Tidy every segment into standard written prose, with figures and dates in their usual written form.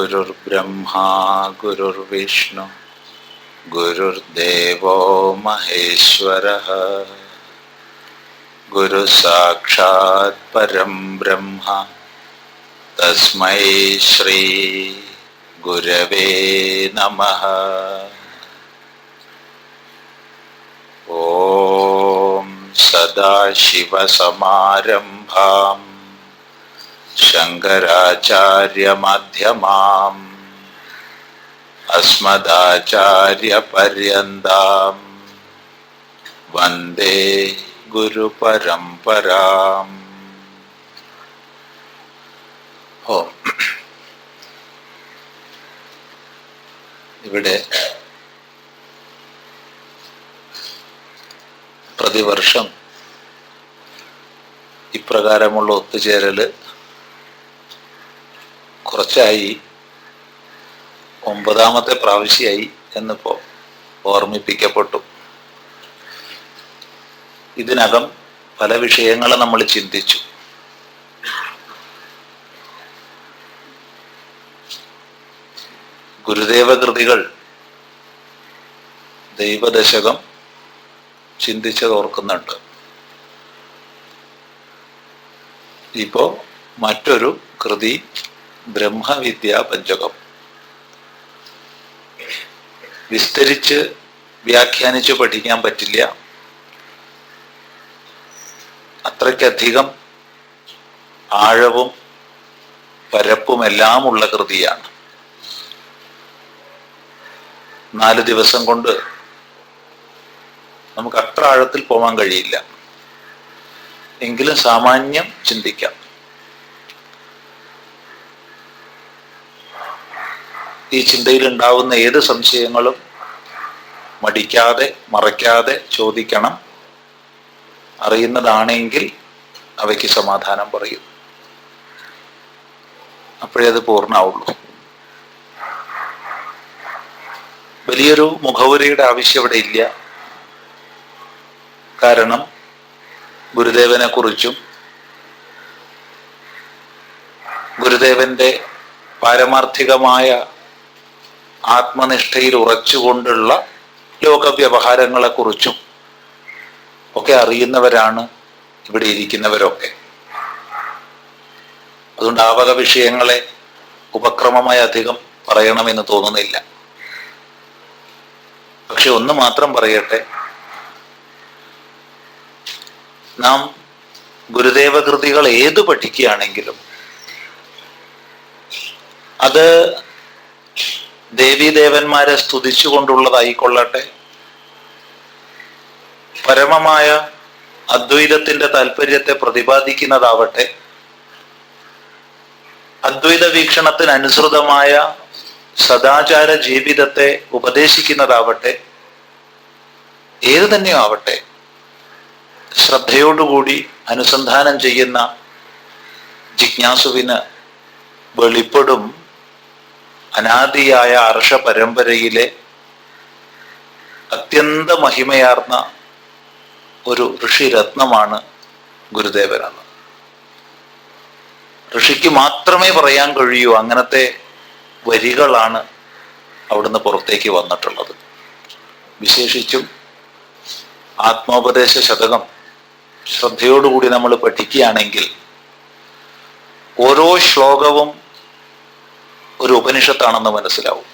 ഗുരുർബ്രഹ്മാ ഗുരുർവിഷ്ണു ഗുരുർദേവോ മഹേശ്വരഃ ഗുരു സാക്ഷാത് പരം ബ്രഹ്മ തസ്മൈ ശ്രീ ഗുരവേ നമഃ. ഓം സദാശിവസമാരംഭാം ശങ്കരാചാര്യമധ്യമാം അസ്മദാചാര്യപര്യന്താം വന്ദേ ഗുരുപരമ്പരാം. ഇവിടെ പ്രതിവർഷം ഇപ്രകാരമുള്ള ഒത്തുചേരല് കുറച്ചായി, 9ാമത്തെ പ്രാവശ്യമായി എന്നിപ്പോ ഓർമ്മിപ്പിക്കപ്പെട്ടു. ഇതിനകം പല വിഷയങ്ങളും നമ്മൾ ചിന്തിച്ചു. ഗുരുദേവ കൃതികൾ ദൈവദശകം ചിന്തിച്ചത് ഓർക്കുന്നുണ്ട്. ഇപ്പോ മറ്റൊരു കൃതി ബ്രഹ്മവിദ്യാ പഞ്ചകം വിസ്തരിച്ച് വ്യാഖ്യാനിച്ച് പഠിക്കാൻ പറ്റില്ല, അത്രയ്ക്കധികം ആഴവും പരപ്പുമെല്ലാം ഉള്ള കൃതിയാണ്. 4 ദിവസം കൊണ്ട് നമുക്ക് അത്ര ആഴത്തിൽ പോകാൻ കഴിയില്ല, എങ്കിലും സാമാന്യം ചിന്തിക്കാം. ഈ ചിന്തയിൽ ഉണ്ടാവുന്ന ഏത് സംശയങ്ങളും മടിക്കാതെ മറയ്ക്കാതെ ചോദിക്കണം. അറിയുന്നതാണെങ്കിൽ അവയ്ക്ക് സമാധാനം പറയും, അപ്പോഴേ അത് പൂർണ്ണമാവുള്ളൂ. വലിയൊരു മുഖവുരയുടെ ആവശ്യം ഇവിടെ ഇല്ല. കാരണം ഗുരുദേവനെ കുറിച്ചും ഗുരുദേവന്റെ പാരമാർത്ഥികമായ ആത്മനിഷ്ഠയിൽ ഉറച്ചുകൊണ്ടുള്ള ലോകവ്യവഹാരങ്ങളെ കുറിച്ചും ഒക്കെ അറിയുന്നവരാണ് ഇവിടെ ഇരിക്കുന്നവരൊക്കെ. അതുകൊണ്ട് ആ വക വിഷയങ്ങളെ ഉപക്രമമായി അധികം പറയണമെന്ന് തോന്നുന്നില്ല. പക്ഷെ ഒന്ന് മാത്രം പറയട്ടെ, നാം ഗുരുദേവ കൃതികൾ ഏത് പഠിക്കുകയാണെങ്കിലും അത് ദേവീദേവന്മാരെ സ്തുതിച്ചുകൊണ്ടുള്ളതായിക്കൊള്ളട്ടെ, പരമമായ അദ്വൈതത്തിന്റെ താല്പര്യത്തെ പ്രതിപാദിക്കുന്നതാവട്ടെ, അദ്വൈത വീക്ഷണത്തിന് അനുസൃതമായ സദാചാര ജീവിതത്തെ ഉപദേശിക്കുന്നതാവട്ടെ, ഏത് തന്നെയോ ആവട്ടെ, ശ്രദ്ധയോടുകൂടി അനുസന്ധാനം ചെയ്യുന്ന ജിജ്ഞാസുവിന് വെളിപ്പെടും അനാദിയായ അർഷ പരമ്പരയിലെ അത്യന്ത മഹിമയാർന്ന ഒരു ഋഷിരത്നമാണ് ഗുരുദേവനെന്ന്. ഋഷിക്ക് മാത്രമേ പറയാൻ കഴിയൂ അങ്ങനത്തെ വരികളാണ് അവിടുന്ന് പുറത്തേക്ക് വന്നിട്ടുള്ളത്. വിശേഷിച്ചും ആത്മോപദേശ ശതകം ശ്രദ്ധയോടുകൂടി നമ്മൾ പഠിക്കുകയാണെങ്കിൽ ഓരോ ശ്ലോകവും ഒരു ഉപനിഷത്താണെന്ന് മനസ്സിലാവും.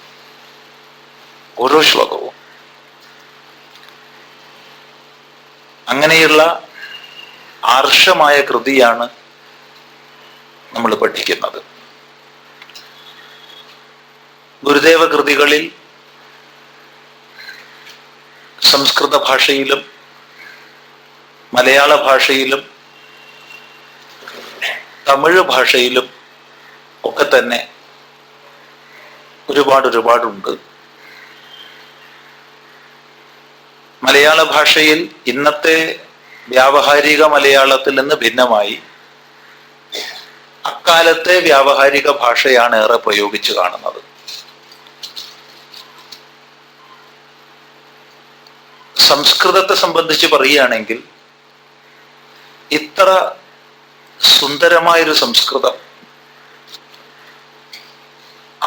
ഓരോ ശ്ലോകവും അങ്ങനെയുള്ള ആർഷമായ കൃതിയാണ് നമ്മൾ പഠിക്കുന്നത്. ഗുരുദേവ കൃതികളിൽ സംസ്കൃത ഭാഷയിലും മലയാള ഭാഷയിലും തമിഴ് ഭാഷയിലും ഒക്കെ തന്നെ ഒരുപാടുണ്ട്. മലയാള ഭാഷയിൽ ഇന്നത്തെ വ്യാവഹാരിക മലയാളത്തിൽ നിന്ന് ഭിന്നമായി അക്കാലത്തെ വ്യാവഹാരിക ഭാഷയാണ് ഏറെ പ്രയോഗിച്ചു കാണുന്നത്. സംസ്കൃതത്തെ സംബന്ധിച്ച് പറയുകയാണെങ്കിൽ ഇത്ര സുന്ദരമായൊരു സംസ്കൃതം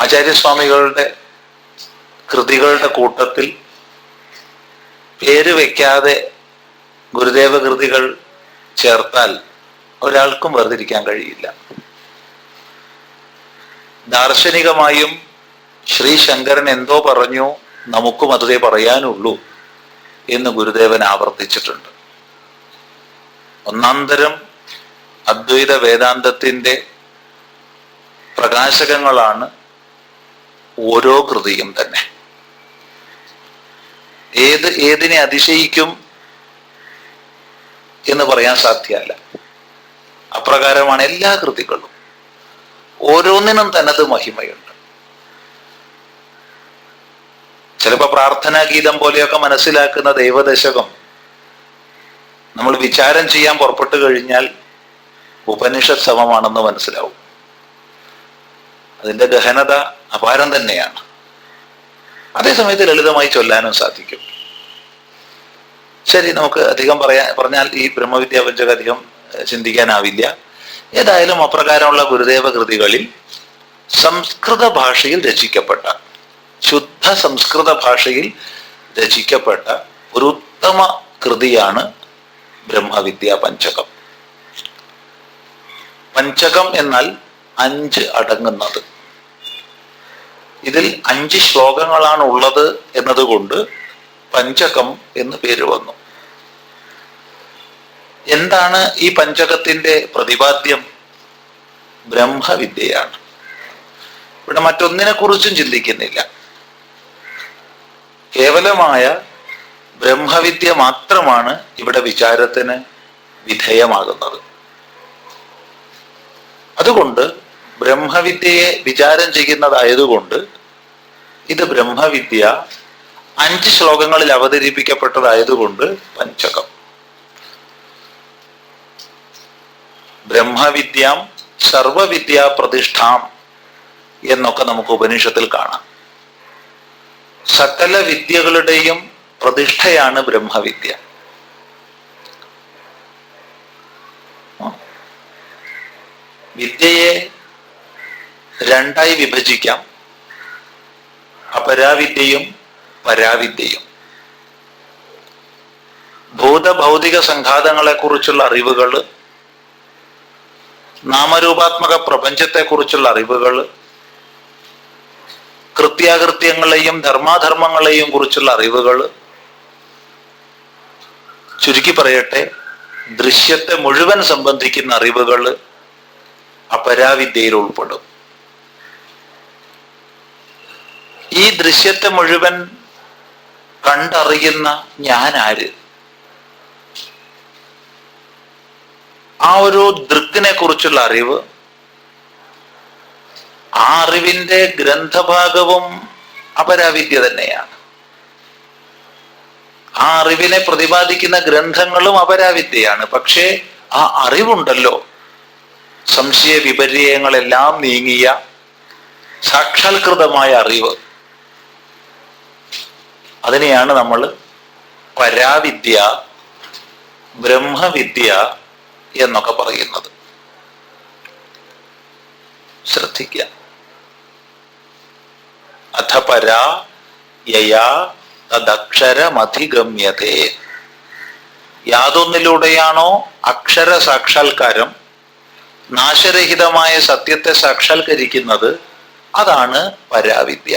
ആചാര്യസ്വാമികളുടെ കൃതികളുടെ കൂട്ടത്തിൽ പേര് വയ്ക്കാതെ ഗുരുദേവ കൃതികൾ ചേർത്താൽ ഒരാൾക്കും വേർതിരിക്കാൻ കഴിയില്ല. ദാർശനികമായും ശ്രീ ശങ്കരൻ എന്തോ പറഞ്ഞു, നമുക്കും അതേ പറയാനുള്ളൂ എന്ന് ഗുരുദേവൻ ആവർത്തിച്ചിട്ടുണ്ട്. ഒന്നാന്തരം അദ്വൈത വേദാന്തത്തിന്റെ പ്രകാശകങ്ങളാണ് ഓരോ കൃതിയും തന്നെ. ഏതിനെ അതിശയിക്കും എന്ന് പറയാൻ സാധ്യമല്ല. അപ്രകാരമാണ് എല്ലാ കൃതികളും. ഓരോന്നിനും തനത് മഹിമയുണ്ട്. ചിലപ്പോൾ പ്രാർത്ഥനാ ഗീതം പോലെയൊക്കെ മനസ്സിലാക്കുന്ന ദൈവദശകം നമ്മൾ വിചാരം ചെയ്യാൻ പുറപ്പെട്ടു കഴിഞ്ഞാൽ ഉപനിഷത് സമമാണെന്ന് മനസ്സിലാവും. അതിൻ്റെ ഗഹനത അപാരം തന്നെയാണ്. അതേസമയത്ത് ലളിതമായി ചൊല്ലാനും സാധിക്കും. ശരി, നമുക്ക് അധികം പറഞ്ഞാൽ ഈ ബ്രഹ്മവിദ്യാ പഞ്ചകം അധികം ചിന്തിക്കാനാവില്ല. ഏതായാലും അപ്രകാരമുള്ള ഗുരുദേവ കൃതികളിൽ സംസ്കൃത ഭാഷയിൽ രചിക്കപ്പെട്ട, ശുദ്ധ സംസ്കൃത ഭാഷയിൽ രചിക്കപ്പെട്ട ഒരു ഉത്തമ കൃതിയാണ് ബ്രഹ്മവിദ്യാ പഞ്ചകം. പഞ്ചകം എന്നാൽ 5 അടങ്ങുന്നത്. ഇതിൽ 5 ശ്ലോകങ്ങളാണ് ഉള്ളത് എന്നതുകൊണ്ട് പഞ്ചകം എന്ന് പേര് വന്നു. എന്താണ് ഈ പഞ്ചകത്തിന്റെ പ്രതിപാദ്യം? ബ്രഹ്മവിദ്യയാണ്. ഇവിടെ മറ്റൊന്നിനെ കുറിച്ചും ചിന്തിക്കുന്നില്ല. കേവലമായ ബ്രഹ്മവിദ്യ മാത്രമാണ് ഇവിടെ വിചാരത്തിന് വിധേയമാകുന്നത്. അതുകൊണ്ട് ബ്രഹ്മവിദ്യയെ വിചാരം ചെയ്യുന്നതായതുകൊണ്ട് ഇത് ബ്രഹ്മവിദ്യ 5 ശ്ലോകങ്ങളിൽ അവതരിപ്പിക്കപ്പെട്ടതായതുകൊണ്ട് പഞ്ചകം. ബ്രഹ്മവിദ്യാം സർവവിദ്യാ പ്രതിഷ്ഠാം എന്നൊക്കെ നമുക്ക് ഉപനിഷത്തിൽ കാണാം. സകല വിദ്യകളുടെയും പ്രതിഷ്ഠയാണ് ബ്രഹ്മവിദ്യ. വിദ്യയെ 2ആയി വിഭജിക്കാം. അപരാവിദ്യയും പരാവിദ്യയും. ഭൂതഭൗതിക സംഘാതങ്ങളെ കുറിച്ചുള്ള അറിവുകൾ, നാമരൂപാത്മക പ്രപഞ്ചത്തെക്കുറിച്ചുള്ള അറിവുകൾ, കൃത്യാകൃത്യങ്ങളെയും ധർമാധർമ്മങ്ങളെയും കുറിച്ചുള്ള അറിവുകൾ, ചുരുക്കി പറയട്ടെ ദൃശ്യത്തെ മുഴുവൻ സംബന്ധിക്കുന്ന അറിവുകൾ അപരാവിദ്യയിൽ ഉൾപ്പെടും. ഈ ദൃശ്യത്തെ മുഴുവൻ കണ്ടറിയുന്ന ഞാൻ ആര്? ആ ഒരു ദൃക്കിനെ കുറിച്ചുള്ള അറിവ്, ആ അറിവിന്റെ ഗ്രന്ഥഭാഗവും അപരാവിദ്യ തന്നെയാണ്. ആ അറിവിനെ പ്രതിപാദിക്കുന്ന ഗ്രന്ഥങ്ങളും അപരാവിദ്യയാണ്. പക്ഷേ ആ അറിവുണ്ടല്ലോ, സംശയ വിപര്യങ്ങളെല്ലാം നീങ്ങിയ സാക്ഷാത്കൃതമായ അറിവ്, അതിനെയാണ് നമ്മൾ പരാവിദ്യ, ബ്രഹ്മവിദ്യ എന്നൊക്കെ പറയുന്നത്. ശ്രദ്ധിക്കുക. അഥ പരാ യയാ തദക്ഷരമധിഗമ്യതേ. യാതൊന്നിലൂടെയാണോ അക്ഷര സാക്ഷാത്കാരം, നാശരഹിതമായ സത്യത്തെ സാക്ഷാത്കരിക്കുന്നത്, അതാണ് പരാവിദ്യ.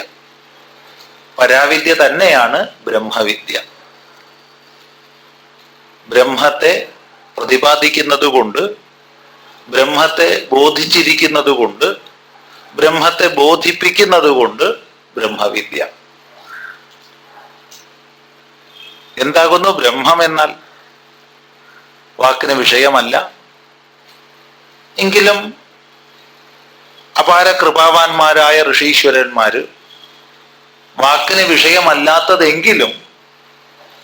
പരാവിദ്യ തന്നെയാണ് ബ്രഹ്മവിദ്യ. ബ്രഹ്മത്തെ പ്രതിപാദിക്കുന്നത് കൊണ്ട്, ബ്രഹ്മത്തെ ബോധിച്ചിരിക്കുന്നത് കൊണ്ട്, ബ്രഹ്മത്തെ ബോധിപ്പിക്കുന്നത് കൊണ്ട് ബ്രഹ്മവിദ്യ. എന്താകുന്നു ബ്രഹ്മം എന്നാൽ? വാക്കിന് വിഷയമല്ല. എങ്കിലും അപാര കൃപാവാന്മാരായ ഋഷീശ്വരന്മാര് വാക്കിന് വിഷയമല്ലാത്തതെങ്കിലും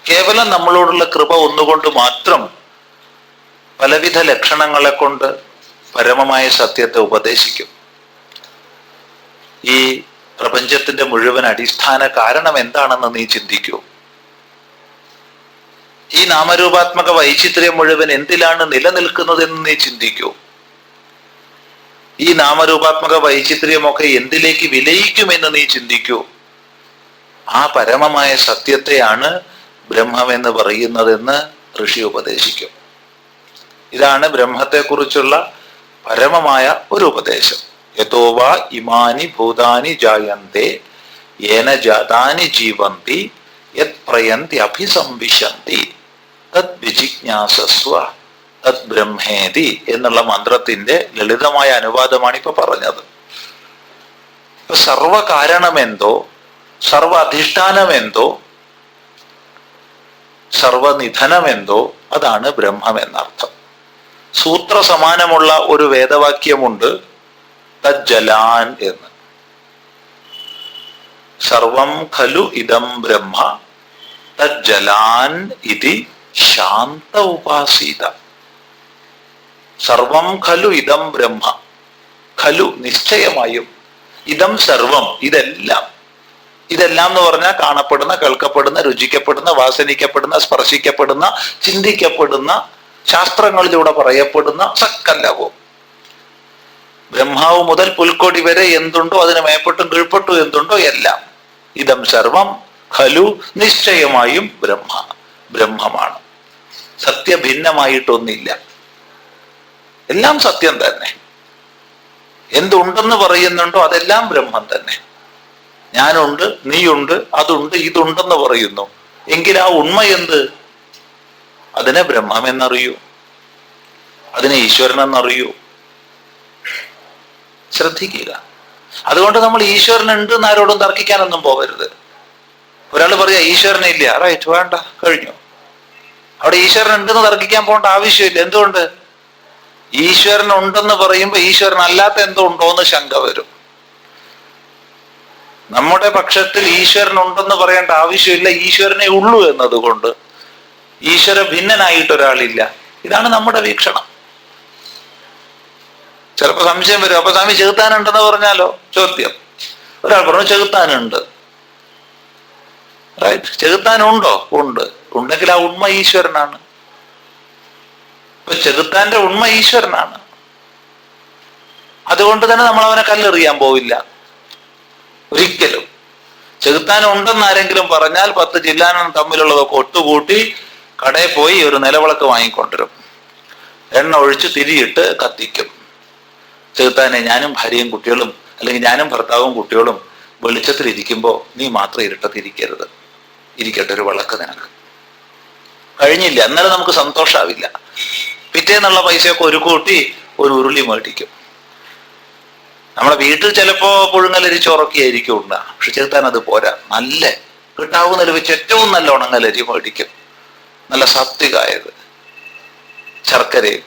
കേവലം നമ്മളോടുള്ള കൃപ ഒന്നുകൊണ്ട് മാത്രം പലവിധ ലക്ഷണങ്ങളെ കൊണ്ട് പരമമായ സത്യത്തെ ഉപദേശിക്കും. ഈ പ്രപഞ്ചത്തിന്റെ മുഴുവൻ അടിസ്ഥാന കാരണം എന്താണെന്ന് നീ ചിന്തിക്കൂ. ഈ നാമരൂപാത്മക വൈചിത്ര്യം മുഴുവൻ എന്തിലാണ് നിലനിൽക്കുന്നതെന്ന് നീ ചിന്തിക്കൂ. ഈ നാമരൂപാത്മക വൈചിത്ര്യമൊക്കെ എന്തിലേക്ക് വിലയിക്കുമെന്ന് നീ ചിന്തിക്കൂ. ആ പരമമായ സത്യത്തെയാണ് ബ്രഹ്മമെന്ന് പറയുന്നതെന്ന് ഋഷി ഉപദേശിക്കും. ഇതാണ് ബ്രഹ്മത്തെക്കുറിച്ചുള്ള പരമമായ ഒരു ഉപദേശം. യതോവാ ഇമാനി ഭൂതാനി ജായന്തെ യേന ജാതാനി ജീവന്തി യത് പ്രയന്തി അഭിസംവിശന്തി തദ് വിജിജ്ഞാസസ്വ തദ് ബ്രഹ്മേതി എന്നുള്ള മന്ത്രത്തിന്റെ ലളിതമായ അനുവാദമാണ് ഇപ്പൊ പറഞ്ഞത്. ഇപ്പൊ സർവകാരണമെന്തോ, സർവ അധിഷ്ഠാനമെന്തോ, സർവനിധനമെന്തോ അതാണ് ബ്രഹ്മം എന്നർത്ഥം. സൂത്ര സമാനമുള്ള ഒരു വേദവാക്യമുണ്ട്, തജ്ജലാൻ എന്ന്. സർവം ഖലു ഇദം ബ്രഹ്മ തജ്ജലാൻ ഇതി ശാന്ത ഉപാസീത. സർവം ഖലു ഇദം ബ്രഹ്മ, ഖലു നിശ്ചയമായും, ഇദം സർവം ഇതെല്ലാം. ഇതെല്ലാം എന്ന് പറഞ്ഞാൽ കാണപ്പെടുന്ന, കേൾക്കപ്പെടുന്ന, രുചിക്കപ്പെടുന്ന, വാസനിക്കപ്പെടുന്ന, സ്പർശിക്കപ്പെടുന്ന, ചിന്തിക്കപ്പെടുന്ന, ശാസ്ത്രങ്ങളിലൂടെ പറയപ്പെടുന്ന സകലവും. ബ്രഹ്മാവ് മുതൽ പുൽക്കൊടി വരെ എന്തുണ്ടോ അതിന് മേപ്പെട്ടും കീഴ്പ്പെട്ടും എന്തുണ്ടോ എല്ലാം. ഇദം സർവം ഖലു നിശ്ചയമായും ബ്രഹ്മമാണ്. സത്യഭിന്നമായിട്ടൊന്നില്ല, എല്ലാം സത്യം തന്നെ. എന്തുണ്ടെന്ന് പറയുന്നുണ്ടോ അതെല്ലാം ബ്രഹ്മം തന്നെ. ഞാനുണ്ട്, നീയുണ്ട്, അതുണ്ട്, ഇതുണ്ടെന്ന് പറയുന്നു എങ്കിൽ ആ ഉണ്മ എന്ത്? അതിനെ ബ്രഹ്മം എന്നറിയൂ, അതിനെ ഈശ്വരൻ എന്നറിയൂ. ശ്രദ്ധിക്കുക. അതുകൊണ്ട് നമ്മൾ ഈശ്വരനുണ്ട് എന്ന് ആരോടും തർക്കിക്കാനൊന്നും പോകരുത്. ഒരാൾ പറയാ ഈശ്വരനില്ല, റൈറ്റ്, വേണ്ട, കഴിഞ്ഞു. അവിടെ ഈശ്വരൻ ഉണ്ടെന്ന് തർക്കിക്കാൻ പോകേണ്ട ആവശ്യമില്ല. എന്തുകൊണ്ട്? ഈശ്വരൻ ഉണ്ടെന്ന് പറയുമ്പോൾ ഈശ്വരൻ അല്ലാത്ത എന്തോ ഉണ്ടോ എന്ന് ശങ്ക വരും. നമ്മുടെ പക്ഷത്തിൽ ഈശ്വരൻ ഉണ്ടെന്ന് പറയേണ്ട ആവശ്യമില്ല, ഈശ്വരനെ ഉള്ളൂ എന്നതുകൊണ്ട്. ഈശ്വര ഭിന്നനായിട്ടൊരാളില്ല. ഇതാണ് നമ്മുടെ വീക്ഷണം. ചിലപ്പോൾ സംശയം വരും, അപ്പൊ സ്വാമി ചെകുത്താനുണ്ടെന്ന് പറഞ്ഞാലോ? ചോദ്യം. ഒരാൾ പറഞ്ഞു ചെകുത്താനുണ്ട്, റൈറ്റ്. ചെകുത്താനുണ്ടോ? ഉണ്ട്. ഉണ്ടെങ്കിൽ ആ ഉണ്മ ഈശ്വരനാണ്. ഇപ്പൊ ചെകുത്താന്റെ ഉണ്മ ഈശ്വരനാണ്. അതുകൊണ്ട് തന്നെ നമ്മൾ അവനെ കല്ലെറിയാൻ പോവില്ല ഒരിക്കലും. ചെകുത്താൻ ഉണ്ടെന്ന് ആരെങ്കിലും പറഞ്ഞാൽ 10 ജില്ലാനം തമ്മിലുള്ളതൊക്കെ ഒത്തുകൂട്ടി കടയിൽ പോയി ഒരു നിലവിളക്ക് വാങ്ങിക്കൊണ്ടുവരും, എണ്ണ ഒഴിച്ച് തിരിയിട്ട് കത്തിക്കും. ചെകുത്താനെ, ഞാനും ഭാര്യയും കുട്ടികളും, അല്ലെങ്കിൽ ഞാനും ഭർത്താവും കുട്ടികളും വെളിച്ചത്തിൽ ഇരിക്കുമ്പോൾ നീ മാത്രം ഇരുട്ടത്തിരിക്കരുത്, ഇരിക്കട്ടെ ഒരു വിളക്ക് നിനക്ക്. കഴിഞ്ഞില്ല, എന്നാലും നമുക്ക് സന്തോഷാവില്ല. പിറ്റേന്നുള്ള പൈസയൊക്കെ ഒരു കൂട്ടി ഒരു ഉരുളി മേടിക്കും. നമ്മളെ വീട്ടിൽ ചിലപ്പോ പുഴുങ്ങലരി ചോറൊക്കെയായിരിക്കും ഉണ്ടാ, പക്ഷെ ചെറുത്താൻ അത് പോരാ. നല്ല കിട്ടാവുന്നതിൽ വെച്ച് ഏറ്റവും നല്ല ഉണങ്ങലരി മേടിക്കും, നല്ല സാത്വികമായത്. ശർക്കരയും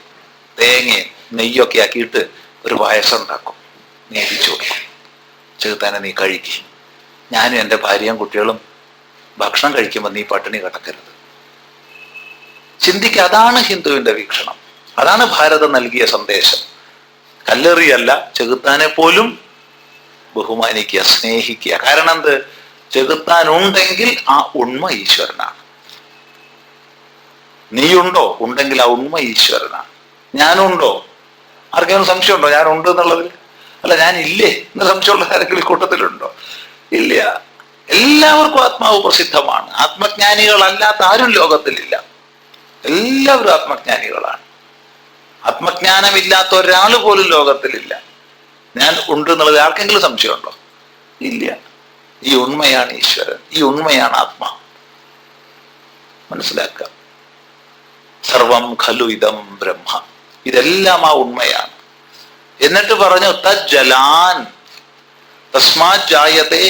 തേങ്ങയും നെയ്യൊക്കെ ആക്കിയിട്ട് ഒരു പായസം ഉണ്ടാക്കും, നേദിച്ചു കൊടുക്കും. ചെറുത്താനെ നീ കഴിക്കും, ഞാനും എൻ്റെ ഭാര്യയും കുട്ടികളും ഭക്ഷണം കഴിക്കുമ്പോൾ നീ പട്ടിണി കിടക്കരുത്. ചിന്തിക്കുക. അതാണ് ഹിന്ദുവിന്റെ വീക്ഷണം, അതാണ് ഭാരതം നൽകിയ സന്ദേശം. കല്ലെറിയല്ല, ചെകുത്താനെ പോലും ബഹുമാനിക്കുക, സ്നേഹിക്കുക. കാരണം എന്ത്? ചെകുത്താൻ ഉണ്ടെങ്കിൽ ആ ഉണ്മ ഈശ്വരനാണ്. നീയുണ്ടോ? ഉണ്ടെങ്കിൽ ആ ഉണ്മ ഈശ്വരനാണ്. ഞാനുണ്ടോ? ആർക്കെങ്കിലും സംശയമുണ്ടോ ഞാനുണ്ട് എന്നുള്ളതിൽ? അല്ല, ഞാനില്ലേ എന്ന് സംശയമുള്ള ആരെങ്കിലും കൂട്ടത്തിലുണ്ടോ? ഇല്ല. എല്ലാവർക്കും ആത്മാവ് പ്രസിദ്ധമാണ്. ആത്മജ്ഞാനികളല്ലാത്ത ആരും ലോകത്തിലില്ല. എല്ലാവരും ആത്മജ്ഞാനികളാണ്. ആത്മജ്ഞാനമില്ലാത്ത ഒരാൾ പോലും ലോകത്തിലില്ല. ഞാൻ ഉണ്ട് എന്നുള്ളത് ആർക്കെങ്കിലും സംശയമുണ്ടോ? ഇല്ല. ഈ ഉണ്മയാണ് ഈശ്വരൻ, ഈ ഉണ്മയാണ് ആത്മാ. മനസ്സിലാക്കുക. സർവം ഖലു ഇദം ബ്രഹ്മ, ഇതെല്ലാം ആ ഉണ്മയാണ്. എന്നിട്ട് പറഞ്ഞു തജ്ജലാൻ തസ്മാത് ജായതേ,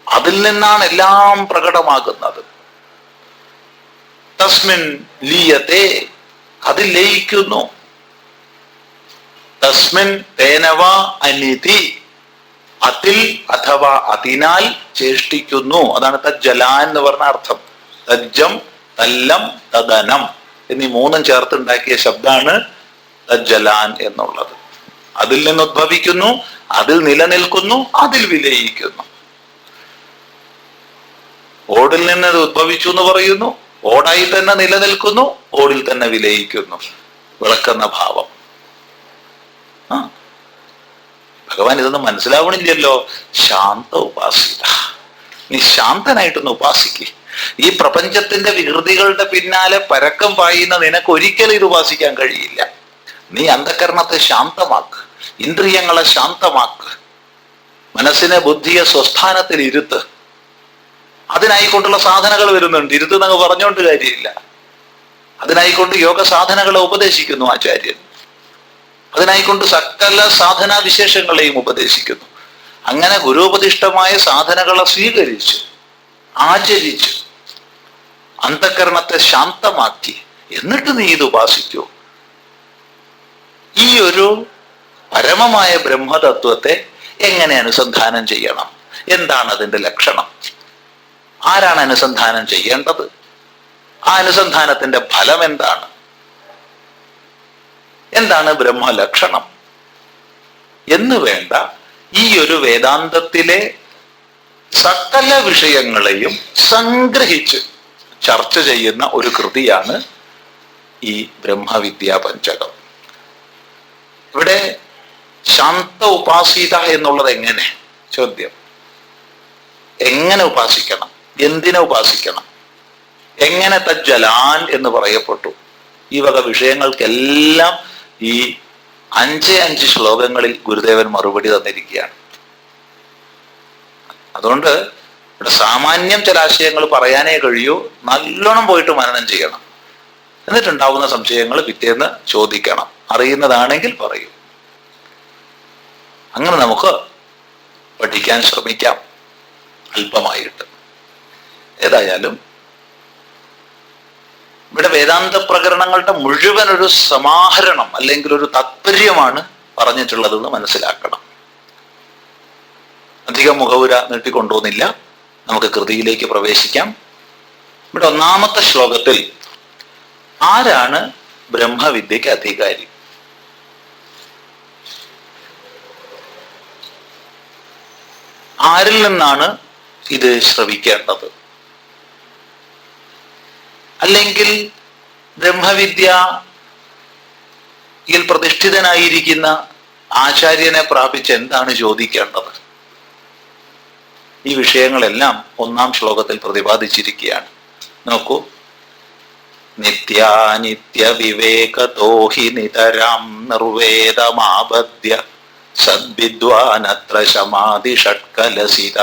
അതിൽ നിന്നാണ് എല്ലാം പ്രകടമാകുന്നത്. തസ്മിൻ ലീയത്തെ, അതിൽ ലയിക്കുന്നു. തസ്മിൻ തേനവ അനിതി, അതിൽ അഥവാ അതിനാൽ ചേഷ്ടിക്കുന്നു. അതാണ് തജ്ജലാൻ എന്ന് പറഞ്ഞ അർത്ഥം. തജ്ജം, തല്ലം, തദനം എന്നീ മൂന്നും ചേർത്തുണ്ടാക്കിയ ശബ്ദമാണ് തജ്ജലാൻ എന്നുള്ളത്. അതിൽ നിന്ന് ഉദ്ഭവിക്കുന്നു, അതിൽ നിലനിൽക്കുന്നു, അതിൽ വിലയിക്കുന്നു. ഓടിൽ നിന്ന് ഉദ്ഭവിച്ചു എന്ന് പറയുന്നു, ഓടായി തന്നെ നിലനിൽക്കുന്നു, ഓടിൽ തന്നെ വിലയിക്കുന്നു. വിളക്കെന്ന ഭാവം. ആ, ഭഗവാൻ ഇതൊന്നും മനസ്സിലാവണില്ലല്ലോ. ശാന്ത ഉപാസിത, നീ ശാന്തനായിട്ടൊന്ന് ഉപാസിക്ക്. ഈ പ്രപഞ്ചത്തിന്റെ വികൃതികളുടെ പിന്നാലെ പരക്കം പായുന്ന നിനക്ക് ഒരിക്കലും ഇത് ഉപാസിക്കാൻ കഴിയില്ല. നീ അന്ധകരണത്തെ ശാന്തമാക്ക്, ഇന്ദ്രിയങ്ങളെ ശാന്തമാക്ക്, മനസ്സിനെ ബുദ്ധിയെ സ്വസ്ഥാനത്തിൽ ഇരുത്ത്. അതിനായിക്കൊണ്ടുള്ള സാധനകൾ വരുന്നുണ്ട്. ഇരുത്തുന്നങ്ങ് പറഞ്ഞുകൊണ്ട് കാര്യമില്ല. അതിനായിക്കൊണ്ട് യോഗ സാധനങ്ങളെ ഉപദേശിക്കുന്നു ആചാര്യൻ. അതിനായിക്കൊണ്ട് സകല സാധനാ വിശേഷങ്ങളെയും ഉപദേശിക്കുന്നു. അങ്ങനെ ഗുരുപദിഷ്ടമായ സാധനകളെ സ്വീകരിച്ച് ആചരിച്ച് അന്ധകരണത്തെ ശാന്തമാക്കി എന്നിട്ട് നീ ഇത് ഉപാസിക്കൂ. ഈ ഒരു പരമമായ ബ്രഹ്മതത്വത്തെ എങ്ങനെ അനുസന്ധാനം ചെയ്യണം? എന്താണ് അതിന്റെ ലക്ഷണം? ആരാണ് അനുസന്ധാനം ചെയ്യേണ്ടത്? ആ അനുസന്ധാനത്തിന്റെ ഫലം എന്താണ്? എന്താണ് ബ്രഹ്മലക്ഷണം എന്ന് വേണ്ട ഈ ഒരു വേദാന്തത്തിലെ സകല വിഷയങ്ങളെയും സംഗ്രഹിച്ച് ചർച്ച ചെയ്യുന്ന ഒരു കൃതിയാണ് ഈ ബ്രഹ്മവിദ്യാ പഞ്ചകം. ഇവിടെ ശാന്ത ഉപാസിത എന്നുള്ളത് എങ്ങനെ? ചോദ്യം. എങ്ങനെ ഉപാസിക്കണം? എന്തിനെ ഉപാസിക്കണം? എങ്ങനെ തജ്ജലാൻ എന്ന് പറയപ്പെട്ടു? ഈ വക വിഷയങ്ങൾക്കെല്ലാം ഈ 5 ശ്ലോകങ്ങളിൽ ഗുരുദേവൻ മറുപടി തന്നിരിക്കുകയാണ്. അതുകൊണ്ട് ഇവിടെ സാമാന്യം ചില ആശയങ്ങൾ പറയാനേ കഴിയൂ. നല്ലോണം പോയിട്ട് മനനം ചെയ്യണം. എന്നിട്ടുണ്ടാവുന്ന സംശയങ്ങൾ പിറ്റേന്ന് ചോദിക്കണം. അറിയുന്നതാണെങ്കിൽ പറയൂ. അങ്ങനെ നമുക്ക് പഠിക്കാൻ ശ്രമിക്കാം, അല്പമായിട്ട്. ഏതായാലും ഇവിടെ വേദാന്ത പ്രകരണങ്ങളുടെ മുഴുവൻ ഒരു സമാഹരണം അല്ലെങ്കിൽ ഒരു താത്പര്യമാണ് പറഞ്ഞിട്ടുള്ളതെന്ന് മനസ്സിലാക്കണം. അധികം മുഖവുര നീട്ടിക്കൊണ്ടുപോകുന്നില്ല, നമുക്ക് കൃതിയിലേക്ക് പ്രവേശിക്കാം. ഇവിടെ 1-ാമത്തെ ശ്ലോകത്തിൽ ആരാണ് ബ്രഹ്മവിദ്യക്ക് അധികാരി? ആരിൽ നിന്നാണ് ഇത് ശ്രവിക്കേണ്ടത്? അല്ലെങ്കിൽ ബ്രഹ്മവിദ്യയിൽ പ്രതിഷ്ഠിതനായിരിക്കുന്ന ആചാര്യനെ പ്രാപിച്ച് എന്താണ് ചോദിക്കേണ്ടത്? ഈ വിഷയങ്ങളെല്ലാം 1-ാം ശ്ലോകത്തിൽ പ്രതിപാദിച്ചിരിക്കുകയാണ്. നോക്കൂ. നിത്യാനിത്യ വിവേകതോ ഹി നിതരാം നിർവേദമാബദ്ധ്യ സദ്വിദ്വാനത്ര ശമാധി ഷട്കലസിത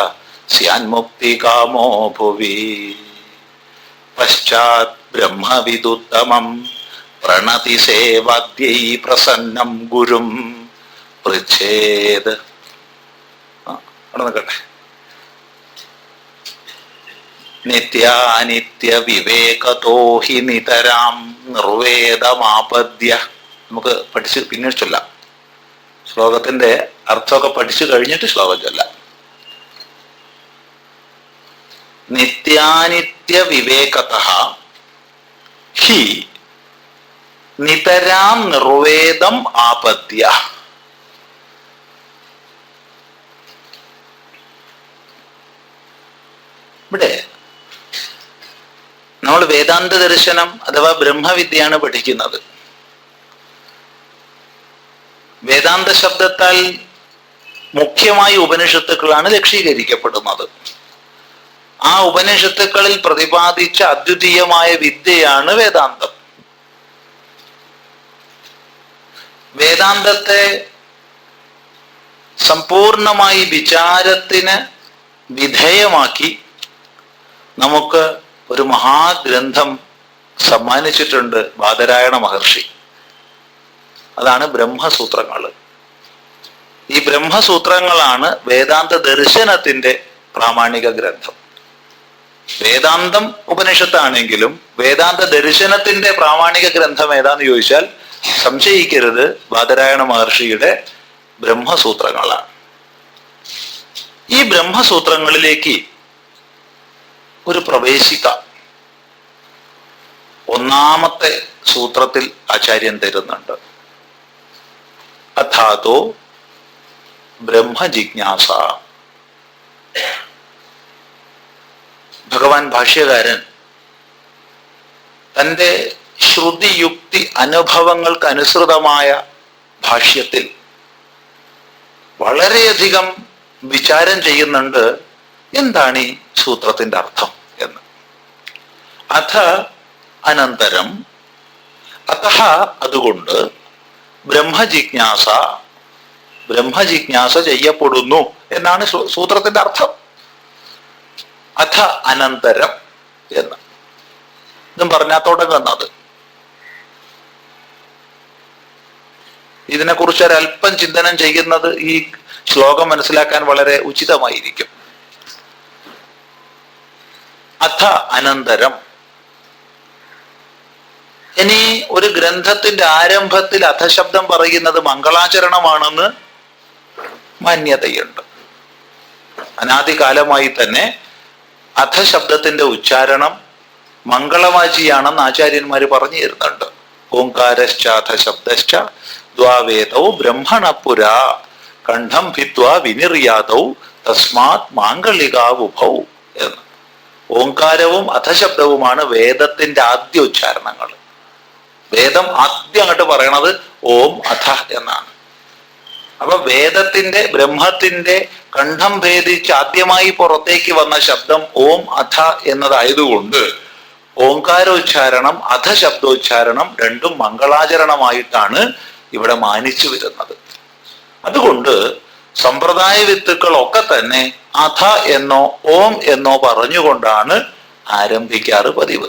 സ്യാന്മുക്തികാമോ ഭുവി പശ്ചാത് ബ്രഹ്മവിദുത്തമം പ്രണതി സേവാദ്യൈ പ്രസന്നം ഗുരും പൃച്ഛേത്. അവിടെ നിൽക്കട്ടെ. നിത്യാനിത്യ വിവേകതോ ഹി നിതരാം നിർവേദമാപദ്യ. നമുക്ക് പഠിച്ച് പിന്നീട് ചൊല്ലാം. ശ്ലോകത്തിന്റെ അർത്ഥമൊക്കെ പഠിച്ചു കഴിഞ്ഞിട്ട് ശ്ലോകം ചൊല്ലാം. നിത്യാനിത്യ വിവേകതഃ ഹി നിതരാം നിർവേദം ആപദ്യ. ഇവിടെ നമ്മൾ വേദാന്ത ദർശനം അഥവാ ബ്രഹ്മവിദ്യയാണ് പഠിക്കുന്നത്. വേദാന്ത ശബ്ദത്താൽ മുഖ്യമായി ഉപനിഷത്തുക്കളാണ് ലക്ഷീകരിക്കപ്പെടുന്നത്. ആ ഉപനിഷത്തുക്കളിൽ പ്രതിപാദിച്ച അദ്വിതീയമായ വിദ്യയാണ് വേദാന്തം. വേദാന്തത്തെ സമ്പൂർണമായി വിചാരത്തിന് വിധേയമാക്കി നമുക്ക് ഒരു മഹാഗ്രന്ഥം സമ്മാനിച്ചിട്ടുണ്ട് ബാദരായണ മഹർഷി. അതാണ് ബ്രഹ്മസൂത്രങ്ങൾ. ഈ ബ്രഹ്മസൂത്രങ്ങളാണ് വേദാന്ത ദർശനത്തിന്റെ പ്രാമാണിക ഗ്രന്ഥം. വേദാന്തം ഉപനിഷത്താണെങ്കിലും വേദാന്ത ദർശനത്തിന്റെ പ്രാമാണിക ഗ്രന്ഥം ഏതാന്ന് ചോദിച്ചാൽ സംശയിക്കരുത്, ബാദരായണ മഹർഷിയുടെ ബ്രഹ്മസൂത്രങ്ങളാണ്. ഈ ബ്രഹ്മസൂത്രങ്ങളിലേക്ക് ഒരു പ്രവേശിക 1-ാമത്തെ സൂത്രത്തിൽ ആചാര്യൻ തരുന്നുണ്ട്. അഥാതോ ബ്രഹ്മജിജ്ഞാസ. ഭഗവാൻ ഭാഷ്യകാരൻ തൻ്റെ ശ്രുതിയുക്തി അനുഭവങ്ങൾക്ക് അനുസൃതമായ ഭാഷ്യത്തിൽ വളരെയധികം വിചാരം ചെയ്യുന്നുണ്ട് എന്താണ് ഈ സൂത്രത്തിന്റെ അർത്ഥം എന്ന്. അഥ അനന്തരം, അതഃ അതുകൊണ്ട്, ബ്രഹ്മജിജ്ഞാസ ചെയ്യപ്പെടുന്നു എന്നാണ് സൂത്രത്തിന്റെ അർത്ഥം. അഥ അനന്തരം എന്ന് ഇതും പറഞ്ഞാൽ തുടങ്ങുന്നത്. ഇതിനെക്കുറിച്ച് ഒരല്പം ചിന്തനം ചെയ്യുന്നത് ഈ ശ്ലോകം മനസ്സിലാക്കാൻ വളരെ ഉചിതമായിരിക്കും. അഥ അനന്തരം. ഇനി ഒരു ഗ്രന്ഥത്തിന്റെ ആരംഭത്തിൽ അധശബ്ദം പറയുന്നത് മംഗളാചരണമാണെന്ന് മാന്യതയുണ്ട്. അനാദികാലമായി തന്നെ അധശബ്ദത്തിന്റെ ഉച്ചാരണം മംഗളവാചിയാണെന്ന് ആചാര്യന്മാര് പറഞ്ഞു തരുന്നുണ്ട്. ഓംകാരശ്ചാധശബ്ദശ്ച ദ്വാവേദൗ ബ്രഹ്മണപുരാ കണ്ഠം ഭിത്വാ വിനിർയാദൗ തസ്മാത് മാംഗളികാവുഭൗ എന്ന്. ഓംകാരവും അധശബ്ദവുമാണ് വേദത്തിന്റെ ആദ്യ ഉച്ചാരണങ്ങൾ. വേദം ആദ്യം അങ്ങോട്ട് പറയണത് ഓം അധ എന്നാണ്. അപ്പൊ വേദത്തിന്റെ, ബ്രഹ്മത്തിന്റെ കണ്ഠം ഭേദിച്ച് ആദ്യമായി പുറത്തേക്ക് വന്ന ശബ്ദം ഓം അധ എന്നതായതുകൊണ്ട് ഓംകാരോച്ചാരണം അധശബ്ദോച്ചാരണം രണ്ടും മംഗളാചരണമായിട്ടാണ് ഇവിടെ മാനിച്ചു വരുന്നത്. അതുകൊണ്ട് സമ്പ്രദായ വിത്തുക്കളൊക്കെ തന്നെ അധ എന്നോ ഓം എന്നോ പറഞ്ഞുകൊണ്ടാണ് ആരംഭിക്കാറ് പതിവ്.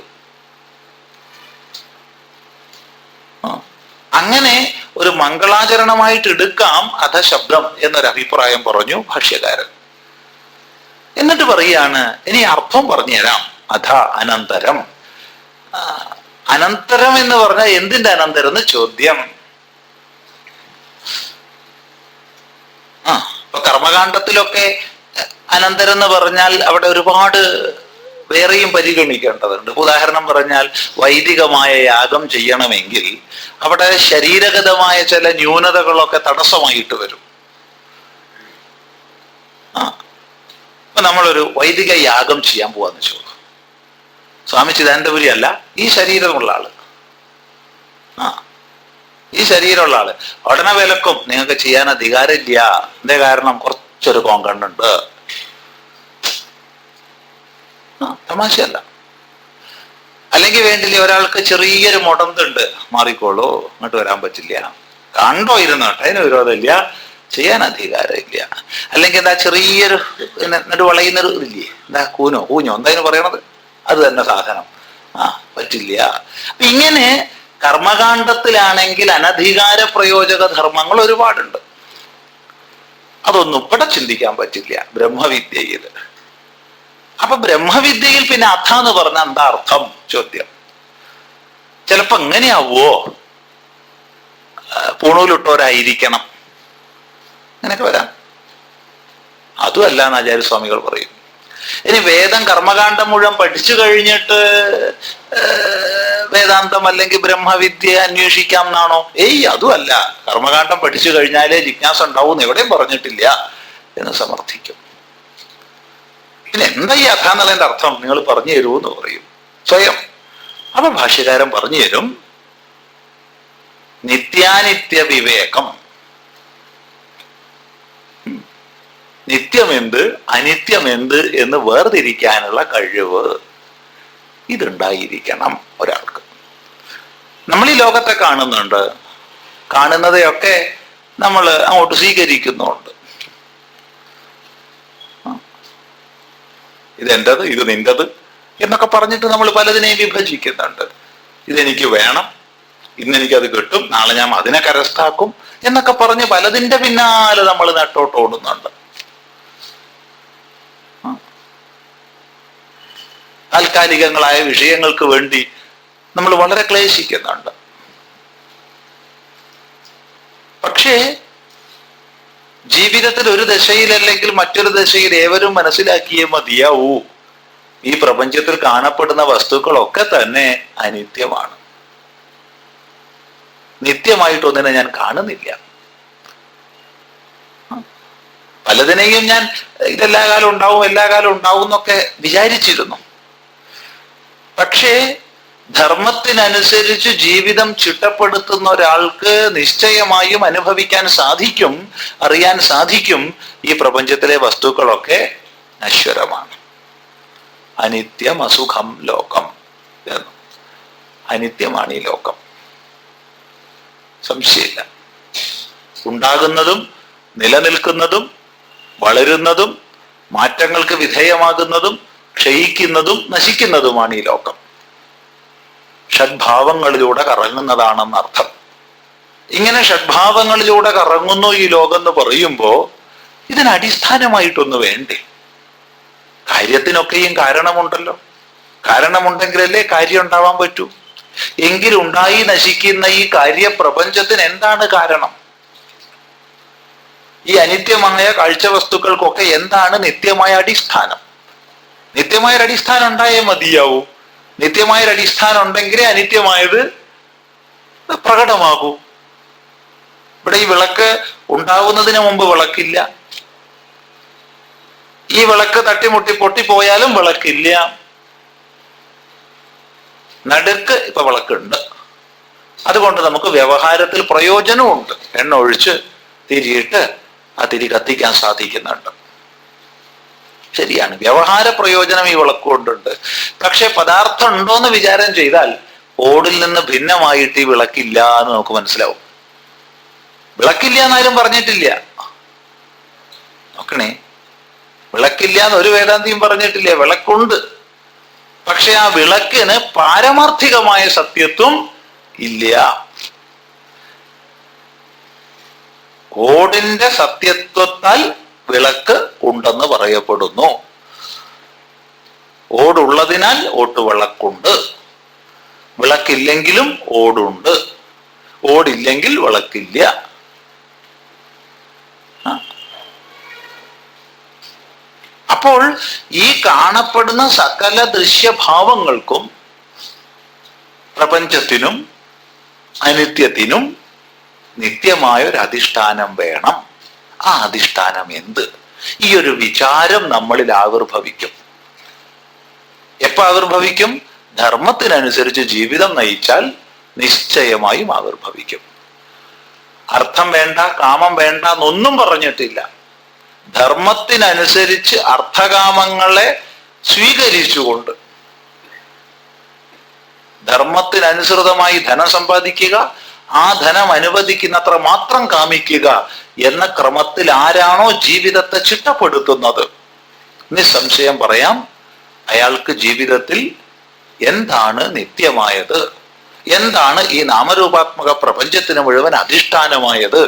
അങ്ങനെ ഒരു മംഗളാചരണമായിട്ട് എടുക്കാം അധശബ്ദം എന്നൊരു അഭിപ്രായം പറഞ്ഞു ഭാഷ്യകാരൻ. എന്നിട്ട് പറയാണ്, ഇനി അർത്ഥം പറഞ്ഞുതരാം. അധ അനന്തരം. അനന്തരം എന്ന് പറഞ്ഞാൽ എന്തിന്റെ അനന്തരം എന്ന് ചോദ്യം. ഇപ്പൊ കർമ്മകാണ്ഡത്തിലൊക്കെ അനന്തരം എന്ന് പറഞ്ഞാൽ അവിടെ ഒരുപാട് വേറെയും പരിഗണിക്കേണ്ടതുണ്ട്. ഉദാഹരണം പറഞ്ഞാൽ വൈദികമായ യാഗം ചെയ്യണമെങ്കിൽ അവിടെ ശരീരഗതമായ ചില ന്യൂനതകളൊക്കെ തടസ്സമായിട്ട് വരും. ഇപ്പൊ നമ്മളൊരു വൈദിക യാഗം ചെയ്യാൻ പോവാന്ന് ചോദിക്കും. സ്വാമി ചിദാനന്ദപുരി അല്ല, ഈ ശരീരമുള്ള ആള്, ഈ ശരീരമുള്ള ആള് ഉടനെ വിലക്കും, നിങ്ങൾക്ക് ചെയ്യാൻ അധികാരമില്ല. എന്തേ കാരണം? കുറച്ചൊരു കോങ്കണ്ണുണ്ട്. തമാശയല്ല. അല്ലെങ്കിൽ വേണ്ടില്ല, ഒരാൾക്ക് ചെറിയൊരു മുടന്തുണ്ട്, മാറിക്കോളൂ, അങ്ങോട്ട് വരാൻ പറ്റില്ല, കണ്ടോ ഇരുന്നോട്ടെ, അതിന് വിരോധമില്ല, ചെയ്യാൻ അധികാരമില്ല. അല്ലെങ്കിൽ എന്താ ചെറിയൊരു എന്നിട്ട് വളയുന്നൊരു ഇതില്ലേ, എന്താ കൂഞ്ഞോ എന്താ അതിന് പറയണത്, അത് തന്നെ സാധനം, പറ്റില്ല. അപ്പൊ ഇങ്ങനെ കർമ്മകാണ്ഡത്തിലാണെങ്കിൽ അനധികാര പ്രയോജക ധർമ്മങ്ങൾ ഒരുപാടുണ്ട്. അതൊന്നും ഇവിടെ ചിന്തിക്കാൻ പറ്റില്ല ബ്രഹ്മവിദ്യയിൽ. അപ്പൊ ബ്രഹ്മവിദ്യയിൽ പിന്നെ അഥ എന്ന് പറഞ്ഞ എന്താ അർത്ഥം ചോദ്യം. ചിലപ്പോ എങ്ങനെയാവോ, പൂണൂലിട്ടവരായിരിക്കണം, അങ്ങനെയൊക്കെ വരാം. അതുമല്ല എന്ന് ആചാര്യസ്വാമികൾ പറയും. ഇനി വേദം കർമ്മകാണ്ഡം മുഴുവൻ പഠിച്ചു കഴിഞ്ഞിട്ട് വേദാന്തം അല്ലെങ്കിൽ ബ്രഹ്മവിദ്യ അന്വേഷിക്കാം എന്നാണോ? അതുമല്ല. കർമ്മകാണ്ഡം പഠിച്ചു കഴിഞ്ഞാലേ ജിജ്ഞാസ ഉണ്ടാവും എവിടെയും പറഞ്ഞിട്ടില്ല എന്ന് സമർത്ഥിക്കും. പിന്നെ എന്താ ഈ അഥ എന്നുള്ളതിന്റെ അർത്ഥം നിങ്ങൾ പറഞ്ഞു തരൂ എന്ന് പറയും സ്വയം. അപ്പൊ ഭാഷ്യകാരൻ പറഞ്ഞു തരും, നിത്യാനിത്യ വിവേകം, നിത്യമെന്ത് അനിത്യമെന്ത് എന്ന് വേർതിരിക്കാനുള്ള കഴിവ് ഇതുണ്ടായിരിക്കണം ഒരാൾക്ക്. നമ്മൾ ഈ ലോകത്തെ കാണുന്നുണ്ട്, കാണുന്നതെയൊക്കെ നമ്മൾ അങ്ങോട്ട് സ്വീകരിക്കുന്നുണ്ട്. ഇതെൻ്റെത്, ഇത് നിൻ്റെത് എന്നൊക്കെ പറഞ്ഞിട്ട് നമ്മൾ പലതിനെയും വിഭജിക്കുന്നുണ്ട്. ഇതെനിക്ക് വേണം, ഇന്നെനിക്കത് കിട്ടും, നാളെ ഞാൻ അതിനെ കരസ്ഥാക്കും എന്നൊക്കെ പറഞ്ഞ് പലതിൻ്റെ പിന്നാലെ നമ്മൾ നെട്ടോട്ട് ഓടുന്നുണ്ട്. താൽക്കാലികങ്ങളായ വിഷയങ്ങൾക്ക് വേണ്ടി നമ്മൾ വളരെ ക്ലേശിക്കുന്നുണ്ട്. പക്ഷേ ജീവിതത്തിൽ ഒരു ദശയിലല്ലെങ്കിൽ മറ്റൊരു ദശയിൽ ഏവരും മനസ്സിലാക്കിയേ മതിയാവൂ, ഈ പ്രപഞ്ചത്തിൽ കാണപ്പെടുന്ന വസ്തുക്കളൊക്കെ തന്നെ അനിത്യമാണ്. നിത്യമായിട്ടൊന്നിനെ ഞാൻ കാണുന്നില്ല. പലതിനെയും ഞാൻ ഇതെല്ലാ കാലം ഉണ്ടാവും, എല്ലാ കാലം ഉണ്ടാവും എന്നൊക്കെ വിചാരിച്ചിരുന്നു. പക്ഷേ ധർമ്മത്തിനനുസരിച്ച് ജീവിതം ചിട്ടപ്പെടുത്തുന്ന ഒരാൾക്ക് നിശ്ചയമായും അനുഭവിക്കാൻ സാധിക്കും, അറിയാൻ സാധിക്കും, ഈ പ്രപഞ്ചത്തിലെ വസ്തുക്കളൊക്കെ നശ്വരമാണ്. അനിത്യം അസുഖം ലോകം എന്ന്. അനിത്യമാണ് ഈ ലോകം, സംശയമില്ല. ഉണ്ടാകുന്നതും നിലനിൽക്കുന്നതും വളരുന്നതും മാറ്റങ്ങൾക്ക് വിധേയമാകുന്നതും ക്ഷയിക്കുന്നതും നശിക്കുന്നതുമാണ് ഈ ലോകം. ഷഡ്ഭാവങ്ങളിലൂടെ കറങ്ങുന്നതാണെന്നർത്ഥം. ഇങ്ങനെ ഷഡ്ഭാവങ്ങളിലൂടെ കറങ്ങുന്നു ഈ ലോകം എന്ന് പറയുമ്പോ ഇതിന് അടിസ്ഥാനമായിട്ടൊന്ന് വേണ്ടേ? കാര്യത്തിനൊക്കെയും കാരണമുണ്ടല്ലോ. കാരണമുണ്ടെങ്കിലല്ലേ കാര്യം ഉണ്ടാവാൻ പറ്റൂ. എങ്കിലുണ്ടായി നശിക്കുന്ന ഈ കാര്യപ്രപഞ്ചത്തിന് എന്താണ് കാരണം? ഈ അനിത്യമായ കാഴ്ചവസ്തുക്കൾക്കൊക്കെ എന്താണ് നിത്യമായ അടിസ്ഥാനം? നിത്യമായൊരു അടിസ്ഥാനം ഉണ്ടായേ മതിയാവൂ. നിത്യമായൊരു അടിസ്ഥാനം ഉണ്ടെങ്കിലേ അനിത്യമായത് പ്രകടമാകൂ. ഇവിടെ ഈ വിളക്ക് ഉണ്ടാവുന്നതിന് മുമ്പ് വിളക്കില്ല. ഈ വിളക്ക് തട്ടിമുട്ടി പൊട്ടിപ്പോയാലും വിളക്കില്ല. നടുക്ക് ഇപ്പൊ വിളക്കുണ്ട്. അതുകൊണ്ട് നമുക്ക് വ്യവഹാരത്തിൽ പ്രയോജനമുണ്ട്. എണ്ണ ഒഴിച്ച് തിരിയിട്ട് ആ തിരി കത്തിക്കാൻ സാധിക്കുന്നുണ്ട്. ശരിയാണ്, വ്യവഹാര പ്രയോജനം ഈ വിളക്ക് കൊണ്ടുണ്ട്. പക്ഷെ പദാർത്ഥം ഉണ്ടോന്ന് വിചാരം ചെയ്താൽ ഓടിൽ നിന്ന് ഭിന്നമായിട്ട് ഈ വിളക്കില്ല എന്ന് നമുക്ക് മനസ്സിലാവും. വിളക്കില്ല എന്നാരും പറഞ്ഞിട്ടില്ല. നോക്കണേ, വിളക്കില്ല എന്ന് ഒരു വേദാന്തിയും പറഞ്ഞിട്ടില്ല. വിളക്കുണ്ട്. പക്ഷെ ആ വിളക്കിന് പാരമാർത്ഥികമായ സത്യത്വം ഇല്ല. ഓടിന്റെ സത്യത്വത്താൽ വിളക്ക് ഉണ്ടെന്ന് പറയപ്പെടുന്നു. ഓടുള്ളതിനാൽ ഓട്ടുവിളക്കുണ്ട്. വിളക്കില്ലെങ്കിലും ഓടുണ്ട്. ഓടില്ലെങ്കിൽ വിളക്കില്ല. അപ്പോൾ ഈ കാണപ്പെടുന്ന സകല ദൃശ്യഭാവങ്ങൾക്കും പ്രപഞ്ചത്തിനും അനിത്യത്തിനും നിത്യമായൊരു അധിഷ്ഠാനം വേണം. ആ അധിഷ്ഠാനം എന്ത്? ഈ ഒരു വിചാരം നമ്മളിൽ ആവിർഭവിക്കും. എപ്പോ ആവിർഭവിക്കും? ധർമ്മത്തിനനുസരിച്ച് ജീവിതം നയിച്ചാൽ നിശ്ചയമായും ആവിർഭവിക്കും. അർത്ഥം വേണ്ട, കാമം വേണ്ട എന്നൊന്നും പറഞ്ഞിട്ടില്ല. ധർമ്മത്തിനനുസരിച്ച് അർത്ഥകാമങ്ങളെ സ്വീകരിച്ചുകൊണ്ട് ധർമ്മത്തിനനുസൃതമായി ധനം സമ്പാദിക്കുക, ആ ധനം അനുവദിക്കുന്നത്ര മാത്രം കാമിക്കുക എന്ന ക്രമത്തിൽ ആരാണോ ജീവിതത്തെ ചിട്ടപ്പെടുത്തുന്നത്, നിസ്സംശയം പറയാം, അയാൾക്ക് ജീവിതത്തിൽ എന്താണ് നിത്യമായത്, എന്താണ് ഈ നാമരൂപാത്മക പ്രപഞ്ചത്തിന് മുഴുവൻ അധിഷ്ഠാനമായത്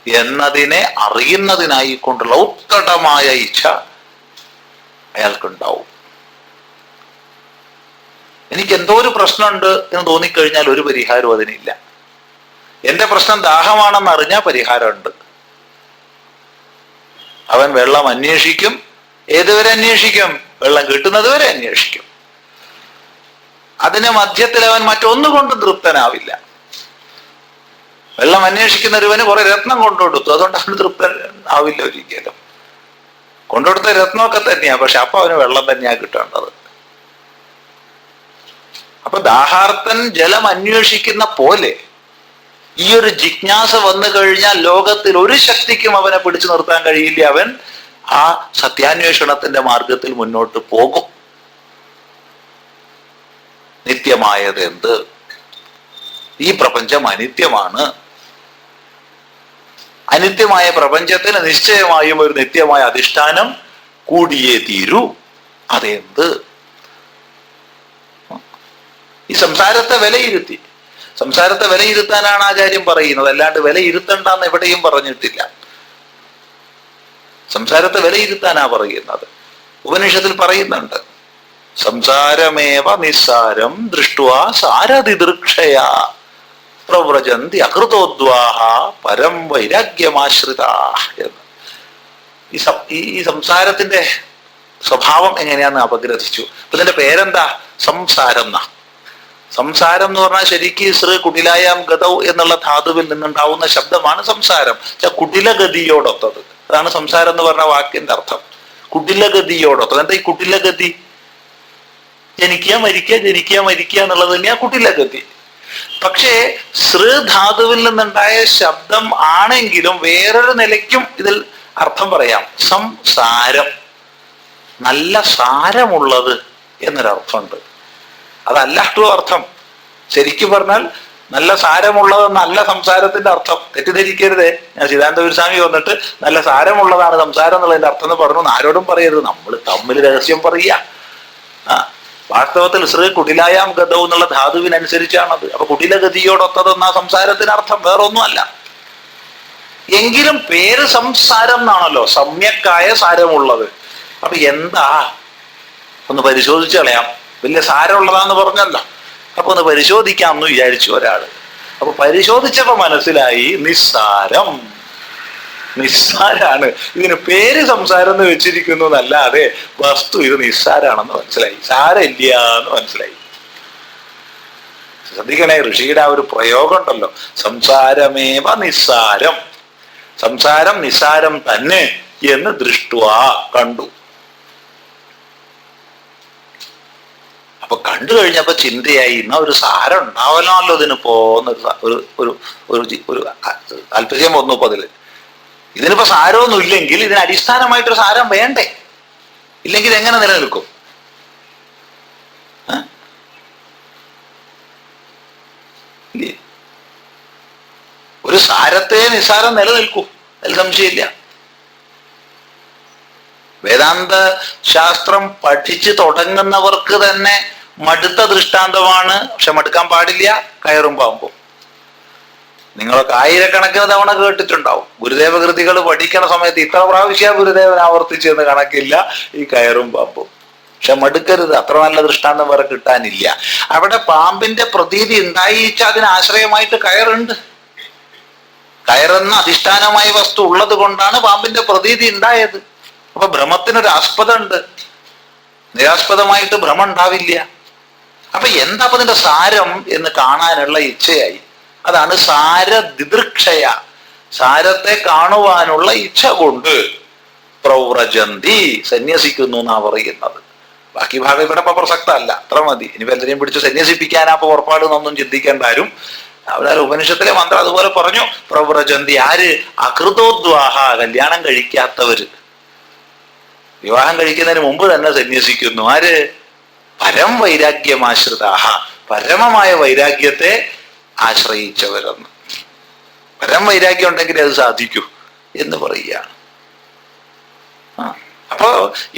എന്നതിനെ അറിയുന്നതിനായിക്കൊണ്ടുള്ള ഉത്കടമായ ഇച്ഛ അയാൾക്കുണ്ടാവും. എനിക്ക് എന്തോ ഒരു പ്രശ്നമുണ്ട് എന്ന് തോന്നിക്കഴിഞ്ഞാൽ ഒരു പരിഹാരവും അതിനില്ല. എന്റെ പ്രശ്നം ദാഹമാണെന്ന് അറിഞ്ഞാൽ പരിഹാരമുണ്ട്. അവൻ വെള്ളം അന്വേഷിക്കും. ഏതുവരെ അന്വേഷിക്കും? വെള്ളം കിട്ടുന്നത് വരെ അന്വേഷിക്കും. അതിന് മധ്യത്തിൽ അവൻ മറ്റൊന്നുകൊണ്ടും തൃപ്തനാവില്ല. വെള്ളം അന്വേഷിക്കുന്ന ഒരുവന് കുറെ രത്നം കൊണ്ടുകൊടുത്തു, അതുകൊണ്ട് അവന് തൃപ്തൻ ആവില്ല ഒരിക്കലും. കൊണ്ടുകൊടുത്ത രത്നമൊക്കെ തന്നെയാ, പക്ഷെ അപ്പൊ അവന് വെള്ളം തന്നെയാ കിട്ടേണ്ടത്. അപ്പൊ ദാഹാർത്തൻ ജലം അന്വേഷിക്കുന്ന പോലെ ഈ ഒരു ജിജ്ഞാസ വന്നു കഴിഞ്ഞാൽ ലോകത്തിൽ ഒരു ശക്തിക്കും അവനെ പിടിച്ചു നിർത്താൻ കഴിയില്ല. അവൻ ആ സത്യാന്വേഷണത്തിന്റെ മാർഗത്തിൽ മുന്നോട്ട് പോകും. നിത്യമായത് എന്ത്? ഈ പ്രപഞ്ചം അനിത്യമാണ്. അനിത്യമായ പ്രപഞ്ചത്തിന് നിശ്ചയമായും ഒരു നിത്യമായ അധിഷ്ഠാനം കൂടിയേ തീരൂ. അതെന്ത്? ഈ സംസാരത്തെ വിലയിരുത്തി, സംസാരത്തെ വിലയിരുത്താനാണ് ആചാര്യം പറയുന്നത്, അല്ലാണ്ട് വിലയിരുത്തണ്ടെന്ന് എവിടെയും പറഞ്ഞിട്ടില്ല. സംസാരത്തെ വിലയിരുത്താനാ പറയുന്നത്. ഉപനിഷത്തിൽ പറയുന്നുണ്ട്, സംസാരമേവ നിസ്സാരം ദൃഷ്ട്വാ സാരതിദൃക്ഷയാ പ്രവ്രജന്തി അകൃതോദ്വാഹ പരം വൈരാഗ്യമാശ്രിതാ എന്ന്. ഈ സംസാരത്തിന്റെ സ്വഭാവം എങ്ങനെയാന്ന് അപഗ്രഥിച്ചു. അപ്പൊ ഇതിന്റെ പേരെന്താ? സംസാരം എന്നാ. സംസാരം എന്ന് പറഞ്ഞാൽ ശരിക്ക് ശ്രീ കുടിലായാം ഗതൗ എന്നുള്ള ധാതുവിൽ നിന്നുണ്ടാവുന്ന ശബ്ദമാണ് സംസാരം. കുടിലഗതിയോടൊത്തത്. അതാണ് സംസാരം എന്ന് പറഞ്ഞ വാക്കിന്റെ അർത്ഥം. കുടിലഗതിയോടൊത്തത്. എന്താ ഈ കുടിലഗതി? ജനിക്കുക മരിക്കുക ജനിക്കുക മരിക്കുക എന്നുള്ളത് തന്നെയാ കുട്ടിലഗതി. പക്ഷേ സൃധാതുവിൽ നിന്നുണ്ടായ ശബ്ദം ആണെങ്കിലും വേറൊരു നിലയ്ക്കും ഇതിൽ അർത്ഥം പറയാം. സംസാരം, നല്ല സാരമുള്ളത് എന്നൊരർത്ഥമുണ്ട്. അതല്ലാട്ടോ അർത്ഥം. ശരിക്കും പറഞ്ഞാൽ നല്ല സാരമുള്ളത് നല്ല സംസാരത്തിന്റെ അർത്ഥം. തെറ്റിദ്ധരിക്കരുതേ. ഞാൻ ചിദാനന്ദ ഗുരുസ്വാമി വന്നിട്ട് നല്ല സാരമുള്ളതാണ് സംസാരം എന്നുള്ളതിന്റെ അർത്ഥം എന്ന് പറഞ്ഞു. ആരോടും പറയരുത്, നമ്മൾ തമ്മിൽ രഹസ്യം പറയുക. വാസ്തവത്തിൽ ശ്രീ കുടിലായാം ഗതവും എന്നുള്ള ധാതുവിനനുസരിച്ചാണത്. അപ്പൊ കുടിലഗതിയോടൊത്തതെന്ന സംസാരത്തിന് അർത്ഥം വേറൊന്നുമല്ല. എങ്കിലും പേര് സംസാരം എന്നാണല്ലോ, സമ്യക്കായ സാരമുള്ളത്. അപ്പൊ എന്താ ഒന്ന് പരിശോധിച്ച് കളയാം. വലിയ സാരമുള്ളതാന്ന് പറഞ്ഞല്ലോ, അപ്പൊ ഒന്ന് പരിശോധിക്കാമെന്ന് വിചാരിച്ചു ഒരാള്. അപ്പൊ പരിശോധിച്ചപ്പോ മനസ്സിലായി നിസ്സാരം. നിസ്സാരാണ്. ഇതിന് പേര് സംസാരം എന്ന് വെച്ചിരിക്കുന്നു എന്നല്ലാതെ വസ്തു ഇത് നിസ്സാരാണെന്ന് മനസ്സിലായി, സാരമില്ല എന്ന് മനസ്സിലായി. ശ്രദ്ധിക്കണേ, ഋഷിയുടെ ആ ഒരു പ്രയോഗം ഉണ്ടല്ലോ, സംസാരമേവ നിസ്സാരം, സംസാരം നിസ്സാരം തന്നെ എന്ന് ദൃഷ്ടുവാ, കണ്ടു. അപ്പൊ കണ്ടു കഴിഞ്ഞപ്പോ ചിന്തയായി, എന്നാ ഒരു സാരം ഉണ്ടാവണമല്ലോ ഇതിന് പോന്നൊരു ഒരു താല്പര്യം വന്നു. ഇപ്പൊ ഇതിനിപ്പോ സാരമൊന്നും ഇല്ലെങ്കിൽ ഇതിന് അടിസ്ഥാനമായിട്ടൊരു സാരം വേണ്ടേ? ഇല്ലെങ്കിൽ എങ്ങനെ നിലനിൽക്കും? ഒരു സാരത്തെ നിസ്സാരം നിലനിൽക്കൂ, അതിൽ സംശയമില്ല. വേദാന്ത ശാസ്ത്രം പഠിച്ചു തുടങ്ങുന്നവർക്ക് തന്നെ മടുത്ത ദൃഷ്ടാന്തമാണ്. പക്ഷെ മടുക്കാൻ പാടില്ല കയറും പാമ്പും. നിങ്ങളൊക്കെ ആയിരക്കണക്കിന് തവണ കേട്ടിട്ടുണ്ടാവും. ഗുരുദേവ കൃതികൾ പഠിക്കണ സമയത്ത് ഇത്ര പ്രാവശ്യം ഗുരുദേവൻ ആവർത്തിച്ചെന്ന് കണക്കില്ല ഈ കയറും പാമ്പും. പക്ഷെ മടുക്കരുത്, അത്ര നല്ല ദൃഷ്ടാന്തം വേറെ കിട്ടാനില്ല. അവിടെ പാമ്പിന്റെ പ്രതീതി ഉണ്ടായിച്ചാൽ അതിന് ആശ്രയമായിട്ട് കയറുണ്ട്. കയറെന്ന അധിഷ്ഠാനമായ വസ്തു ഉള്ളത് കൊണ്ടാണ് പാമ്പിന്റെ പ്രതീതി ഉണ്ടായത്. അപ്പൊ ഭ്രമത്തിനൊരു ആസ്പദം ഉണ്ട്, നിരാസ്പദമായിട്ട് ഭ്രമം ഉണ്ടാവില്ല. അപ്പൊ എന്താ അപ്പൊ ഇതിന്റെ സാരം എന്ന് കാണാനുള്ള ഇച്ഛയായി. അതാണ് സാരദിദൃക്ഷയ, സാരത്തെ കാണുവാനുള്ള ഇച്ഛ കൊണ്ട് പ്രവ്രജന്തി, സന്യസിക്കുന്നു എന്നാ പറയുന്നത്. ബാക്കി ഭാഗം ഇവിടെ ഇപ്പൊ പ്രസക്തമല്ല, അത്ര മതി. ഇനി വല്ലരെയും പിടിച്ച് സന്യസിപ്പിക്കാനാ അപ്പൊ പുറപ്പാടുന്നൊന്നും ചിന്തിക്കേണ്ട ആരും. അവിടെ ഉപനിഷത്തിലെ മന്ത്രം അതുപോലെ പറഞ്ഞു, പ്രവ്രജന്തി. ആര്? അകൃതോദ്വാഹ, കല്യാണം കഴിക്കാത്തവര്. വിവാഹം കഴിക്കുന്നതിന് മുമ്പ് തന്നെ സന്യസിക്കുന്നു. ആര്? പരം വൈരാഗ്യമാശ്രിതാഹ, പരമമായ വൈരാഗ്യത്തെ ആശ്രയിച്ചവരെന്ന്. പരം വൈരാഗ്യം ഉണ്ടെങ്കിൽ അത് സാധിക്കൂ എന്ന് പറയുകയാണ്. അപ്പോ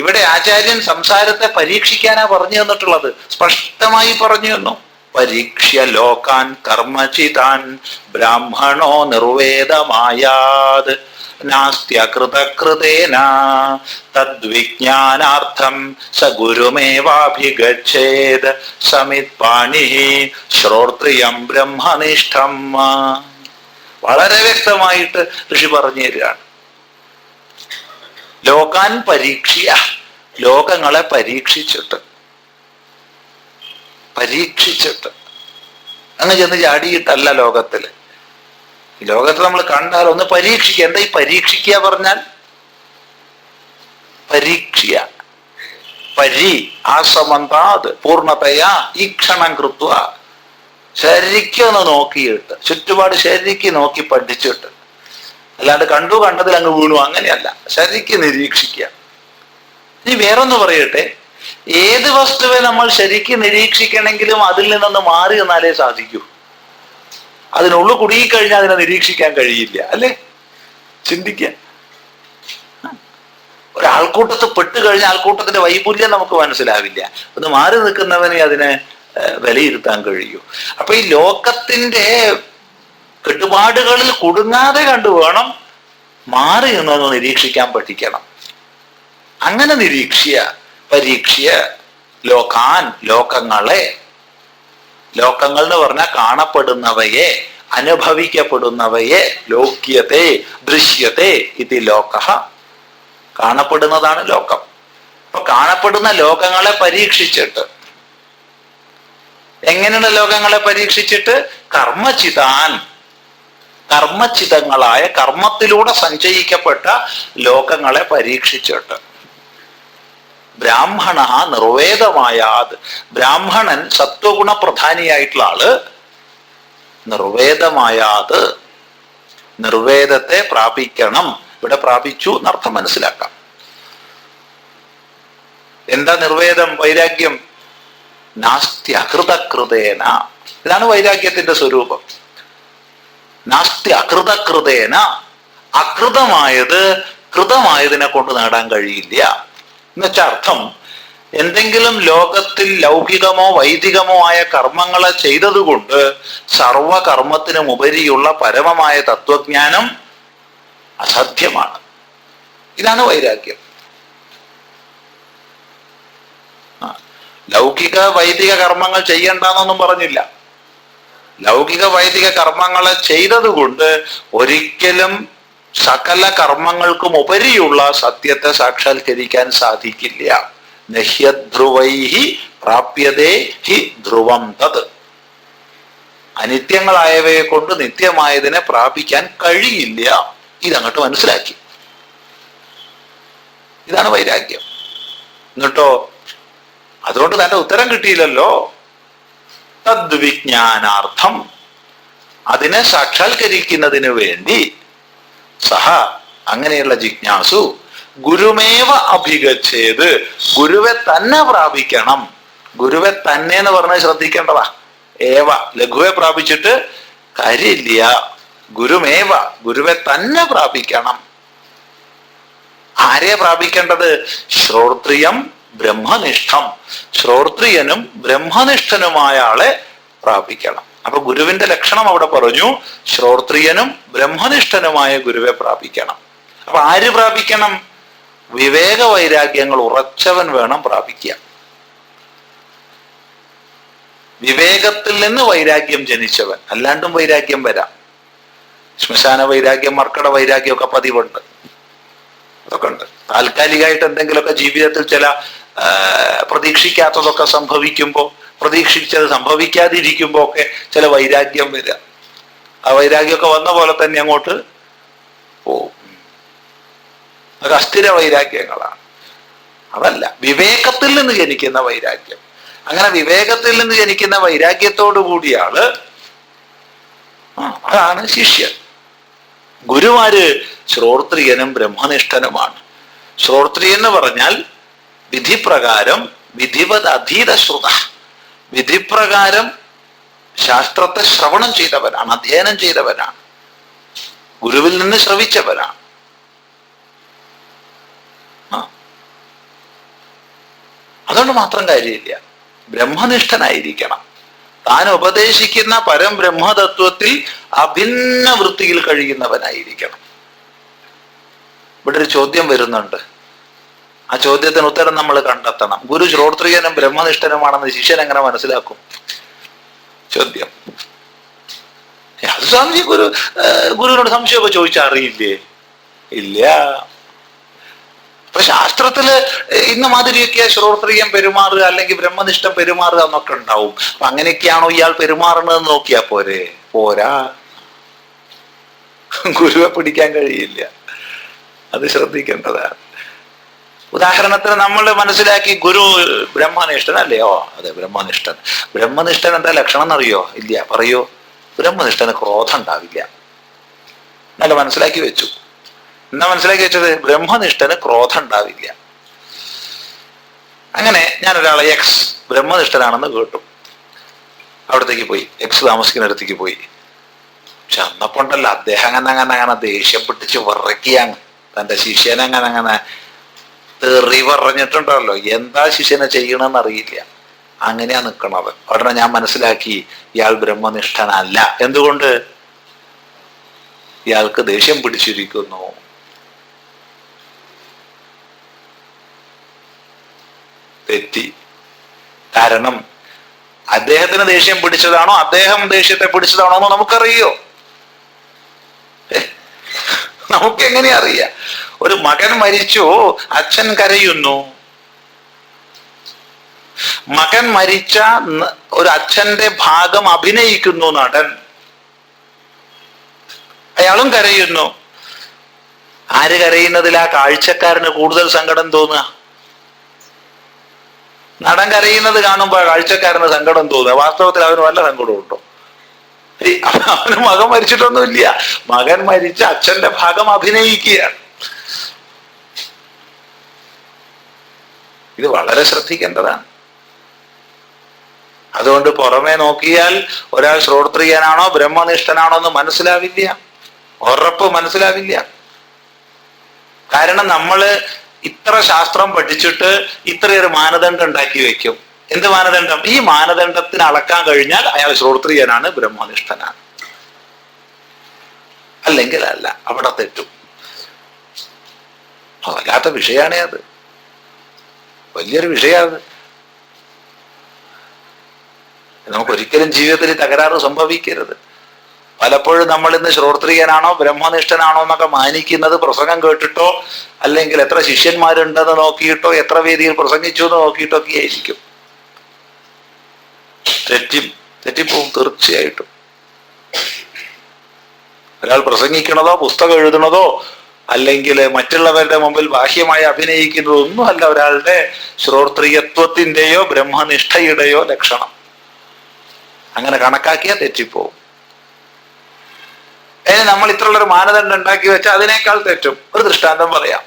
ഇവിടെ ആചാര്യൻ സംസാരത്തെ പരീക്ഷിക്കാനാ പറഞ്ഞു തന്നിട്ടുള്ളത്. സ്പഷ്ടമായി പറഞ്ഞു തന്നു. പരീക്ഷ്യ ലോകാൻ കർമ്മചിതാൻ ബ്രാഹ്മണോ നിർവേദമായാത് നാസ്ത്യകൃതകൃതേന തദ്വിജ്ഞാനാർത്ഥം സ ഗുരുമേവാഭിഗച്ഛേത് സമിത്പാണി ശ്രോത്രിയം ബ്രഹ്മനിഷ്ഠം. വളരെ വ്യക്തമായിട്ട് ഋഷി പറഞ്ഞു തരികയാണ്. ലോകാൻ പരീക്ഷ്യ, ലോകങ്ങളെ പരീക്ഷിച്ചിട്ട് അങ്ങ് ചെന്ന് ചാടിയിട്ടല്ല ലോകത്തില്. ഈ ലോകത്ത് നമ്മൾ കണ്ടാൽ ഒന്ന് പരീക്ഷിക്കുക. എന്താ ഈ പരീക്ഷിക്കുക പറഞ്ഞാൽ? പരീക്ഷ്യ, പരി ആസമന്താത് പൂർണ്ണതയാ ഈക്ഷണം കൃത്വ, ശരിക്കൊന്ന് നോക്കിയിട്ട്, ചുറ്റുപാട് ശരിക്ക് നോക്കി പഠിച്ചിട്ട്, അല്ലാണ്ട് കണ്ടതിൽ അങ്ങ് വീണു അങ്ങനെയല്ല, ശരിക്ക് നിരീക്ഷിക്കുക. ഇനി വേറൊന്ന് പറയട്ടെ, ഏത് വസ്തുവെ നമ്മൾ ശരിക്ക് നിരീക്ഷിക്കണമെങ്കിലും അതിൽ നിന്നൊന്ന് മാറി എന്നാലേ സാധിക്കൂ. അതിനുള്ളിൽ കുടുങ്ങിക്കഴിഞ്ഞാൽ അതിനെ നിരീക്ഷിക്കാൻ കഴിയില്ല, അല്ലേ? ചിന്തിക്കാൻ. ഒരാൾക്കൂട്ടത്ത് പെട്ട് കഴിഞ്ഞാൽ ആൾക്കൂട്ടത്തിന്റെ വൈപുല്യം നമുക്ക് മനസ്സിലാവില്ല. ഒന്ന് മാറി നിൽക്കുന്നവനെ അതിനെ വിലയിരുത്താൻ കഴിയൂ. അപ്പൊ ഈ ലോകത്തിന്റെ കെട്ടുപാടുകളിൽ കുടുങ്ങാതെ കണ്ടു വേണം മാറി നിന്നൊന്ന് നിരീക്ഷിക്കാൻ പഠിക്കണം. അങ്ങനെ പരീക്ഷ്യ ലോകാൻ, ലോകങ്ങളെ, ലോകങ്ങൾ എന്ന് പറഞ്ഞാൽ കാണപ്പെടുന്നവയെ, അനുഭവിക്കപ്പെടുന്നവയെ, ലോക്യത്തെ ദൃശ്യത്തെ ഇത് ലോക, കാണപ്പെടുന്നതാണ് ലോകം. അപ്പൊ കാണപ്പെടുന്ന ലോകങ്ങളെ പരീക്ഷിച്ചിട്ട്, എങ്ങനെയാണ് ലോകങ്ങളെ പരീക്ഷിച്ചിട്ട്? കർമ്മചിതാൻ, കർമ്മചിതങ്ങളായ കർമ്മത്തിലൂടെ സഞ്ചയിക്കപ്പെട്ട ലോകങ്ങളെ പരീക്ഷിച്ചിട്ട്. ബ്രാഹ്മണ നിർവേദമായാത്. ബ്രാഹ്മണൻ സത്വഗുണ പ്രധാനിയായിട്ടുള്ള ആള് നിർവേദമായാത്, നിർവേദത്തെ പ്രാപിക്കണം. ഇവിടെ പ്രാപിച്ചു എന്നർത്ഥം മനസ്സിലാക്കാം. എന്താ നിർവേദം? വൈരാഗ്യം. നാസ്തി അകൃതകൃതേന. ഇതാണ് വൈരാഗ്യത്തിന്റെ സ്വരൂപം. നാസ്തി അകൃതകൃതേന. അകൃതമായത് കൃതമായതിനെ കൊണ്ട് നേടാൻ കഴിയില്ല എന്നുവെച്ചാൽ അർത്ഥം, എന്തെങ്കിലും ലോകത്തിൽ ലൗകികമോ വൈദികമോ ആയ കർമ്മങ്ങളെ ചെയ്തതുകൊണ്ട് സർവകർമ്മത്തിനും ഉപരിയുള്ള പരമമായ തത്വജ്ഞാനം അസാധ്യമാണ്. ഇതാണ് വൈരാഗ്യം. ലൗകിക വൈദിക കർമ്മങ്ങൾ ചെയ്യണ്ടെന്നൊന്നും പറഞ്ഞില്ല. ലൗകിക വൈദിക കർമ്മങ്ങളെ ചെയ്തതുകൊണ്ട് ഒരിക്കലും സകല കർമ്മങ്ങൾക്കും ഉപരിയുള്ള സത്യത്തെ സാക്ഷാത്കരിക്കാൻ സാധിക്കില്ല. നഹ്യധ്രുവൈഹി പ്രാപ്യതേ ഹി ധ്രുവം തത്. അനിത്യങ്ങളായവയെ കൊണ്ട് നിത്യമായതിനെ പ്രാപിക്കാൻ കഴിയില്ല. ഇതങ്ങോട്ട് മനസ്സിലാക്കി. ഇതാണ് വൈരാഗ്യം. എന്നിട്ടോ അതുകൊണ്ട് തന്റെ ഉത്തരം കിട്ടിയില്ലല്ലോ. തദ്വിജ്ഞാനാർത്ഥം, അതിനെ സാക്ഷാത്കരിക്കുന്നതിന് വേണ്ടി സഹ, അങ്ങനെയുള്ള ജിജ്ഞാസു ഗുരുമേവ അഭിഗച്ഛേത്, ഗുരുവെ തന്നെ പ്രാപിക്കണം. ഗുരുവെ തന്നെ എന്ന് പറഞ്ഞാൽ ശ്രദ്ധിക്കേണ്ടതാ. ഏവ ലഘുവെ പ്രാപിച്ചിട്ട് കാര്യമില്ല. ഗുരുമേവ, ഗുരുവെ തന്നെ പ്രാപിക്കണം. ആരെ പ്രാപിക്കേണ്ടത്? ശ്രോത്രിയം ബ്രഹ്മനിഷ്ഠം. ശ്രോത്രിയനും ബ്രഹ്മനിഷ്ഠനുമായ ആളെ പ്രാപിക്കണം. അപ്പൊ ഗുരുവിന്റെ ലക്ഷണം അവിടെ പറഞ്ഞു. ശ്രോത്രിയനും ബ്രഹ്മനിഷ്ഠനുമായ ഗുരുവെ പ്രാപിക്കണം. അപ്പൊ ആര് പ്രാപിക്കണം? വിവേക വൈരാഗ്യങ്ങൾ ഉറച്ചവൻ വേണം പ്രാപിക്കുക. വിവേകത്തിൽ നിന്ന് വൈരാഗ്യം ജനിച്ചവൻ. അല്ലാണ്ടും വൈരാഗ്യം വരാം. ശ്മശാന വൈരാഗ്യം, മർക്കട വൈരാഗ്യം ഒക്കെ പതിവുണ്ട്. അതൊക്കെ ഉണ്ട്. താൽക്കാലികമായിട്ട് എന്തെങ്കിലുമൊക്കെ ജീവിതത്തിൽ ചില പ്രതീക്ഷിക്കാത്തതൊക്കെ സംഭവിക്കുമ്പോൾ, പ്രതീക്ഷിച്ചത് സംഭവിക്കാതിരിക്കുമ്പോ ഒക്കെ ചില വൈരാഗ്യം വരിക. ആ വൈരാഗ്യമൊക്കെ വന്ന പോലെ തന്നെ അങ്ങോട്ട് പോവും. അത് അസ്ഥിര വൈരാഗ്യങ്ങളാണ്. അതല്ല, വിവേകത്തിൽ നിന്ന് ജനിക്കുന്ന വൈരാഗ്യം. അങ്ങനെ വിവേകത്തിൽ നിന്ന് ജനിക്കുന്ന വൈരാഗ്യത്തോടു കൂടിയാണ് അതാണ് ശിഷ്യൻ. ഗുരുമാര് ശ്രോത്രിയനും ബ്രഹ്മനിഷ്ഠനുമാണ്. ശ്രോത്രിയൻ എന്ന് പറഞ്ഞാൽ വിധിപ്രകാരം വിധിവത് അധീത ശ്രുത, വിധിപ്രകാരം ശാസ്ത്രത്തെ ശ്രവണം ചെയ്തവനാണ്, അധ്യയനം ചെയ്തവനാണ്, ഗുരുവിൽ നിന്ന് ശ്രവിച്ചവനാണ്. അതുകൊണ്ട് മാത്രം കാര്യമില്ല, ബ്രഹ്മനിഷ്ഠനായിരിക്കണം. താൻ ഉപദേശിക്കുന്ന പരംബ്രഹ്മതത്വത്തിൽ അഭിന്ന വൃത്തിയിൽ കഴിയുന്നവനായിരിക്കണം. ഇവിടെ ഒരു ചോദ്യം വരുന്നുണ്ട്. ആ ചോദ്യത്തിന് ഉത്തരം നമ്മൾ കണ്ടെത്തണം. ഗുരു ശ്രോത്രിയനും ബ്രഹ്മനിഷ്ഠനുമാണെന്ന് ശിഷ്യൻ എങ്ങനെ മനസ്സിലാക്കും? ചോദ്യം. അത് സ്വാമിജി ഗുരുവിനോട് സംശയമൊക്കെ ചോദിച്ചാൽ അറിയില്ലേ? ഇല്ല. അപ്പൊ ശാസ്ത്രത്തില് ഇന്ന മാതിരിയൊക്കെ ശ്രോത്രിയം പെരുമാറുക അല്ലെങ്കിൽ ബ്രഹ്മനിഷ്ഠം പെരുമാറുക എന്നൊക്കെ ഉണ്ടാവും. അപ്പൊ അങ്ങനെയൊക്കെയാണോ ഇയാൾ പെരുമാറുന്നത് നോക്കിയാ പോരെ? പോരാ. ഗുരുവെ പിടിക്കാൻ കഴിയില്ല. അത് ശ്രദ്ധിക്കേണ്ടതാണ്. ഉദാഹരണത്തിന് നമ്മൾ മനസ്സിലാക്കി ഗുരു ബ്രഹ്മനിഷ്ഠനല്ലയോ? അതെ, ബ്രഹ്മനിഷ്ഠൻ. ബ്രഹ്മനിഷ്ഠൻ എന്താ ലക്ഷണം എന്നറിയോ? ഇല്ല. പറയൂ. ബ്രഹ്മനിഷ്ഠന് ക്രോധം ഉണ്ടാവില്ല. നല്ല മനസ്സിലാക്കി വെച്ചു. എന്താ മനസ്സിലാക്കി വെച്ചത്? ബ്രഹ്മനിഷ്ഠന് ക്രോധം ഉണ്ടാവില്ല. അങ്ങനെ ഞാൻ ഒരാളെ എക്സ് ബ്രഹ്മനിഷ്ഠനാണെന്ന് കേട്ടു. അവിടത്തേക്ക് പോയി, എക്സ് താമസിക്കുന്നിടത്തേക്ക് പോയി. പക്ഷെ അന്നപ്പോണ്ടല്ല അദ്ദേഹം അങ്ങനെ ദേഷ്യപ്പെട്ടിച്ച് വിറക്കിയാണ് തന്റെ ശിഷ്യനെ അങ്ങനെ തെറി പറഞ്ഞിട്ടുണ്ടല്ലോ. എന്താ ശിഷ്യനെ ചെയ്യണമെന്ന് അറിയില്ല. അങ്ങനെയാ നിൽക്കണത്. ഉടനെ ഞാൻ മനസ്സിലാക്കി ഇയാൾ ബ്രഹ്മനിഷ്ഠനല്ല. എന്തുകൊണ്ട്? ഇയാൾക്ക് ദേഷ്യം പിടിച്ചിരിക്കുന്നു. തെറ്റി. കാരണം അദ്ദേഹത്തിന് ദേഷ്യം പിടിച്ചതാണോ അദ്ദേഹം ദേഷ്യത്തെ പിടിച്ചതാണോ എന്ന് നമുക്കറിയോ? നമുക്കെങ്ങനെ അറിയാം? ഒരു മകൻ മരിച്ചു, അച്ഛൻ കരയുന്നു. മകൻ മരിച്ച ഒരു അച്ഛന്റെ ഭാഗം അഭിനയിക്കുന്നു നടൻ. അയാളും കരയുന്നു. ആര് കരയുന്നതിൽ ആ കാഴ്ചക്കാരന് കൂടുതൽ സങ്കടം തോന്നുക? നടൻ കരയുന്നത് കാണുമ്പോൾ കാഴ്ചക്കാരന് സങ്കടം തോന്നുക, വാസ്തവത്തിൽ അവന് വല്ല സങ്കടവും ഉണ്ടോ? അവന് മകൻ മരിച്ചിട്ടൊന്നുമില്ല, മകൻ മരിച്ച അച്ഛന്റെ ഭാഗം അഭിനയിക്കുകയാണ്. ഇത് വളരെ ശ്രദ്ധിക്കേണ്ടതാണ്. അതുകൊണ്ട് പുറമെ നോക്കിയാൽ ഒരാൾ ശ്രോത്രിയനാണോ ബ്രഹ്മനിഷ്ഠനാണോ എന്ന് മനസ്സിലാവില്ല, ഉറപ്പ് മനസ്സിലാവില്ല. കാരണം നമ്മള് ഇത്ര ശാസ്ത്രം പഠിച്ചിട്ട് ഇത്രയൊരു മാനദണ്ഡം ഉണ്ടാക്കി വെക്കും. എന്ത് മാനദണ്ഡം? ഈ മാനദണ്ഡത്തിന് അളക്കാൻ കഴിഞ്ഞാൽ അയാൾ ശ്രോത്രിയനാണ്, ബ്രഹ്മനിഷ്ഠനാണ്, അല്ലെങ്കിൽ അല്ല. അവിടെ തെറ്റും. വല്ലാത്ത വിഷയമാണേ അത്, വലിയൊരു വിഷയമാണ്. നമുക്കൊരിക്കലും ജീവിതത്തിൽ തകരാറ് സംഭവിക്കരുത്. പലപ്പോഴും നമ്മൾ ഇന്ന് ശ്രോത്രിയനാണോ ബ്രഹ്മനിഷ്ഠനാണോ എന്നൊക്കെ മാനിക്കുന്നത് പ്രസംഗം കേട്ടിട്ടോ, അല്ലെങ്കിൽ എത്ര ശിഷ്യന്മാരുണ്ടെന്ന് നോക്കിയിട്ടോ, എത്ര വേദിയിൽ പ്രസംഗിച്ചു എന്ന് നോക്കിയിട്ടോ ഒക്കെ ആയിരിക്കും. തെറ്റിപ്പോവും തീർച്ചയായിട്ടും. ഒരാൾ പ്രസംഗിക്കണതോ പുസ്തകം എഴുതണതോ അല്ലെങ്കിൽ മറ്റുള്ളവരുടെ മുമ്പിൽ ബാഹ്യമായി അഭിനയിക്കുന്നതോ ഒന്നുമല്ല ഒരാളുടെ ശ്രോത്രിയത്വത്തിന്റെയോ ബ്രഹ്മനിഷ്ഠയുടെയോ ലക്ഷണം. അങ്ങനെ കണക്കാക്കിയാൽ തെറ്റിപ്പോവും. നമ്മൾ ഇത്രയുള്ളൊരു മാനദണ്ഡം ഉണ്ടാക്കി വെച്ചാൽ അതിനേക്കാൾ തെറ്റും. ഒരു ദൃഷ്ടാന്തം പറയാം.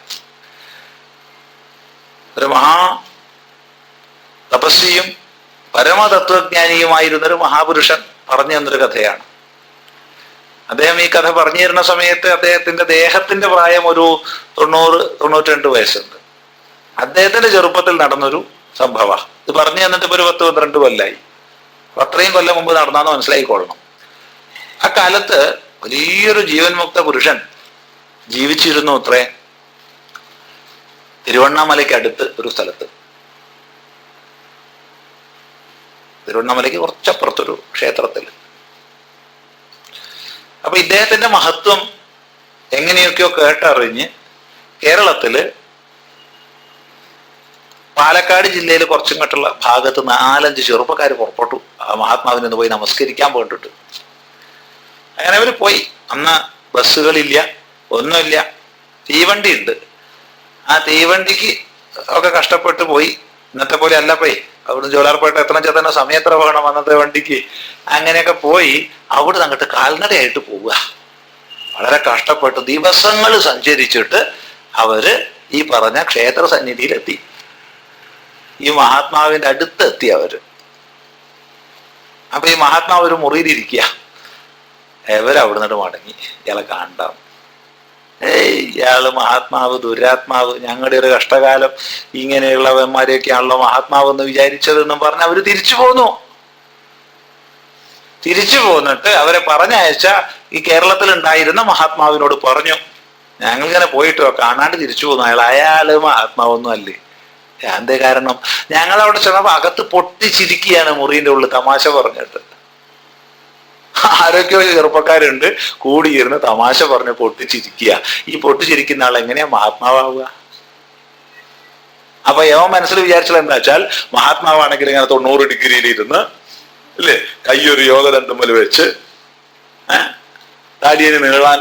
ഒരു മഹാ തപസ്വിയും പരമതത്വജ്ഞാനിയുമായിരുന്നൊരു മഹാപുരുഷൻ പറഞ്ഞു തന്നൊരു കഥയാണ്. അദ്ദേഹം ഈ കഥ പറഞ്ഞു തരുന്ന സമയത്ത് അദ്ദേഹത്തിന്റെ ദേഹത്തിന്റെ പ്രായം ഒരു 90-92 വയസ്സുണ്ട്. അദ്ദേഹത്തിന്റെ ചെറുപ്പത്തിൽ നടന്നൊരു സംഭവ. ഇത് പറഞ്ഞു തന്നിട്ട് ഇപ്പൊ ഒരു 10-12 കൊല്ലായി. അത്രയും കൊല്ലം മുമ്പ് നടന്നാന്ന് മനസ്സിലായിക്കൊള്ളണം. ആ കാലത്ത് വലിയൊരു ജീവൻ മുക്ത പുരുഷൻ ജീവിച്ചിരുന്നു അത്രേ, തിരുവണ്ണാമലയ്ക്ക് അടുത്ത് ഒരു സ്ഥലത്ത്. തിരുവണ്ണാമലയ്ക്ക് കുറച്ചപ്പുറത്തൊരു ക്ഷേത്രത്തിൽ. അപ്പൊ ഇദ്ദേഹത്തിന്റെ മഹത്വം എങ്ങനെയൊക്കെയോ കേട്ടറിഞ്ഞ് കേരളത്തില് പാലക്കാട് ജില്ലയിൽ കുറച്ചിങ്ങോട്ടുള്ള ഭാഗത്ത് 4-5 ചെറുപ്പക്കാർ പുറപ്പെട്ടു ആ മഹാത്മാവിനെ ഒന്ന് പോയി നമസ്കരിക്കാൻ പോയിട്ടുണ്ട്. അങ്ങനെ അവര് പോയി. അന്ന് ബസ്സുകളില്ല, ഒന്നുമില്ല, തീവണ്ടി ഉണ്ട്. ആ തീവണ്ടിക്ക് ഒക്കെ കഷ്ടപ്പെട്ട് പോയി. ഇന്നത്തെ പോലെ അല്ല പോയി. അവിടുന്ന് ജോലാർപേട്ട എത്ര സമയത്ര വേണം അന്നത്തെ വണ്ടിക്ക്. അങ്ങനെയൊക്കെ പോയി അവിടെ അങ്ങോട്ട് കാൽനടയായിട്ട് പോവുക. വളരെ കഷ്ടപ്പെട്ട് ദിവസങ്ങൾ സഞ്ചരിച്ചിട്ട് അവര് ഈ പറഞ്ഞ ക്ഷേത്ര സന്നിധിയിലെത്തി. ഈ മഹാത്മാവിന്റെ അടുത്തെത്തി അവര്. അപ്പൊ ഈ മഹാത്മാവ് ഒരു മുറിയിലിരിക്കുക. എവരവിടുന്നിട്ട് മടങ്ങി. ഇയാളെ കാണണ്ട. ഇയാള് മഹാത്മാവ്, ദുരാത്മാവ്, ഞങ്ങളുടെ ഒരു കഷ്ടകാലം ഇങ്ങനെയുള്ളവന്മാരെയൊക്കെയാണല്ലോ മഹാത്മാവ് എന്ന് വിചാരിച്ചതെന്നും പറഞ്ഞ് അവര് തിരിച്ചു പോന്നു. തിരിച്ചു പോന്നിട്ട് അവരെ പറഞ്ഞയച്ച ഈ കേരളത്തിൽ ഉണ്ടായിരുന്ന മഹാത്മാവിനോട് പറഞ്ഞു, ഞങ്ങളിങ്ങനെ പോയിട്ടോ കാണാണ്ട് തിരിച്ചു പോന്നു. അയാള് മഹാത്മാവൊന്നും അല്ലേ. എന്തേ കാരണം? ഞങ്ങൾ അവിടെ ചെന്നപ്പോ അകത്ത് പൊട്ടിച്ചിരിക്കുകയാണ് മുറിന്റെ ഉള്ളിൽ തമാശ പറഞ്ഞിട്ട്. ആരൊക്കെയോ ചെറുപ്പക്കാരുണ്ട് കൂടിയിരുന്ന് തമാശ പറഞ്ഞ് പൊട്ടിച്ചിരിക്കുക. ഈ പൊട്ടിച്ചിരിക്കുന്ന ആൾ എങ്ങനെയാ മഹാത്മാവുക? അപ്പൊ യവൻ മനസ്സിൽ വിചാരിച്ചത് എന്താ വെച്ചാൽ, മഹാത്മാവാണെങ്കിൽ ഇങ്ങനെ 90 ഡിഗ്രിയിൽ ഇരുന്ന് അല്ലേ, കയ്യൊരു യോഗദണ്ഡമ്മൽ വെച്ച്, താടിയന് നീളാൻ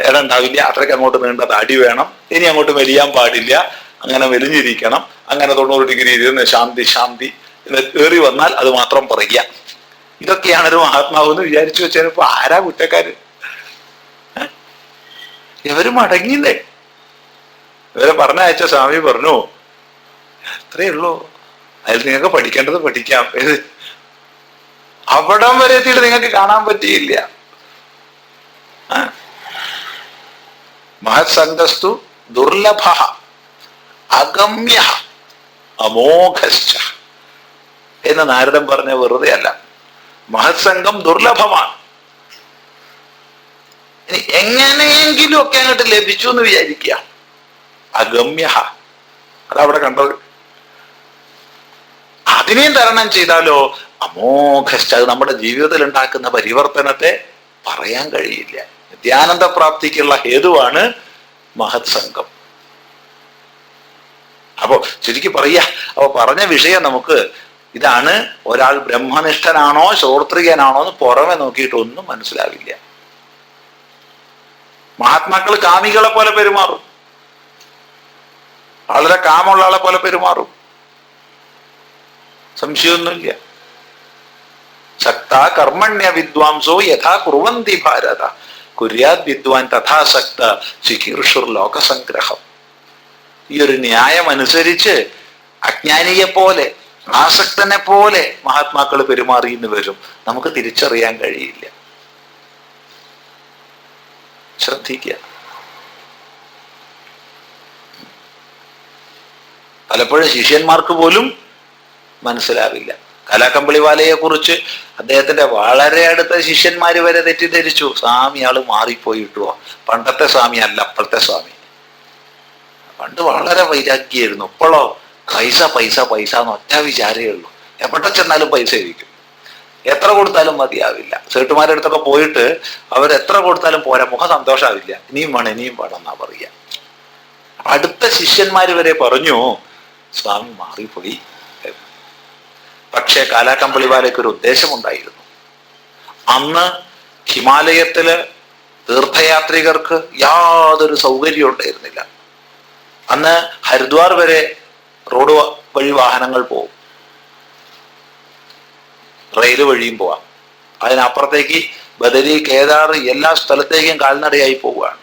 ഇടണ്ടാവില്ല, അത്രയ്ക്ക് അങ്ങോട്ട് നീണ്ട താടി വേണം, ഇനി അങ്ങോട്ട് മെലിയാൻ പാടില്ല, അങ്ങനെ മെലിഞ്ഞിരിക്കണം, അങ്ങനെ 90 ഡിഗ്രി ഇരുന്ന് ശാന്തി ശാന്തി എന്ന് കയറി വന്നാൽ അത് മാത്രം പറയുക. ഇതൊക്കെയാണ് ഒരു മഹാത്മാവ് എന്ന് വിചാരിച്ചു വെച്ചപ്പോ ആരാ കുറ്റക്കാര്? ഇവര് മടങ്ങിയില്ലേ. ഇവരെ പറഞ്ഞയച്ച സ്വാമി പറഞ്ഞു, അത്രേ ഉള്ളൂ, അതിൽ നിങ്ങൾക്ക് പഠിക്കേണ്ടത് പഠിക്കാം. അവിടം വരെ എത്തിയിട്ട് നിങ്ങൾക്ക് കാണാൻ പറ്റിയില്ല. മഹത്സംഗസ്തു ദുർലഭ അഗമ്യ അമോഘശ്ച എന്ന് നാരദൻ പറഞ്ഞ വെറുതെ അല്ല. മഹത്സംഗം ദുർലഭമാണ്. ഇനി എങ്ങനെയെങ്കിലും ഒക്കെ അങ്ങോട്ട് ലഭിച്ചു എന്ന് വിചാരിക്കുക. അഗമ്യ, അതവിടെ കണ്ടത്. അതിനെയും തരണം ചെയ്താലോ അമോഘശ്ച, അത് നമ്മുടെ ജീവിതത്തിൽ ഉണ്ടാക്കുന്ന പരിവർത്തനത്തെ പറയാൻ കഴിയില്ല. നിത്യാനന്ദ പ്രാപ്തിക്കുള്ള ഹേതുവാണ് മഹത്സംഗം. അപ്പോ ശരിക്കും പറയാ, അപ്പൊ പറഞ്ഞ വിഷയം നമുക്ക് ഇതാണ്. ഒരാൾ ബ്രഹ്മനിഷ്ഠനാണോ ശ്രോത്രിയനാണോ എന്ന് പുറമെ നോക്കിയിട്ട് ഒന്നും മനസ്സിലാവില്ല. മഹാത്മാക്കൾ കാമികളെ പോലെ പെരുമാറും, വളരെ കാമുള്ള ആളെ പോലെ പെരുമാറും. സംശയമൊന്നുമില്ല. ശക്ത കർമ്മണ്യ വിദ്വാംസോ യഥാ കുർവന്തി ഭാരത കുര്യാത് വിദ്വാൻ തഥാസക്ത ചികീർഷുർ ലോകസംഗ്രഹം. ഈ ഒരു ന്യായം അനുസരിച്ച് അജ്ഞാനിയെ പോലെ ആസക്തനെ പോലെ മഹാത്മാക്കൾ പെരുമാറിയെന്ന് വരും. നമുക്ക് തിരിച്ചറിയാൻ കഴിയില്ല. ശ്രദ്ധിക്കുക. പലപ്പോഴും ശിഷ്യന്മാർക്ക് പോലും മനസ്സിലാവില്ല. കലാകമ്പളിവാലയെ കുറിച്ച് അദ്ദേഹത്തിന്റെ വളരെ അടുത്ത ശിഷ്യന്മാര് വരെ തെറ്റിദ്ധരിച്ചു. സ്വാമി ആള് മാറിപ്പോയിട്ടുവോ, പണ്ടത്തെ സ്വാമി അല്ല അപ്പോഴത്തെ സ്വാമി. പണ്ട് വളരെ വൈരാഗ്യായിരുന്നു. ഇപ്പോഴോ പൈസ പൈസ പൈസ എന്ന് ഒറ്റ വിചാരേ ഉള്ളൂ. എവിടെ ചെന്നാലും പൈസ ഇരിക്കും, എത്ര കൊടുത്താലും മതിയാവില്ല. സേട്ടുമാരുടെ അടുത്തൊക്കെ പോയിട്ട് അവർ എത്ര കൊടുത്താലും പോരാ, മുഖം സന്തോഷാവില്ല, ഇനിയും വേണം ഇനിയും വേണം എന്നാ പറയുക. അടുത്ത ശിഷ്യന്മാര് വരെ പറഞ്ഞു സ്വാമി മാറിപ്പോയി. പക്ഷേ കാലാകമ്പളിവാലയ്ക്ക് ഒരു ഉദ്ദേശമുണ്ടായിരുന്നു. അന്ന് ഹിമാലയത്തില് തീർത്ഥയാത്രികർക്ക് യാതൊരു സൗകര്യം ഉണ്ടായിരുന്നില്ല. അന്ന് ഹരിദ്വാർ വരെ റോഡ് വഴി വാഹനങ്ങൾ പോകും, റെയിൽ വഴിയും പോവാം. അതിനപ്പുറത്തേക്ക് ബദരി, കേദാർ എല്ലാ സ്ഥലത്തേക്കും കാൽനടയായി പോവുകയാണ്.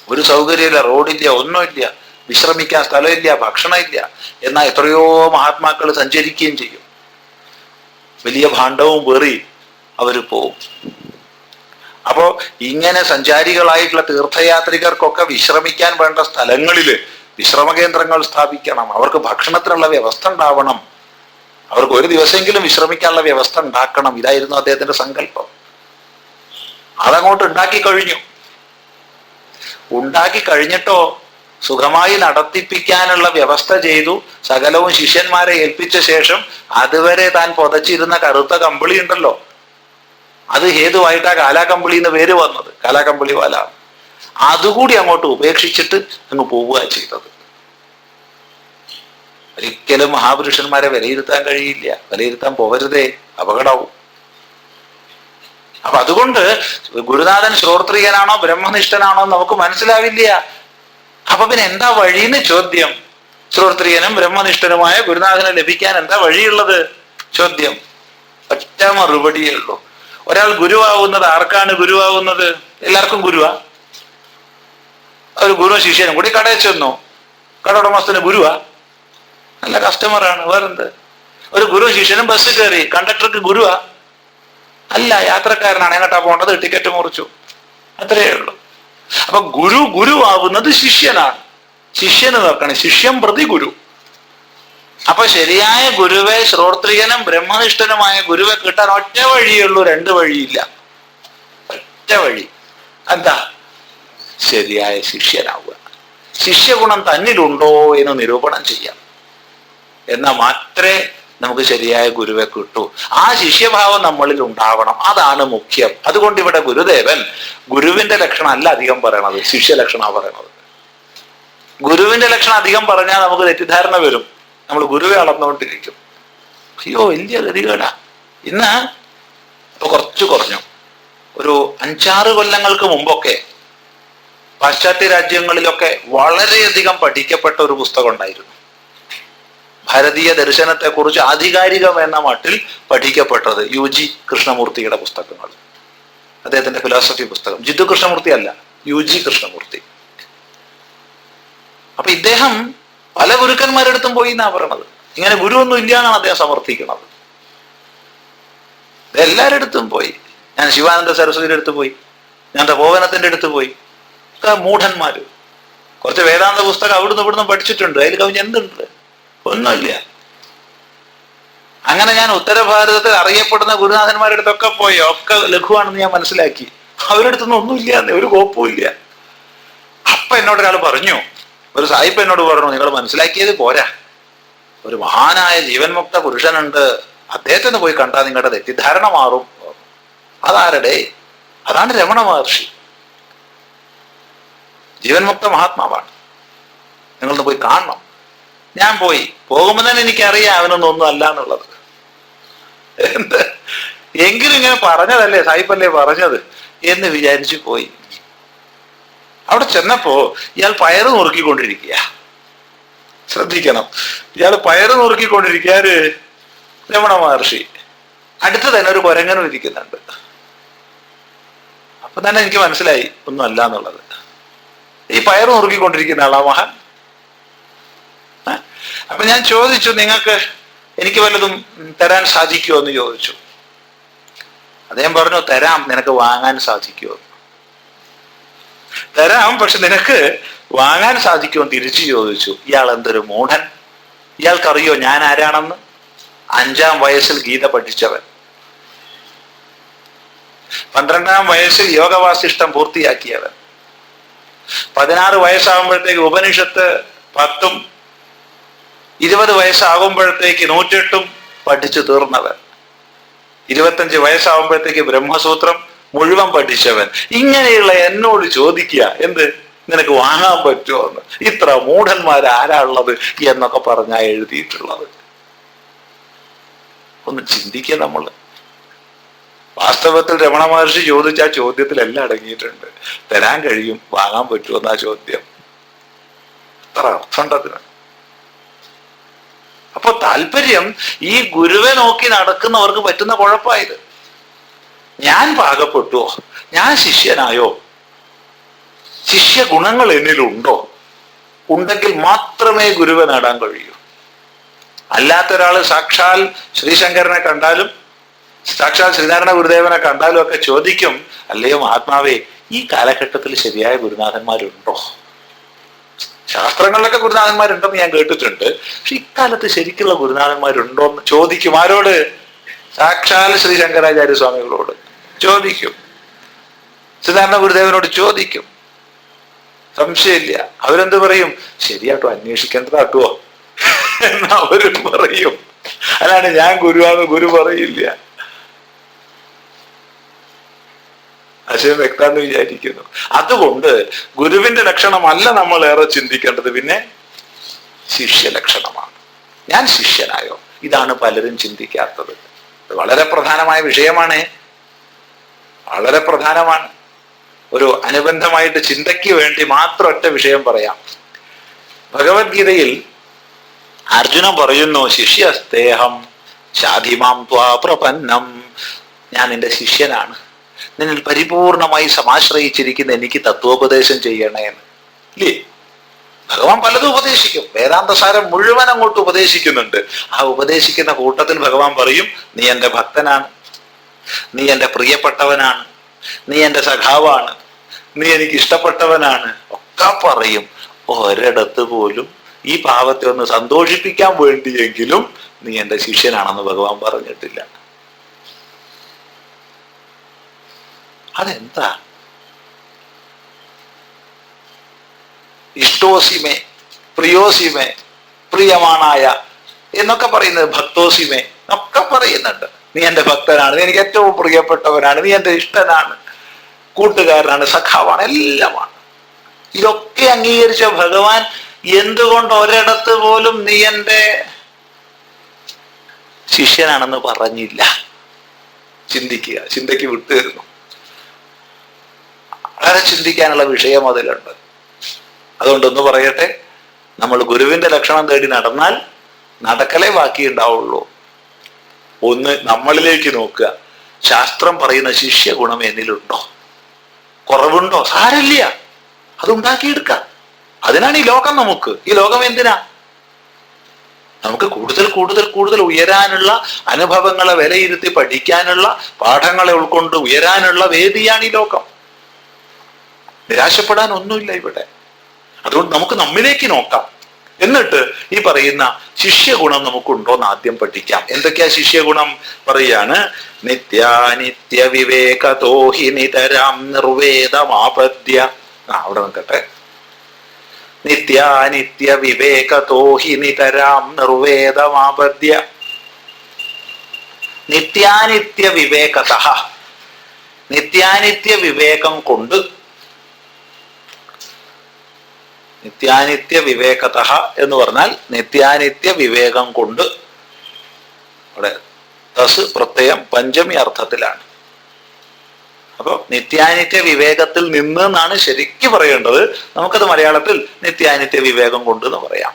ഒരു സൗകര്യമില്ല, റോഡില്ല, ഒന്നുമില്ല, വിശ്രമിക്കാൻ സ്ഥലമില്ല, ഭക്ഷണമില്ല. എന്നാൽ എത്രയോ മഹാത്മാക്കൾ സഞ്ചരിക്കുകയും ചെയ്യും. വലിയ ഭാണ്ഡവും പേറി അവർ പോവും. അപ്പോ ഇങ്ങനെ സഞ്ചാരികളായിട്ടുള്ള തീർത്ഥയാത്രികർക്കൊക്കെ വിശ്രമിക്കാൻ വേണ്ട സ്ഥലങ്ങളിൽ വിശ്രമ കേന്ദ്രങ്ങൾ സ്ഥാപിക്കണം. അവർക്ക് ഭക്ഷണത്തിനുള്ള വ്യവസ്ഥ ഉണ്ടാവണം. അവർക്ക് ഒരു ദിവസമെങ്കിലും വിശ്രമിക്കാനുള്ള വ്യവസ്ഥ ഉണ്ടാക്കണം. ഇതായിരുന്നു അദ്ദേഹത്തിന്റെ സങ്കല്പം. അതങ്ങോട്ട് ഉണ്ടാക്കി കഴിഞ്ഞു. ഉണ്ടാക്കി കഴിഞ്ഞിട്ടോ സുഖമായി നടത്തിപ്പിക്കാനുള്ള വ്യവസ്ഥ ചെയ്തു. സകലവും ശിഷ്യന്മാരെ ഏൽപ്പിച്ച ശേഷം അതുവരെ താൻ പുതച്ചിരുന്ന കറുത്ത കമ്പിളി ഉണ്ടല്ലോ, അത് ഹേതുവായിട്ടാ കാലാകമ്പിളി എന്ന് പേര് വന്നത്, കാലാകമ്പിളിവാല. അതുകൂടി അങ്ങോട്ട് ഉപേക്ഷിച്ചിട്ട് അങ്ങ് പോവുക ചെയ്തത്. ഒരിക്കലും മഹാപുരുഷന്മാരെ വിലയിരുത്താൻ കഴിയില്ല. വിലയിരുത്താൻ പോകരുതേ, അപകടവും. അപ്പൊ അതുകൊണ്ട് ഗുരുനാഥൻ ശ്രോത്രിയനാണോ ബ്രഹ്മനിഷ്ഠനാണോ നമുക്ക് മനസ്സിലാവില്ല. അപ്പൊ പിന്നെ എന്താ വഴിന്ന് ചോദ്യം. ശ്രോത്രിയനും ബ്രഹ്മനിഷ്ഠനുമായ ഗുരുനാഥനെ ലഭിക്കാൻ എന്താ വഴിയുള്ളത് ചോദ്യം. ഒറ്റ മറുപടിയേ ഉള്ളൂ. ഒരാൾ ഗുരുവാകുന്നത് ആർക്കാണ് ഗുരുവാകുന്നത്? എല്ലാവർക്കും ഗുരുവാ? ഒരു ഗുരു ശിഷ്യനും കൂടി കടയിൽ ചെന്നു, കട ഉടമസ്ഥന് ഗുരുവാ? നല്ല കസ്റ്റമറാണ്, വേറെന്ത്? ഒരു ഗുരു ശിഷ്യനും ബസ് കയറി, കണ്ടക്ടർക്ക് ഗുരുവാ? അല്ല, യാത്രക്കാരനാണ്. എങ്ങോട്ടാ പോകേണ്ടത്? ടിക്കറ്റ് മുറിച്ചു, അത്രയേ ഉള്ളൂ. അപ്പൊ ഗുരുവാകുന്നത് ശിഷ്യനാണ്. ശിഷ്യന് നോക്കണം, ശിഷ്യം പ്രതി ഗുരു. അപ്പൊ ശരിയായ ഗുരുവെ, ശ്രോത്രിയനും ബ്രഹ്മനിഷ്ഠനുമായ ഗുരുവെ കിട്ടാൻ ഒറ്റ വഴിയേ ഉള്ളൂ, രണ്ട് വഴിയില്ല. ഒറ്റ വഴി എന്താ? ശരിയായ ശിഷ്യനാവുക. ശിഷ്യഗുണം തന്നിലുണ്ടോ എന്ന് നിരൂപണം ചെയ്യാം. എന്നാൽ മാത്രമേ നമുക്ക് ശരിയായ ഗുരുവെ കിട്ടൂ. ആ ശിഷ്യഭാവം നമ്മളിൽ ഉണ്ടാവണം, അതാണ് മുഖ്യം. അതുകൊണ്ട് ഇവിടെ ഗുരുദേവൻ ഗുരുവിന്റെ ലക്ഷണം അല്ല അധികം പറയണത്, ശിഷ്യ ലക്ഷണമാണ് പറയണത്. ഗുരുവിന്റെ ലക്ഷണം അധികം പറഞ്ഞാൽ നമുക്ക് തെറ്റിദ്ധാരണ വരും. നമ്മൾ ഗുരുവെ അളന്നുകൊണ്ടിരിക്കും. അയ്യോ വലിയ ഗതികേടാ. ഇന്ന് ഇപ്പൊ കുറച്ചു കുറഞ്ഞു. ഒരു 5-6 കൊല്ലങ്ങൾക്ക് മുമ്പൊക്കെ പാശ്ചാത്യ രാജ്യങ്ങളിലൊക്കെ വളരെയധികം പഠിക്കപ്പെട്ട ഒരു പുസ്തകം ഉണ്ടായിരുന്നു. ഭാരതീയ ദർശനത്തെ കുറിച്ച് ആധികാരികം എന്ന മട്ടിൽ പഠിക്കപ്പെട്ടത് UG കൃഷ്ണമൂർത്തിയുടെ പുസ്തകങ്ങൾ. അദ്ദേഹത്തിന്റെ ഫിലോസഫി പുസ്തകം. ജിദ്ദു കൃഷ്ണമൂർത്തി അല്ല, UG കൃഷ്ണമൂർത്തി. അപ്പൊ ഇദ്ദേഹം പല ഗുരുക്കന്മാരുടെ അടുത്തും പോയി എന്നാ പറയണത്. ഇങ്ങനെ ഗുരു ഒന്നും ഇല്ല എന്നാണ് അദ്ദേഹം സമർത്ഥിക്കുന്നത്. എല്ലാവരുടെ അടുത്തും പോയി. ഞാൻ ശിവാനന്ദ സരസ്വതിയുടെ അടുത്ത് പോയി, ഞാൻ തപോവനത്തിന്റെ അടുത്ത് പോയി. മൂഢന്മാര്. കുറച്ച് വേദാന്ത പുസ്തകം അവിടുന്ന് ഇവിടുന്ന് പഠിച്ചിട്ടുണ്ട്, അതിൽ കവിഞ്ഞ് എന്തുണ്ട്? ഒന്നുമില്ല. അങ്ങനെ ഞാൻ ഉത്തരഭാരതത്തിൽ അറിയപ്പെടുന്ന ഗുരുനാഥന്മാരുടെ അടുത്തൊക്കെ പോയി, ഒക്കെ ലഘുവാണെന്ന് ഞാൻ മനസ്സിലാക്കി. അവരുടെ അടുത്തൊന്നും ഒന്നുമില്ല, ഒരു കോപ്പുമില്ല. അപ്പൊ എന്നോട് ഒരാൾ പറഞ്ഞു, ഒരു സായിപ്പ് എന്നോട് പറഞ്ഞു, നിങ്ങൾ മനസ്സിലാക്കിയത് പോരാ, ഒരു മഹാനായ ജീവൻ മുക്ത പുരുഷനുണ്ട്, അദ്ദേഹത്തെ ഒന്ന് പോയി കണ്ടാൽ നിങ്ങളുടെ തെറ്റിദ്ധാരണ മാറും. അതാരുടെ? അതാണ് രമണ മഹർഷി. ജീവൻ മുക്ത മഹാത്മാവാണ്, നിങ്ങളൊന്ന് പോയി കാണണം. ഞാൻ പോയി. പോകുമ്പോൾ തന്നെ എനിക്കറിയാം അവനൊന്നും ഒന്നും അല്ല എന്നുള്ളത്. എന്ത് എങ്കിലും ഇങ്ങനെ പറഞ്ഞതല്ലേ, സായിപ്പല്ലേ പറഞ്ഞത് എന്ന് വിചാരിച്ചു പോയി. അവിടെ ചെന്നപ്പോ ഇയാൾ പയറ് നുറുക്കിക്കൊണ്ടിരിക്കുക. ശ്രദ്ധിക്കണം. ഇയാള് പയറ് നുറുക്കിക്കൊണ്ടിരിക്കുക, ആര്? രമണ മഹർഷി. അടുത്ത് തന്നെ ഒരു കുരങ്ങനും ഇരിക്കുന്നുണ്ട്. അപ്പൊ തന്നെ എനിക്ക് മനസ്സിലായി ഒന്നും അല്ല എന്നുള്ളത്. ഈ പയറ് നുറുക്കിക്കൊണ്ടിരിക്കുന്ന ആളാ മഹാൻ. അപ്പൊ ഞാൻ ചോദിച്ചു, നിങ്ങൾക്ക് എനിക്ക് വല്ലതും തരാൻ സാധിക്കുമോ എന്ന് ചോദിച്ചു. അദ്ദേഹം പറഞ്ഞു, തരാം, നിനക്ക് വാങ്ങാൻ സാധിക്കുമോ? തരാം, പക്ഷെ നിനക്ക് വാങ്ങാൻ സാധിക്കുമോ തിരിച്ചു ചോദിച്ചു. ഇയാൾ എന്തൊരു മൂഢൻ! ഇയാൾക്കറിയോ ഞാൻ ആരാണെന്ന്? 5-ാം വയസ്സിൽ ഗീത പഠിച്ചവൻ, 12-ാം വയസ്സിൽ യോഗവാസിഷ്ടം പൂർത്തിയാക്കിയവൻ, 16 വയസ്സാകുമ്പോഴത്തേക്ക് ഉപനിഷത്ത് 10-ഉം 20 വയസ്സാകുമ്പോഴത്തേക്ക് 108-ഉം പഠിച്ചു തീർന്നവൻ, 25 വയസ്സാകുമ്പോഴത്തേക്ക് ബ്രഹ്മസൂത്രം മുഴുവൻ പഠിച്ചവൻ. ഇങ്ങനെയുള്ള എന്നോട് ചോദിക്കുക, എന്ത്, നിനക്ക് വാങ്ങാൻ പറ്റുമോ എന്ന്? ഇത്ര മൂഢന്മാരാരാ ഉള്ളത് എന്നൊക്കെ പറഞ്ഞാ എഴുതിയിട്ടുള്ളത്. ഒന്ന് ചിന്തിക്കുക നമ്മൾ. വാസ്തവത്തിൽ രമണ മഹർഷി ചോദിച്ച ആ ചോദ്യത്തിൽ എല്ലാം അടങ്ങിയിട്ടുണ്ട്. തരാൻ കഴിയും, വാങ്ങാൻ പറ്റുമോ എന്നാ ചോദ്യം. അത്ര അർത്ഥമുണ്ടതിന്. അപ്പൊ താല്പര്യം ഈ ഗുരുവെ നോക്കി നടക്കുന്നവർക്ക് പറ്റുന്ന കുഴപ്പമായത്. ഞാൻ പാകപ്പെട്ടോ, ഞാൻ ശിഷ്യനായോ, ശിഷ്യ ഗുണങ്ങൾ എന്നിലുണ്ടോ? ഉണ്ടെങ്കിൽ മാത്രമേ ഗുരുവെ നേടാൻ കഴിയൂ. അല്ലാത്ത ഒരാള് സാക്ഷാൽ ശ്രീശങ്കരനെ കണ്ടാലും സാക്ഷാൽ ശ്രീനാരായണ ഗുരുദേവനെ കണ്ടാലും ഒക്കെ ചോദിക്കും, അല്ലയോ മഹാത്മാവേ, ഈ കാലഘട്ടത്തിൽ ശരിയായ ഗുരുനാഥന്മാരുണ്ടോ? ശാസ്ത്രങ്ങളിലൊക്കെ ഗുരുനാഥന്മാരുണ്ടെന്ന് ഞാൻ കേട്ടിട്ടുണ്ട്, പക്ഷെ ഇക്കാലത്ത് ശരിക്കുള്ള ഗുരുനാഥന്മാരുണ്ടോ എന്ന് ചോദിക്കും. ആരോട്? സാക്ഷാൽ ശ്രീ ശങ്കരാചാര്യ സ്വാമികളോട് ചോദിക്കും, ശ്രീനാരായണ ഗുരുദേവനോട് ചോദിക്കും. സംശയമില്ല. അവരെന്ത് പറയും? ശരിയാട്ടോ, അന്വേഷിക്കേണ്ടതാട്ടോ എന്ന് അവരും പറയും. അല്ലാണ്ട് ഞാൻ ഗുരുവാന്ന് ഗുരു പറയില്ല. ആശയം വ്യക്താന്ന് വിചാരിക്കുന്നു. അതുകൊണ്ട് ഗുരുവിന്റെ ലക്ഷണമല്ല നമ്മൾ ഏറെ ചിന്തിക്കേണ്ടത്, പിന്നെ ശിഷ്യ ലക്ഷണമാണ്. ഞാൻ ശിഷ്യനായോ? ഇതാണ് പലരും ചിന്തിക്കാത്തത്. ഇത് വളരെ പ്രധാനമായ വിഷയമാണ്, വളരെ പ്രധാനമാണ്. ഒരു അനുബന്ധമായിട്ട് ചിന്തയ്ക്ക് വേണ്ടി മാത്രം ഒറ്റ വിഷയം പറയാം. ഭഗവത്ഗീതയിൽ അർജുനൻ പറയുന്നു, ശിഷ്യസ്തേഹം ശാധിമാം ത്വാ പ്രപന്നം. ഞാൻ നിന്റെ ശിഷ്യനാണ്, നിന്നിൽ പരിപൂർണമായി സമാശ്രയിച്ചിരിക്കുന്ന എനിക്ക് തത്വോപദേശം ചെയ്യണേ എന്ന്. ഇല്ലേ? ഭഗവാൻ പലതും ഉപദേശിക്കും. വേദാന്തസാരം മുഴുവൻ അങ്ങോട്ട് ഉപദേശിക്കുന്നുണ്ട്. ആ ഉപദേശിക്കുന്ന കൂട്ടത്തിൽ ഭഗവാൻ പറയും, നീ എൻ്റെ ഭക്തനാണ്, നീ എൻ്റെ പ്രിയപ്പെട്ടവനാണ്, നീ എൻ്റെ സഖാവാണ്, നീ എനിക്ക് ഇഷ്ടപ്പെട്ടവനാണ് ഒക്കെ പറയും. ഒരിടത്ത് പോലും ഈ പാവത്തെ ഒന്ന് സന്തോഷിപ്പിക്കാൻ വേണ്ടിയെങ്കിലും നീ എൻ്റെ ശിഷ്യനാണെന്ന് ഭഗവാൻ പറഞ്ഞിട്ടില്ല. അതെന്താ? ഇഷ്ടോസിമേ, പ്രിയോസിമേ, പ്രിയമാണായ എന്നൊക്കെ പറയുന്നത്, ഭക്തോസിമേ ഒക്കെ പറയുന്നുണ്ട്. നീ എൻ്റെ ഭക്തനാണ്, നീ എനിക്ക് ഏറ്റവും പ്രിയപ്പെട്ടവനാണ്, നീ എൻ്റെ ഇഷ്ടനാണ്, കൂട്ടുകാരനാണ്, സഖാവാണ്, എല്ലാമാണ്. ഇതൊക്കെ അംഗീകരിച്ച ഭഗവാൻ എന്തുകൊണ്ട് ഒരിടത്ത് പോലും നീ എൻ്റെ ശിഷ്യനാണെന്ന് പറഞ്ഞില്ല? ചിന്തിക്കുക, ചിന്തയ്ക്ക് വിട്ടുതരുന്നു. വളരെ ചിന്തിക്കാനുള്ള വിഷയം അതിലുണ്ട്. അതുകൊണ്ടൊന്ന് പറയട്ടെ, നമ്മൾ ഗുരുവിന്റെ ലക്ഷണം തേടി നടന്നാൽ നടക്കലേ ബാക്കിയുണ്ടാവുള്ളൂ. ഒന്ന് നമ്മളിലേക്ക് നോക്കുക, ശാസ്ത്രം പറയുന്ന ശിഷ്യ ഗുണം എന്നിലുണ്ടോ? കുറവുണ്ടോ? സാരമില്ല, അതുണ്ടാക്കിയെടുക്കാം. അതിനാണ് ഈ ലോകം. നമുക്ക് ഈ ലോകം എന്തിനാ? നമുക്ക് കൂടുതൽ കൂടുതൽ കൂടുതൽ ഉയരാനുള്ള, അനുഭവങ്ങളെ വിലയിരുത്തി പഠിക്കാനുള്ള, പാഠങ്ങളെ ഉൾക്കൊണ്ട് ഉയരാനുള്ള വേദിയാണ് ഈ ലോകം. നിരാശപ്പെടാൻ ഒന്നുമില്ല ഇവിടെ. അതുകൊണ്ട് നമുക്ക് നമ്മിലേക്ക് നോക്കാം. എന്നിട്ട് ഈ പറയുന്ന ശിഷ്യഗുണം നമുക്കുണ്ടോന്ന് ആദ്യം പഠിക്കാം. എന്തൊക്കെയാ ശിഷ്യഗുണം? പറയാണ്, നിത്യാനിത്യ വിവേകതോ ഹി നിതരാം നിർവേദമാപദ്യ. അവിടെ നിൽക്കട്ടെ. നിത്യാനിത്യ വിവേകതോ ഹി നിതരാം നിർവേദമാപദ്യ. നിത്യാനിത്യ വിവേകത, നിത്യാനിത്യ വിവേകം കൊണ്ട്, നിത്യാനിത്യ വിവേകത എന്ന് പറഞ്ഞാൽ നിത്യാനിത്യ വിവേകം കൊണ്ട്. അവിടെ തസ് പ്രത്യയം പഞ്ചമി അർത്ഥത്തിലാണ്. അപ്പൊ നിത്യാനിത്യ വിവേകത്തിൽ നിന്ന് എന്നാണ് ശരിക്കും പറയേണ്ടത്. നമുക്കത് മലയാളത്തിൽ നിത്യാനിത്യ വിവേകം കൊണ്ട് എന്ന് പറയാം.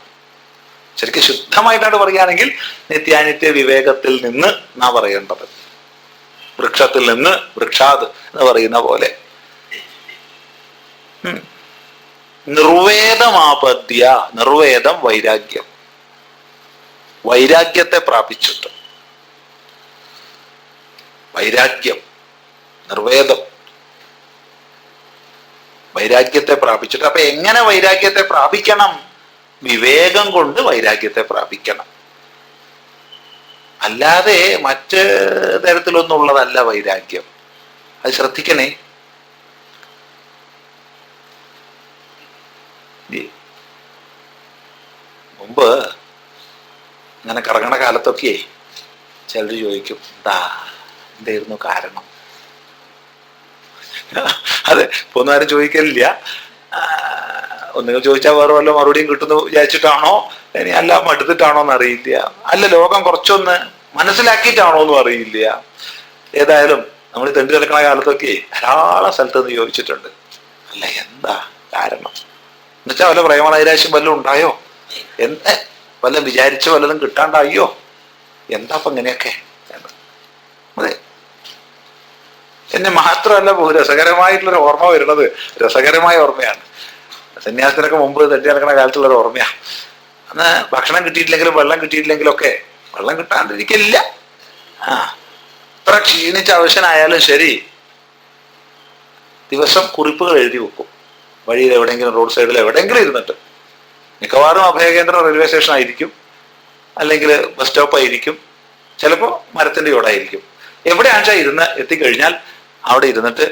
ശരിക്കും ശുദ്ധമായിട്ടാണ് പറയുകയാണെങ്കിൽ നിത്യാനിത്യ വിവേകത്തിൽ നിന്ന് എന്നാ പറയേണ്ടത്. വൃക്ഷത്തിൽ നിന്ന് വൃക്ഷാത് എന്ന് പറയുന്ന പോലെ. നിർവേദമാപദ്യ, നിർവേദം വൈരാഗ്യം, വൈരാഗ്യത്തെ പ്രാപിച്ചിട്ട്. വൈരാഗ്യം, നിർവേദം, വൈരാഗ്യത്തെ പ്രാപിച്ചിട്ട്. അപ്പൊ എങ്ങനെ വൈരാഗ്യത്തെ പ്രാപിക്കണം? വിവേകം കൊണ്ട് വൈരാഗ്യത്തെ പ്രാപിക്കണം. അല്ലാതെ മറ്റ് തരത്തിലൊന്നും ഉള്ളതല്ല വൈരാഗ്യം. അത് ശ്രദ്ധിക്കണേ. മുമ്പ് ഇങ്ങനെ കറങ്ങണ കാലത്തൊക്കെ ചിലർ ചോദിക്കും, എന്തായിരുന്നു കാരണം? അതെ, ഇപ്പൊ ഒന്നും ആരും ചോദിക്കലില്ല. ഒന്നുകിൽ ചോദിച്ചാൽ വേറെ വല്ല മറുപടിയും കിട്ടുന്നു വിചാരിച്ചിട്ടാണോ, ഇനി അല്ല മടുത്തിട്ടാണോ എന്ന് അറിയില്ല, അല്ല ലോകം കുറച്ചൊന്ന് മനസ്സിലാക്കിയിട്ടാണോ എന്നും അറിയില്ല. ഏതായാലും നമ്മൾ തെണ്ടി കിടക്കണ കാലത്തൊക്കെ ധാരാളം സ്ഥലത്ത് നിന്ന് ചോദിച്ചിട്ടുണ്ട്, അല്ല എന്താ കാരണം എന്നുവെച്ചാൽ വല്ല പ്രേമനൈരാശ്യം വല്ലതും ഉണ്ടായോ, എന്താ വല്ല വിചാരിച്ച വല്ലതും കിട്ടാണ്ടായോ, എന്താ ഇപ്പൊ ഇങ്ങനെയൊക്കെ. അതെ, എന്നെ മാത്രമല്ല രസകരമായിട്ടുള്ളൊരു ഓർമ്മ വരുന്നത്, രസകരമായ ഓർമ്മയാണ്. സന്യാസത്തിനൊക്കെ മുമ്പ് തെറ്റി നടക്കുന്ന കാലത്തുള്ളൊരു ഓർമ്മയാണ്. അന്ന് ഭക്ഷണം കിട്ടിയിട്ടില്ലെങ്കിലും വെള്ളം കിട്ടിയിട്ടില്ലെങ്കിലും ഒക്കെ, വെള്ളം കിട്ടാണ്ടിരിക്കില്ല, ഇത്ര ക്ഷീണിച്ച അവശനായാലും ശരി, ദിവസം കുറിപ്പുകൾ എഴുതി വെക്കും. വഴിയിൽ എവിടെയെങ്കിലും, റോഡ് സൈഡിൽ എവിടെയെങ്കിലും ഇരുന്നിട്ട്, മിക്കവാറും അഭയകേന്ദ്രം റെയിൽവേ സ്റ്റേഷൻ ആയിരിക്കും, അല്ലെങ്കിൽ ബസ് സ്റ്റോപ്പ് ആയിരിക്കും, ചിലപ്പോൾ മരത്തിന്റെ ചോടായിരിക്കും. എവിടെയാണെന്ന് വെച്ചാൽ ഇരുന്ന് എത്തിക്കഴിഞ്ഞാൽ അവിടെ ഇരുന്നിട്ട്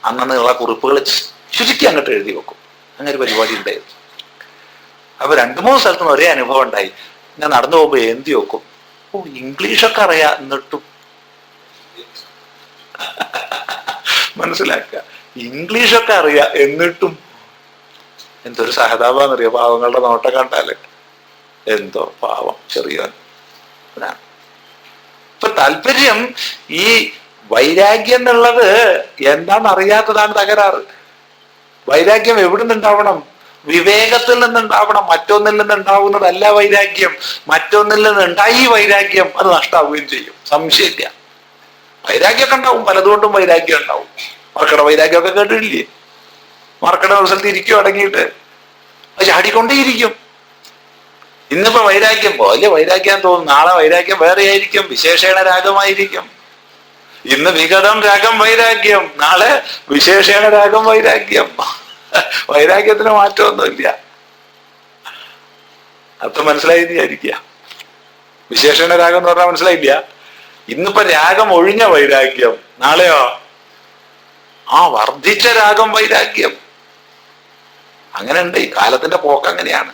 അന്നുള്ള കുറിപ്പുകൾ ചുരുക്കി അങ്ങോട്ട് എഴുതി വെക്കും. അങ്ങനെ ഒരു പരിപാടി ഉണ്ടായിരുന്നു. അപ്പൊ 2-3 സ്ഥലത്തും ഒരേ അനുഭവം ഉണ്ടായി. ഞാൻ നടന്നു പോകുമ്പോൾ എന്തി വെക്കും, ഇംഗ്ലീഷൊക്കെ അറിയാം എന്നിട്ടും. മനസ്സിലാക്കുക, ഇംഗ്ലീഷൊക്കെ അറിയാം എന്നിട്ടും എന്തൊരു സഹതാപന്നറിയോ പാവങ്ങളുടെ നോട്ടം കണ്ടാല്. എന്തോ പാവം ചെറിയ. ഇപ്പൊ താല്പര്യം ഈ വൈരാഗ്യം എന്നുള്ളത് എന്താണെന്ന് അറിയാത്തതാണ് തകരാറ്. വൈരാഗ്യം എവിടെ നിന്നുണ്ടാവണം? വിവേകത്തിൽ നിന്നുണ്ടാവണം. മറ്റൊന്നിൽ നിന്നുണ്ടാവുന്നതല്ല വൈരാഗ്യം. മറ്റൊന്നിൽ നിന്നുണ്ടായി വൈരാഗ്യം അത് നഷ്ടാവുകയും ചെയ്യും, സംശയമില്ല. വൈരാഗ്യമൊക്കെ ഉണ്ടാവും, പലതുകൊണ്ടും വൈരാഗ്യം ഉണ്ടാവും. മർക്കട വൈരാഗ്യമൊക്കെ കേട്ടിട്ടില്ലേ? മർക്കട സ്ഥലത്ത് ഇരിക്കും അടങ്ങിയിട്ട്, അത് ചാടിക്കൊണ്ടേയിരിക്കും. ഇന്നിപ്പോ വൈരാഗ്യം പോലെ വൈരാഗ്യം തോന്നും, നാളെ വൈരാഗ്യം വേറെ ആയിരിക്കും, വിശേഷണ രാഗമായിരിക്കും. ഇന്ന് വികടം രാഗം വൈരാഗ്യം, നാളെ വിശേഷണ രാഗം വൈരാഗ്യം. വൈരാഗ്യത്തിന് മാറ്റമൊന്നുമില്ല. അർത്ഥം മനസ്സിലായി വിചാരിക്കുക. വിശേഷണ രാഗം എന്ന് പറഞ്ഞാൽ മനസ്സിലായില്ല. ഇന്നിപ്പോ രാഗം ഒഴിഞ്ഞ വൈരാഗ്യം, നാളെയോ വർദ്ധിച്ച രാഗം വൈരാഗ്യം. അങ്ങനെ ഉണ്ട്, ഈ കാലത്തിന്റെ പോക്ക് അങ്ങനെയാണ്.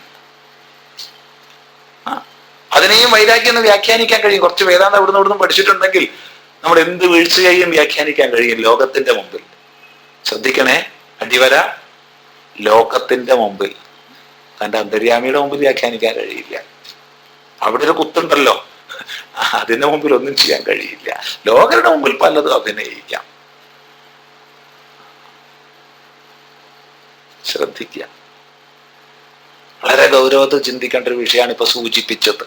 അതിനെയും വൈരാഗ്യം എന്ന് വ്യാഖ്യാനിക്കാൻ കഴിയും. കുറച്ച് വേദാന്തം ഇവിടുന്ന് പഠിച്ചിട്ടുണ്ടെങ്കിൽ നമ്മൾ എന്ത് വീഴ്ചയെയും വ്യാഖ്യാനിക്കാൻ കഴിയും ലോകത്തിന്റെ മുമ്പിൽ. ശ്രദ്ധിക്കണേ, അടിവര ലോകത്തിന്റെ മുമ്പിൽ, തന്റെ അന്തര്യാമിയുടെ മുമ്പിൽ വ്യാഖ്യാനിക്കാൻ കഴിയില്ല. അവിടെ ഒരു കുത്തുണ്ടല്ലോ, അതിന്റെ മുമ്പിൽ ഒന്നും ചെയ്യാൻ കഴിയില്ല. ലോകരുടെ മുമ്പിൽ പലതും അഭിനയിക്കാം. ശ്രദ്ധിക്കുക, വളരെ ഗൗരവത്തിൽ ചിന്തിക്കേണ്ട ഒരു വിഷയമാണ് ഇപ്പൊ സൂചിപ്പിച്ചത്.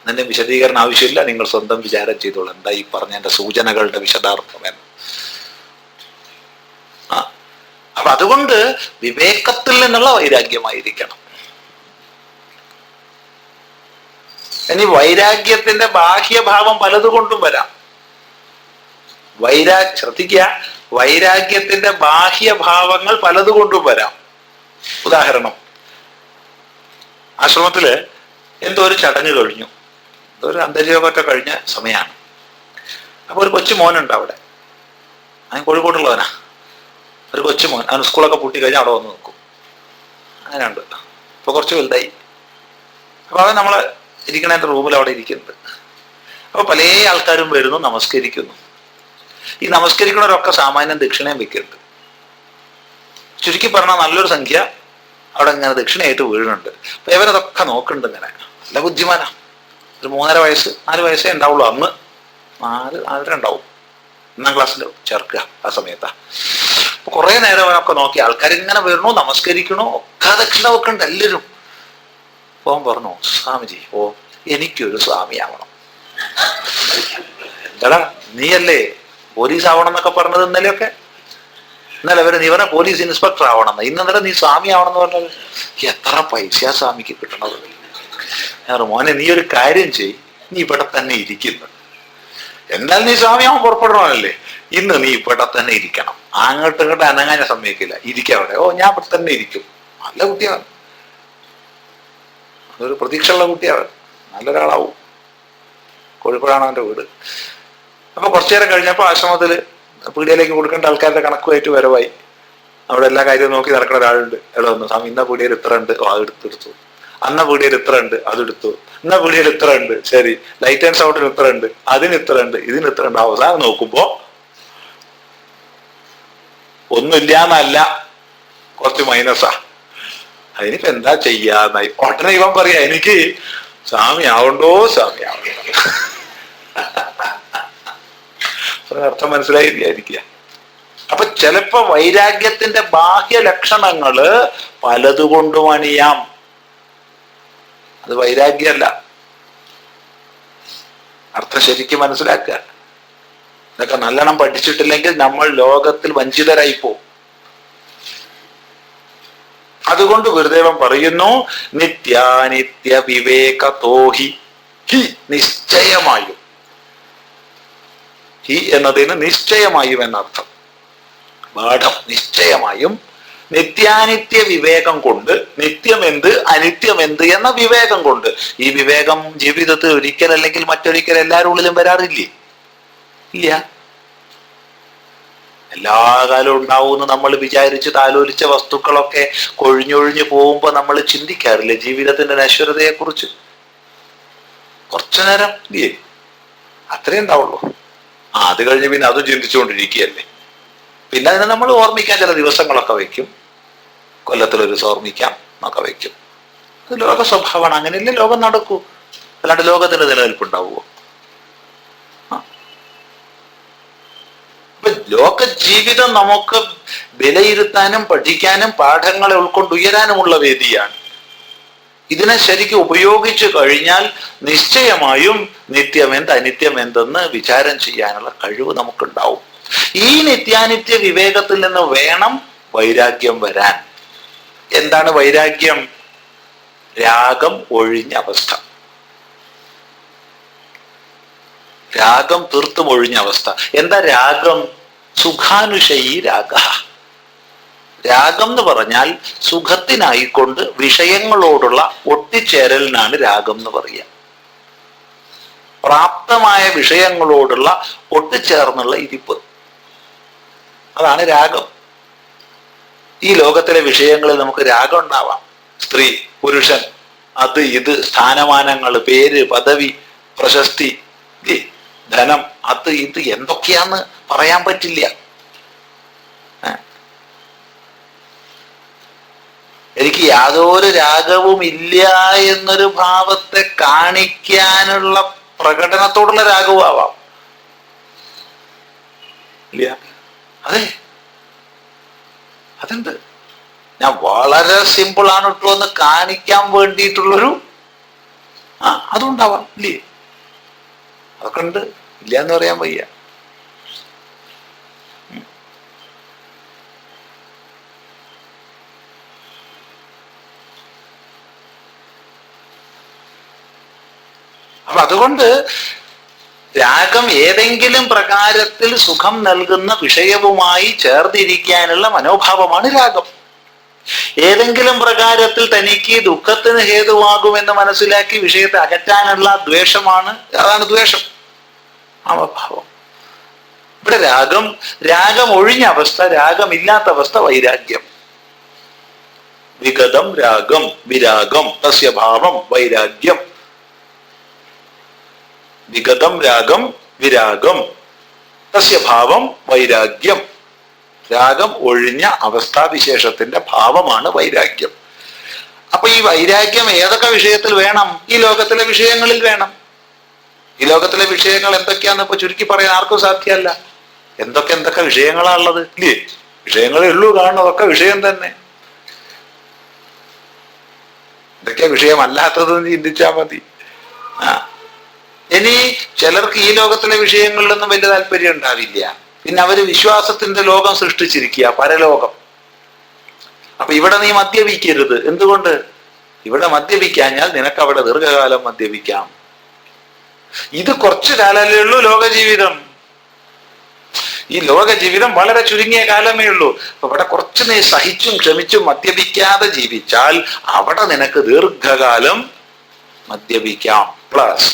അതിന്റെ വിശദീകരണം ആവശ്യമില്ല, നിങ്ങൾ സ്വന്തം വിചാരം ചെയ്തോളൂ എന്താ ഈ പറഞ്ഞ എന്റെ സൂചനകളുടെ വിശദാർത്ഥം എന്ന്. അപ്പൊ അതുകൊണ്ട് വിവേകത്തിൽ നിന്നുള്ള വൈരാഗ്യമായിരിക്കണം. ഇനി വൈരാഗ്യത്തിന്റെ ബാഹ്യഭാവം പലതുകൊണ്ടും വരാം. ശ്രദ്ധിക്കുക, വൈരാഗ്യത്തിന്റെ ബാഹ്യഭാവങ്ങൾ പലതുകൊണ്ടും വരാം. ഉദാഹരണം, ആശ്രമത്തില് എന്തോ ഒരു ചടങ്ങ് കഴിഞ്ഞു, എന്തോ ഒരു അന്തര്യോഗമൊക്കെ കഴിഞ്ഞ സമയമാണ്. അപ്പൊ ഒരു കൊച്ചു മോനുണ്ട് അവിടെ. ഞാൻ കോഴിക്കോട്ടുള്ളവനാ. ഒരു കൊച്ചു മോൻ, അവൻ സ്കൂളൊക്കെ പൂട്ടി കഴിഞ്ഞാൽ അവിടെ വന്ന് നിൽക്കും. അങ്ങനെ ഉണ്ട്. ഇപ്പൊ കുറച്ച് വലുതായി. അപ്പൊ അവൻ നമ്മള് ഇരിക്കണ റൂമിൽ അവിടെ ഇരിക്കുന്നുണ്ട്. അപ്പൊ പല ആൾക്കാരും വരുന്നു, നമസ്കരിക്കുന്നു. ഈ നമസ്കരിക്കുന്നവരൊക്കെ സാമാന്യം ദക്ഷിണയും വെക്കുന്നുണ്ട്. ചുരുക്കി പറഞ്ഞാൽ നല്ലൊരു സംഖ്യ അവിടെ ഇങ്ങനെ ദക്ഷിണയായിട്ട് വീഴുന്നുണ്ട്. അപ്പൊ ഇവരതൊക്കെ നോക്കുന്നുണ്ട്. ഇങ്ങനെ നല്ല ബുദ്ധിമാനാ. ഒരു 3.5 വയസ്സ് 4 വയസ്സേ ഉണ്ടാവുള്ളൂ അന്ന്. 4-4.5 ഉണ്ടാവും. 1-ാം ക്ലാസ്സിൽ ചേർക്കുക ആ സമയത്താ. അപ്പൊ കുറെ നേരം അവനൊക്കെ നോക്കി, ആൾക്കാർ ഇങ്ങനെ വരണു, നമസ്കരിക്കണു, ഒക്കെ ദക്ഷിണ വെക്കുന്നുണ്ട് എല്ലാവരും. പോകാൻ പറഞ്ഞു, സ്വാമിജി എനിക്കൊരു സ്വാമിയാവണം. എന്താടാ നീയല്ലേ പോലീസ് ആവണം എന്നൊക്കെ പറഞ്ഞത് ഇന്നലെയൊക്കെ? ഇന്നലെ നീ പറഞ്ഞ പോലീസ് ഇൻസ്പെക്ടർ ആവണമെന്ന്, ഇന്നലെ നീ സ്വാമി ആവണം എന്ന് പറഞ്ഞത്. എത്ര പൈസ സ്വാമിക്ക് കിട്ടണത്? ഞാൻ മോനെ നീ ഒരു കാര്യം ചെയ്, നീ ഇവിടെ തന്നെ ഇരിക്കുന്നു. എന്നാൽ നീ സ്വാമിയാവാൻ പുറപ്പെടണമല്ലേ, ഇന്ന് നീ ഇവിടെ തന്നെ ഇരിക്കണം. അങ്ങോട്ടും ഇങ്ങോട്ടും അനങ്ങാൻ സമ്മതിക്കില്ല, ഇരിക്കാം അവിടെ. ഞാൻ ഇവിടെ തന്നെ ഇരിക്കും. നല്ല കുട്ടിയാണ്, അതൊരു പ്രതീക്ഷയുള്ള കുട്ടിയാണ്, നല്ലൊരാളാവും. കോഴിക്കോടാണ് അവൻ്റെ വീട്. അപ്പൊ കുറച്ചു നേരം കഴിഞ്ഞപ്പോൾ ആശ്രമത്തിൽ പീടികയിലേക്ക് കൊടുക്കേണ്ട ആൾക്കാരുടെ കണക്കുമായിട്ട് വരവായി. അവിടെ എല്ലാ കാര്യവും നോക്കി നടക്കുന്ന ഒരാളുണ്ട്. എവിടെ വന്നു, സ്വാമി ഇന്ന പീടികയിൽ ഇത്ര ഉണ്ട്, അതെടുത്തെടുത്തു. അന്ന പീടികയിൽ ഇത്ര ഉണ്ട്, അതെടുത്തു. ഇന്ന പീടികയിൽ ഇത്ര ഉണ്ട്, ശരി. ലൈറ്റ് ആൻഡ് സൗണ്ടിന് ഇത്ര ഉണ്ട്, അതിന് ഇത്ര ഉണ്ട്, ഇതിന് ഇത്ര ഉണ്ട്. അവസാനം നോക്കുമ്പോ ഒന്നുമില്ലാന്നല്ല, കുറച്ച് മൈനസാ. അതിനിപ്പോ എന്താ ചെയ്യാന്നായി. ഉടനെ ഇവൻ പറയാ, എനിക്ക് സ്വാമി ആവണ്ടോ, സ്വാമി ആവണ്ടോ. അർത്ഥം മനസ്സിലായി വിചാരിക്കുക. അപ്പൊ ചിലപ്പോ വൈരാഗ്യത്തിന്റെ ബാഹ്യ ലക്ഷണങ്ങള് പലതുകൊണ്ടും അണിയാം. അത് വൈരാഗ്യമല്ല. അർത്ഥം ശരിക്കും മനസ്സിലാക്കുക. ഇതൊക്കെ നല്ലോണം പഠിച്ചിട്ടില്ലെങ്കിൽ നമ്മൾ ലോകത്തിൽ വഞ്ചിതരായി പോകും. അതുകൊണ്ട് ഗുരുദേവൻ പറയുന്നു, നിത്യാനിത്യ വിവേകതോഹി ഹി, നിശ്ചയമായും. ഹി എന്നതിന് നിശ്ചയമായും എന്നർത്ഥം. പാഠം നിശ്ചയമായും നിത്യാനിത്യ വിവേകം കൊണ്ട്, നിത്യമെന്ത് അനിത്യമെന്ത് എന്ന വിവേകം കൊണ്ട്. ഈ വിവേകം ജീവിതത്തിൽ ഒരിക്കലല്ലെങ്കിൽ മറ്റൊരിക്കൽ എല്ലാവരുടെ ഉള്ളിലും വരാറില്ലേ? ഇല്ല. എല്ലാ കാലവും ഉണ്ടാവുമെന്ന് നമ്മൾ വിചാരിച്ച് താലോലിച്ച വസ്തുക്കളൊക്കെ കൊഴിഞ്ഞൊഴിഞ്ഞു പോകുമ്പോ നമ്മൾ ചിന്തിക്കാറില്ലേ ജീവിതത്തിന്റെ നശ്വരതയെ കുറിച്ച്? കുറച്ചു നേരം ഇല്ലേ, അത്രേ ഉണ്ടാവുള്ളൂ. അത് കഴിഞ്ഞ് പിന്നെ അതും ചിന്തിച്ചുകൊണ്ടിരിക്കുകയല്ലേ. പിന്നെ അതിനെ നമ്മൾ ഓർമ്മിക്കാൻ ചില ദിവസങ്ങളൊക്കെ വയ്ക്കും, കൊല്ലത്തിലൊരു ദിവസം ഓർമ്മിക്കാം എന്നൊക്കെ വയ്ക്കും. അത് ലോക സ്വഭാവമാണ്. അങ്ങനെയല്ലേ ലോകം നടക്കൂ, അല്ലാണ്ട് ലോകത്തിന്റെ നിലനിൽപ്പുണ്ടാവുമോ? ലോക ജീവിതം നമുക്ക് വിലയിരുത്താനും പഠിക്കാനും പാഠങ്ങളെ ഉൾക്കൊണ്ട് ഉയരാനുമുള്ള വേദിയാണ്. ഇതിനെ ശരിക്കും ഉപയോഗിച്ചു കഴിഞ്ഞാൽ നിശ്ചയമായും നിത്യമെന്ത് അനിത്യമെന്തെന്ന് വിചാരം ചെയ്യാനുള്ള കഴിവ് നമുക്കുണ്ടാവും. ഈ നിത്യാനിത്യ വിവേകത്തിൽ നിന്ന് വേണം വൈരാഗ്യം വരാൻ. എന്താണ് വൈരാഗ്യം? രാഗം ഒഴിഞ്ഞ അവസ്ഥ. രാഗം തീർത്തും ഒഴിഞ്ഞ അവസ്ഥ. എന്താ രാഗം? സുഖാനുശയി രാഗ. രാഗം എന്ന് പറഞ്ഞാൽ സുഖത്തിനായിക്കൊണ്ട് വിഷയങ്ങളോടുള്ള ഒട്ടിച്ചേരലിനാണ് രാഗം എന്ന് പറയുക. പ്രാപ്തമായ വിഷയങ്ങളോടുള്ള ഒട്ടിച്ചേർന്നുള്ള ഇരിപ്പ്, അതാണ് രാഗം. ഈ ലോകത്തിലെ വിഷയങ്ങളിൽ നമുക്ക് രാഗം ഉണ്ടാവാം. സ്ത്രീ, പുരുഷൻ, അത് ഇത്, സ്ഥാനമാനങ്ങൾ, പേര്, പദവി, പ്രശസ്തി, ധനം, അത് ഇത് എന്തൊക്കെയാന്ന് പറയാൻ പറ്റില്ല. എനിക്ക് യാതൊരു രാഗവും ഇല്ല എന്നൊരു ഭാവത്തെ കാണിക്കാനുള്ള പ്രകടനത്തോടുള്ള രാഗവും ആവാം. ഇല്ല, അതെ, അതുണ്ട്. ഞാൻ വളരെ സിമ്പിൾ ആണ് കേട്ടോ എന്ന് കാണിക്കാൻ വേണ്ടിയിട്ടുള്ളൊരു അതുണ്ടാവാം. ഇല്ലേ? അതൊക്കെ ഉണ്ട്. ഇല്ല എന്ന് പറയാൻ വയ്യ. അപ്പൊ അതുകൊണ്ട് രാഗം ഏതെങ്കിലും പ്രകാരത്തിൽ സുഖം നൽകുന്ന വിഷയവുമായി ചേർന്നിരിക്കാനുള്ള മനോഭാവമാണ് രാഗം. ഏതെങ്കിലും പ്രകാരത്തിൽ തനിക്ക് ദുഃഖത്തിന് ഹേതുവാകുമെന്ന് മനസ്സിലാക്കി വിഷയത്തെ അകറ്റാനുള്ള ദ്വേഷമാണ്, അതാണ് ദ്വേഷം, ഭാവം. ഇവിടെ രാഗം ഒഴിഞ്ഞ അവസ്ഥ, രാഗമില്ലാത്ത അവസ്ഥ വൈരാഗ്യം. വിഗതം രാഗം വിരാഗം തസ്യ ഭാവം വൈരാഗ്യം. വിഗതം രാഗം വിരാഗം തസ്യ ഭാവം വൈരാഗ്യം. രാഗം ഒഴിഞ്ഞ അവസ്ഥാവിശേഷത്തിന്റെ ഭാവമാണ് വൈരാഗ്യം. അപ്പൊ ഈ വൈരാഗ്യം ഏതൊക്കെ വിഷയത്തിൽ വേണം? ഈ ലോകത്തിലെ വിഷയങ്ങളിൽ വേണം. ഈ ലോകത്തിലെ വിഷയങ്ങൾ എന്തൊക്കെയാന്ന് ഇപ്പൊ ചുരുക്കി പറയാൻ ആർക്കും സാധ്യമല്ല. എന്തൊക്കെ വിഷയങ്ങളാണുള്ളത്, ഇല്ലേ? വിഷയങ്ങളേ ഉള്ളൂ, കാണുന്നതൊക്കെ വിഷയം തന്നെ. ഇതൊക്കെ വിഷയമല്ലാത്തതെന്ന് ചിന്തിച്ചാൽ മതി. ആ ഇനി ചിലർക്ക് ഈ ലോകത്തിലെ വിഷയങ്ങളിലൊന്നും വലിയ താല്പര്യം ഉണ്ടാവില്ല. പിന്നെ അവര് വിശ്വാസത്തിന്റെ ലോകം സൃഷ്ടിച്ചിരിക്കുക, പരലോകം. അപ്പൊ ഇവിടെ നീ മദ്യപിക്കരുത്. എന്തുകൊണ്ട്? ഇവിടെ മദ്യപിക്കാഞ്ഞാൽ നിനക്ക് അവിടെ ദീർഘകാലം മദ്യപിക്കാം. ഇത് കുറച്ചു കാലമല്ലേ ഉള്ളൂ ലോക ജീവിതം. ഈ ലോക ജീവിതം വളരെ ചുരുങ്ങിയ കാലമേ ഉള്ളൂ. അപ്പൊ ഇവിടെ കുറച്ച് നീ സഹിച്ചും ക്ഷമിച്ചും മദ്യപിക്കാതെ ജീവിച്ചാൽ അവിടെ നിനക്ക് ദീർഘകാലം മദ്യപിക്കാം. പ്ലസ്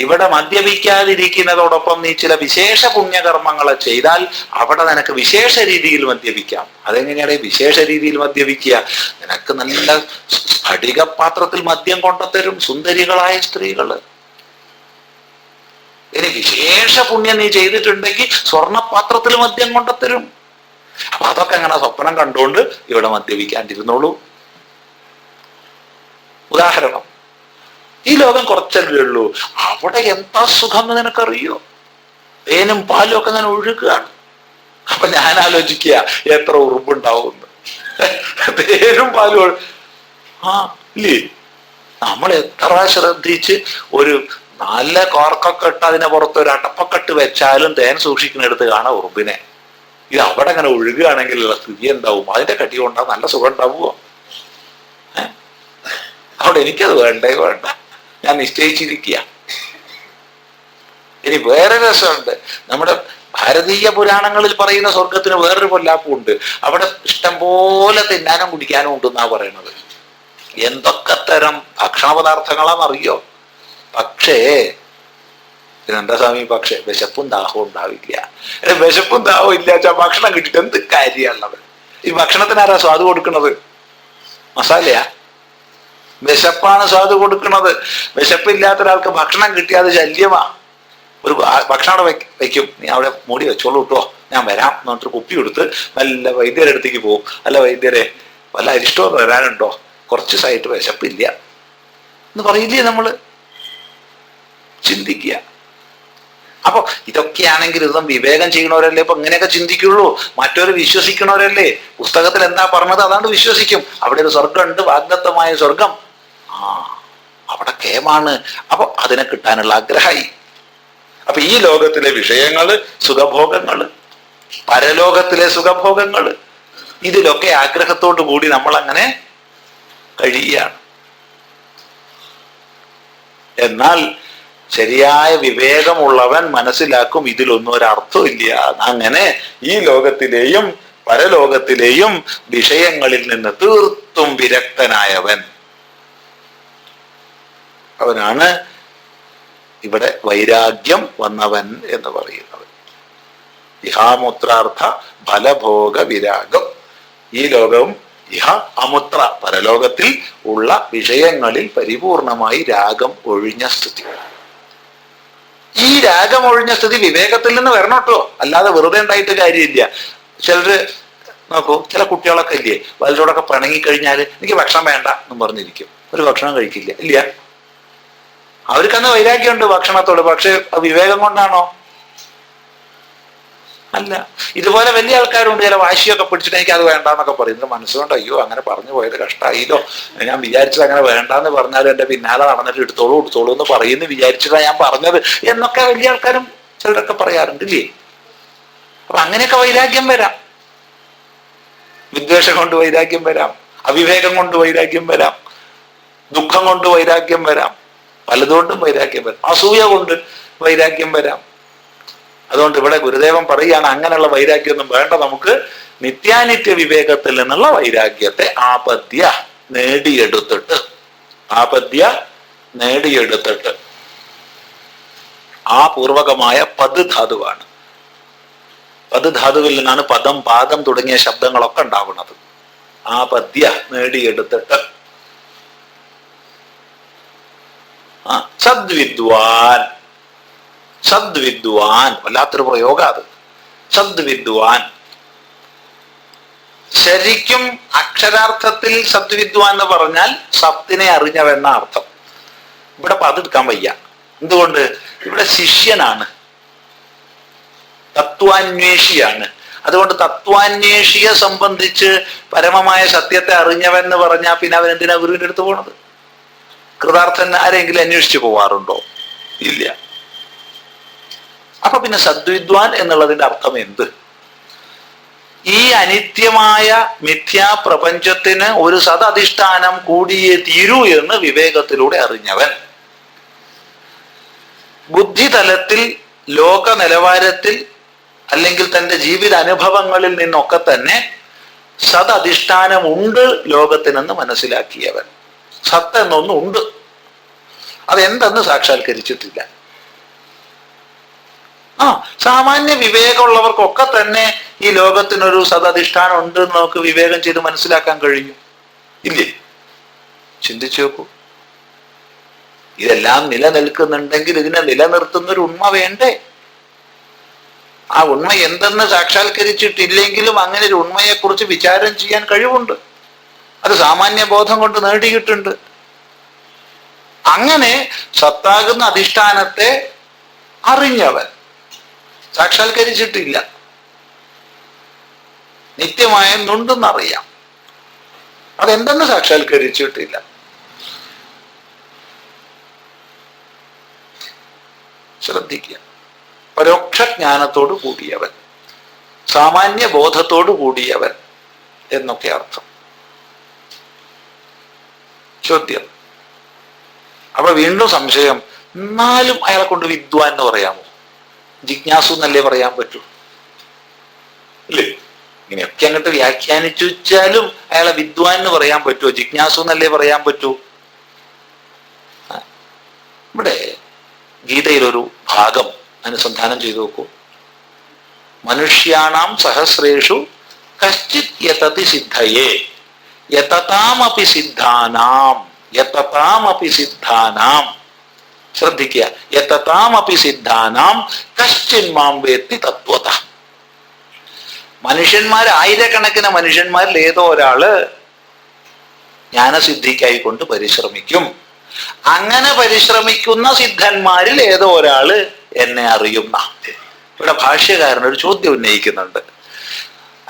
ഇവിടെ മദ്യപിക്കാതിരിക്കുന്നതോടൊപ്പം നീ ചില വിശേഷ പുണ്യകർമ്മങ്ങളെ ചെയ്താൽ അവിടെ നിനക്ക് വിശേഷ രീതിയിൽ മദ്യപിക്കാം. അതെങ്ങനെയാണ് വിശേഷ രീതിയിൽ മദ്യപിക്കുക? നിനക്ക് നല്ല സ്ഫടികപാത്രത്തിൽ മദ്യം കൊണ്ടുത്തരും സുന്ദരികളായ സ്ത്രീകള്. ഇനി വിശേഷ പുണ്യം നീ ചെയ്തിട്ടുണ്ടെങ്കിൽ സ്വർണപാത്രത്തിൽ മദ്യം കൊണ്ടുത്തരും. അപ്പൊ അതൊക്കെ അങ്ങനെ സ്വപ്നം കണ്ടുകൊണ്ട് ഇവിടെ മദ്യപിക്കാണ്ടിരുന്നോളൂ. ഉദാഹരണം, ഈ ലോകം കുറച്ചല്ലേ ഉള്ളൂ, അവിടെ എന്താ സുഖം എന്ന് നിനക്കറിയോ? തേനും പാലും ഒക്കെ അങ്ങനെ ഒഴുകുകയാണ്. അപ്പൊ ഞാൻ ആലോചിക്കുക എത്ര ഉറുമ്പുണ്ടാവുമെന്ന്. തേനും പാലും ഇല്ലേ? നമ്മൾ എത്ര ശ്രദ്ധിച്ച് ഒരു നല്ല കോർക്കൊക്കെ ഇട്ട് അതിനെ പുറത്ത് ഒരു അടപ്പക്കെട്ട് വെച്ചാലും തേൻ സൂക്ഷിക്കുന്നിടത്ത് കാണാം ഉറുമ്പിനെ. ഇത് അവിടെ അങ്ങനെ ഒഴുകുകയാണെങ്കിൽ സ്ഥിതി എന്താവും? അതിന്റെ കട്ടി കൊണ്ടാ നല്ല സുഖം ഉണ്ടാവുമോ? അവിടെ എനിക്കത് വേണ്ടേ വേണ്ട, ഞാൻ നിശ്ചയിച്ചിരിക്കുക. ഇനി വേറെ രസമുണ്ട്. നമ്മുടെ ഭാരതീയ പുരാണങ്ങളിൽ പറയുന്ന സ്വർഗത്തിന് വേറൊരു പൊല്ലാപ്പുണ്ട്. അവിടെ ഇഷ്ടം പോലെ തിന്നാനും കുടിക്കാനും ഉണ്ടെന്നാ പറയണത്. എന്തൊക്കെ തരം ഭക്ഷണ പദാർത്ഥങ്ങളാണെന്നറിയോ? പക്ഷേ എന്താ സ്വാമി, പക്ഷേ വിശപ്പും ദാഹവും ഉണ്ടാവില്ല. വിശപ്പും ദാഹവും ഇല്ലാച്ചാ ഭക്ഷണം കിട്ടിയിട്ട് എന്ത് കാര്യമുള്ളത്? ഈ ഭക്ഷണത്തിനാരാ സ്വാദ് കൊടുക്കുന്നത്? മസാലയാ? വിശപ്പാണ് സ്വാദ് കൊടുക്കുന്നത്. വിശപ്പില്ലാത്ത ഒരാൾക്ക് ഭക്ഷണം കിട്ടിയാൽ അത് ശല്യമാ. ഒരു ഭക്ഷണം അവിടെ വെക്കും, നീ അവിടെ മൂടി വെച്ചോളൂ കേട്ടോ, ഞാൻ വരാം എന്ന് പറഞ്ഞിട്ട് കുപ്പി കൊടുത്ത് വല്ല വൈദ്യരുടെ അടുത്തേക്ക് പോകും. അല്ല വൈദ്യരെ, വല്ല അരിഷ്ടം വരാനുണ്ടോ? കുറച്ച് ദിവസമായിട്ട് വിശപ്പില്ല എന്ന് പറയില്ലേ നമ്മള്? ചിന്തിക്കുക. അപ്പൊ ഇതൊക്കെയാണെങ്കിൽ ഇതും വിവേകം ചെയ്യണവരല്ലേ ഇപ്പൊ ഇങ്ങനെയൊക്കെ ചിന്തിക്കുള്ളൂ. മറ്റൊരു വിശ്വസിക്കണവരല്ലേ പുസ്തകത്തിൽ എന്താ പറഞ്ഞത് അതാണ്ട് വിശ്വസിക്കും. അവിടെ ഒരു സ്വർഗമുണ്ട്, വാഗ്ദത്തമായ സ്വർഗം. അവിടെ കേമാണ്. അപ്പൊ അതിനെ കിട്ടാനുള്ള ആഗ്രഹമായി. അപ്പൊ ഈ ലോകത്തിലെ വിഷയങ്ങള്, സുഖഭോഗങ്ങള്, പരലോകത്തിലെ സുഖഭോഗങ്ങള്, ഇതിലൊക്കെ ആഗ്രഹത്തോടു കൂടി നമ്മൾ അങ്ങനെ കഴിയുകയാണ്. എന്നാൽ ശരിയായ വിവേകമുള്ളവൻ മനസ്സിലാക്കും ഇതിലൊന്നും ഒരർത്ഥമില്ല. അങ്ങനെ ഈ ലോകത്തിലെയും പരലോകത്തിലെയും വിഷയങ്ങളിൽ നിന്ന് തീർത്തും വിരക്തനായവൻ അവനാണ് ഇവിടെ വൈരാഗ്യം വന്നവൻ എന്ന് പറയുന്നത്. ഇഹാമുത്രാർത്ഥ ഫലഭോഗ വിരാഗം. ഈ ലോകവും ഇഹ അമുത്ര പരലോകത്തിൽ ഉള്ള വിഷയങ്ങളിൽ പരിപൂർണമായി രാഗം ഒഴിഞ്ഞ സ്ഥിതി. ഈ രാഗം ഒഴിഞ്ഞ സ്ഥിതി വിവേകത്തിൽ നിന്ന് വരണം കേട്ടോ, അല്ലാതെ വെറുതെ ഉണ്ടായിട്ട് കാര്യമില്ല. ചിലര് നോക്കൂ, ചില കുട്ടികളൊക്കെ ഇല്ലേ, വലുതോടൊക്കെ പിണങ്ങിക്കഴിഞ്ഞാൽ എനിക്ക് ഭക്ഷണം വേണ്ട എന്നും പറഞ്ഞിരിക്കും, ഒരു ഭക്ഷണം കഴിക്കില്ല. ഇല്ല, അവർക്കന്ന് വൈരാഗ്യമുണ്ട് ഭക്ഷണത്തോട്. പക്ഷെ വിവേകം കൊണ്ടാണോ? അല്ല. ഇതുപോലെ വലിയ ആൾക്കാരുണ്ട്, ചില വാശിയൊക്കെ പിടിച്ചിട്ട് എനിക്ക് അത് വേണ്ടാന്നൊക്കെ പറയുന്നത് മനസ്സുകൊണ്ട് അയ്യോ അങ്ങനെ പറഞ്ഞു പോയത് കഷ്ടായില്ലോ, ഞാൻ വിചാരിച്ചത് അങ്ങനെ വേണ്ടാന്ന് പറഞ്ഞാലും എന്റെ പിന്നാലെ നടന്നിട്ട് എടുത്തോളൂ എന്ന് പറയുന്നു വിചാരിച്ചിട്ടാണ് ഞാൻ പറഞ്ഞത് എന്നൊക്കെ വലിയ ആൾക്കാരും ചിലരൊക്കെ പറയാറുണ്ട് ഇല്ലേ? അപ്പൊ അങ്ങനെയൊക്കെ വൈരാഗ്യം വരാം. വിദ്വേഷം കൊണ്ട് വൈരാഗ്യം വരാം, അവിവേകം കൊണ്ട് വൈരാഗ്യം വരാം, ദുഃഖം കൊണ്ട് വൈരാഗ്യം വരാം, പലതുകൊണ്ടും വൈരാഗ്യം വരാം, അസൂയ കൊണ്ട് വൈരാഗ്യം വരാം. അതുകൊണ്ട് ഇവിടെ ഗുരുദേവൻ പറയുകയാണ് അങ്ങനെയുള്ള വൈരാഗ്യമൊന്നും വേണ്ട, നമുക്ക് നിത്യാനിത്യ വിവേകത്തിൽ നിന്നുള്ള വൈരാഗ്യത്തെ ആപദ്യ നേടിയെടുത്തിട്ട് ആ പൂർവകമായ പദ് ധാതുവാണ്. പദ് ധാതുവിൽ നിന്നാണ് പദം, പാദം തുടങ്ങിയ ശബ്ദങ്ങളൊക്കെ ഉണ്ടാവുന്നത്. ആപദ്യ നേടിയെടുത്തിട്ട്. സദ്വിദ്വാൻ, സദ്വിദ്വാൻ വല്ലാത്തൊരു പ്രയോഗം അത്. സദ്വിദ്വാൻ ശരിക്കും അക്ഷരാർത്ഥത്തിൽ സദ്വിദ്വാൻ എന്ന് പറഞ്ഞാൽ സത്തിനെ അറിഞ്ഞവെന്ന അർത്ഥം. ഇവിടെ പതെടുക്കാൻ വയ്യ. എന്തുകൊണ്ട്? ഇവിടെ ശിഷ്യനാണ്, തത്വാന്വേഷിയാണ്. അതുകൊണ്ട് തത്വാന്വേഷിയെ സംബന്ധിച്ച് പരമമായ സത്യത്തെ അറിഞ്ഞവൻ എന്ന് പറഞ്ഞാൽ പിന്നെ അവൻ എന്തിനാ ഗുരുവിന്റെ അടുത്ത് പോണത്? കൃതാർത്ഥൻ ആരെങ്കിലും അന്വേഷിച്ചു പോവാറുണ്ടോ? ഇല്ല. അപ്പൊ പിന്നെ സദ്വിദ്വാൻ എന്നുള്ളതിന്റെ അർത്ഥം എന്ത്? ഈ അനിത്യമായ മിഥ്യാപ്രപഞ്ചത്തിന് ഒരു സദധിഷ്ഠാനം കൂടിയേ തീരൂ എന്ന് വിവേകത്തിലൂടെ അറിഞ്ഞവൻ, ബുദ്ധിതലത്തിൽ ലോക നിലവാരത്തിൽ അല്ലെങ്കിൽ തൻ്റെ ജീവിത അനുഭവങ്ങളിൽ നിന്നൊക്കെ തന്നെ സദധിഷ്ഠാനമുണ്ട് ലോകത്തിനെന്ന് മനസ്സിലാക്കിയവൻ. സത്ത് എന്നൊന്നുണ്ട്, അതെന്തെന്ന് സാക്ഷാത്കരിച്ചിട്ടില്ല. സാമാന്യ വിവേകമുള്ളവർക്കൊക്കെ തന്നെ ഈ ലോകത്തിനൊരു സദധിഷ്ഠാനം ഉണ്ട് എന്ന് നമുക്ക് വിവേകം ചെയ്ത് മനസ്സിലാക്കാൻ കഴിയും. ഇല്ലേ? ചിന്തിച്ചു നോക്കൂ. ഇതെല്ലാം നിലനിൽക്കുന്നുണ്ടെങ്കിൽ ഇതിനെ നിലനിർത്തുന്നൊരു ഉണ്മ വേണ്ടേ? ആ ഉണ്മ എന്തെന്ന് സാക്ഷാത്കരിച്ചിട്ടില്ലെങ്കിലും അങ്ങനെ ഒരു ഉണ്മയെക്കുറിച്ച് വിചാരം ചെയ്യാൻ കഴിവുണ്ട്. അത് സാമാന്യ ബോധം കൊണ്ട് നേടിയിട്ടുണ്ട്. അങ്ങനെ സത്താകുന്ന അധിഷ്ഠാനത്തെ അറിഞ്ഞവൻ സാക്ഷാത്കരിച്ചിട്ടില്ല. നിത്യമായെന്നുണ്ടെന്നറിയാം, അതെന്തെന്ന് സാക്ഷാത്കരിച്ചിട്ടില്ല. ശ്രദ്ധിക്കുക. പരോക്ഷ ജ്ഞാനത്തോട് കൂടിയവൻ, സാമാന്യ ബോധത്തോട് കൂടിയവൻ എന്നൊക്കെ അർത്ഥം. ചോദ്യം. അപ്പൊ വീണ്ടും സംശയം, എന്നാലും അയാളെ കൊണ്ട് വിദ്വാൻ എന്ന് പറയാമോ? ജിജ്ഞാസു എന്നല്ലേ പറയാൻ പറ്റൂ? അല്ലേ? ഇങ്ങനെയൊക്കെ അങ്ങോട്ട് വ്യാഖ്യാനിച്ചു വെച്ചാലും അയാളെ വിദ്വാൻ എന്ന് പറയാൻ പറ്റുമോ? ജിജ്ഞാസു എന്നല്ലേ പറയാൻ പറ്റൂ? ഇവിടെ ഗീതയിലൊരു ഭാഗം അനുസന്ധാനം ചെയ്തു നോക്കൂ. മനുഷ്യാണാം സഹസ്രേഷു കശ്ചിത് യതതി സിദ്ധയേ യതതാമപി സിദ്ധാനാം. യതതാമപി സിദ്ധാനാം. ശ്രദ്ധിക്കുക. യതതാമപി സിദ്ധാനാം കശ്ചിൻ മാം വേത്തി തത്വതഃ. ആയിരക്കണക്കിന് മനുഷ്യന്മാരിൽ ഏതോ ഒരാള് ജ്ഞാനസിദ്ധിക്കായിക്കൊണ്ട് പരിശ്രമിക്കും. അങ്ങനെ പരിശ്രമിക്കുന്ന സിദ്ധന്മാരിൽ ഏതോ ഒരാള് എന്നെ അറിയുന്ന. ഇവിടെ ഭാഷ്യകാരൻ ഒരു ചോദ്യം ഉന്നയിക്കുന്നുണ്ട്.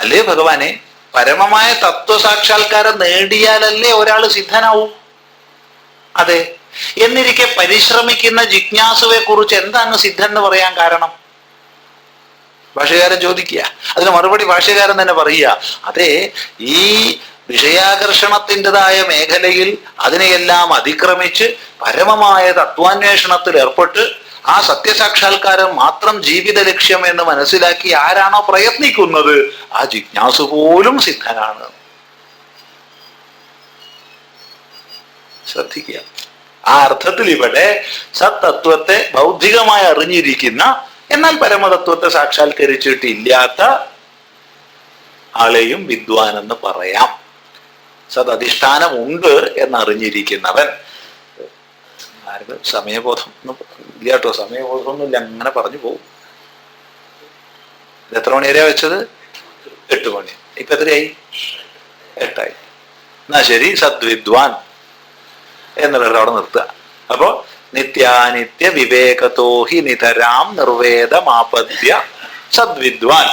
അല്ലേ ഭഗവാനെ, പരമമായ തത്വസാക്ഷാത്കാരം നേടിയാലല്ലേ ഒരാൾ സിദ്ധനാവും? അതെ. എന്നിരിക്കെ പരിശ്രമിക്കുന്ന ജിജ്ഞാസുവെ കുറിച്ച് എന്താണ് സിദ്ധൻ എന്ന് പറയാൻ കാരണം? ഭാഷ്യകാരൻ ചോദിക്കുക. അതിന് മറുപടി ഭാഷ്യകാരൻ തന്നെ പറയുക. അതെ, ഈ വിഷയാകർഷണത്തിൻ്റെതായ മേഖലയിൽ അതിനെയെല്ലാം അതിക്രമിച്ച് പരമമായ തത്വാന്വേഷണത്തിൽ ഏർപ്പെട്ട് ആ സത്യസാക്ഷാത്കാരം മാത്രം ജീവിത ലക്ഷ്യം എന്ന് മനസ്സിലാക്കി ആരാണോ പ്രയത്നിക്കുന്നത് ആ ജിജ്ഞാസു പോലും സിദ്ധനാണ്. ശ്രദ്ധിക്കുക. ആ അർത്ഥത്തിൽ ഇവിടെ സത്തത്വത്തെ ബൗദ്ധികമായി അറിഞ്ഞിരിക്കുന്ന എന്നാൽ പരമതത്വത്തെ സാക്ഷാത്കരിച്ചിട്ടില്ലാത്ത ആളെയും വിദ്വാൻ എന്ന് പറയാം. സദധിഷ്ഠാനമുണ്ട് എന്നറിഞ്ഞിരിക്കുന്നവൻ. ആർക്കും സമയബോധം ഇല്ല കേട്ടോ, സമയബോധമൊന്നുമില്ല, അങ്ങനെ പറഞ്ഞു പോകും. എത്ര മണി വരെയാ വെച്ചത്? 8 മണി. ഇപ്പൊ എത്രയായി? 8 എന്നാ ശരി, സദ്വിദ്വാൻ എന്നുള്ളത് അവിടെ നിർത്തുക. അപ്പോ നിത്യാനിത്യ വിവേകതോ ഹി നിതരാം നിർവേദമാപദ്യ സദ്വിദ്വാൻ.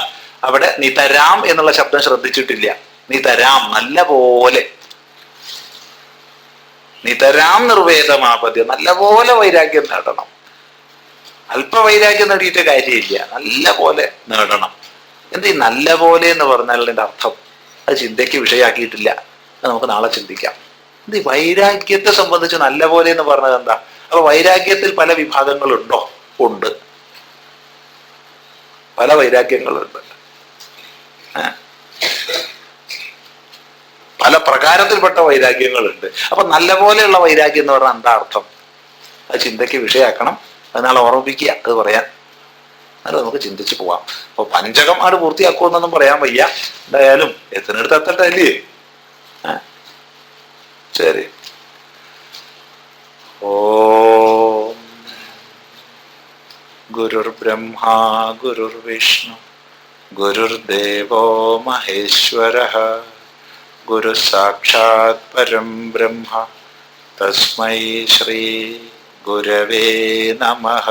അവിടെ നിതരാം എന്നുള്ള ശബ്ദം ശ്രദ്ധിച്ചിട്ടില്ല. നിതരാം, നല്ല പോലെ. നിതരാം നിർവേദമാപദ്യ, നല്ല പോലെ വൈരാഗ്യം നേടണം. അല്പ വൈരാഗ്യം നേടിയിട്ട് കാര്യമില്ല, നല്ല പോലെ നേടണം. എന്ത് ഈ നല്ല പോലെ എന്ന് പറഞ്ഞാൽ അതിന്റെ അർത്ഥം അത് ചിന്തയ്ക്ക് വിഷയാക്കിയിട്ടില്ല. അത് നമുക്ക് നാളെ ചിന്തിക്കാം. എന്ത് വൈരാഗ്യത്തെ സംബന്ധിച്ച് നല്ല പോലെ എന്ന് പറഞ്ഞത് എന്താ? അപ്പൊ വൈരാഗ്യത്തിൽ പല വിഭാഗങ്ങളുണ്ടോ? ഉണ്ട്, പല വൈരാഗ്യങ്ങളുണ്ട്. പല പ്രകാരത്തിൽപ്പെട്ട വൈരാഗ്യങ്ങളുണ്ട്. അപ്പൊ നല്ല പോലെയുള്ള വൈരാഗ്യം എന്ന് പറഞ്ഞാൽ എന്താ അർത്ഥം? അത് ചിന്തയ്ക്ക് വിഷയാക്കണം. അത് നാളെ ഓർമ്മിപ്പിക്കുക, അത് പറയാൻ. അത് നമുക്ക് ചിന്തിച്ച് പോവാം. അപ്പൊ പഞ്ചകം ആണ് പൂർത്തിയാക്കുമെന്നൊന്നും പറയാൻ വയ്യ. എന്തായാലും എത്തിനടുത്ത് എത്തട്ടെ അല്ലേ? ശരി. ഓം ഗുരുർ ബ്രഹ്മ ഗുരുർ വിഷ്ണു ഗുരുർദേവോ മഹേശ്വരഃ ഗുരു സാക്ഷാത് പരം ബ്രഹ്മ തസ്മൈ ശ്രീ ഗുരവേ നമഃ.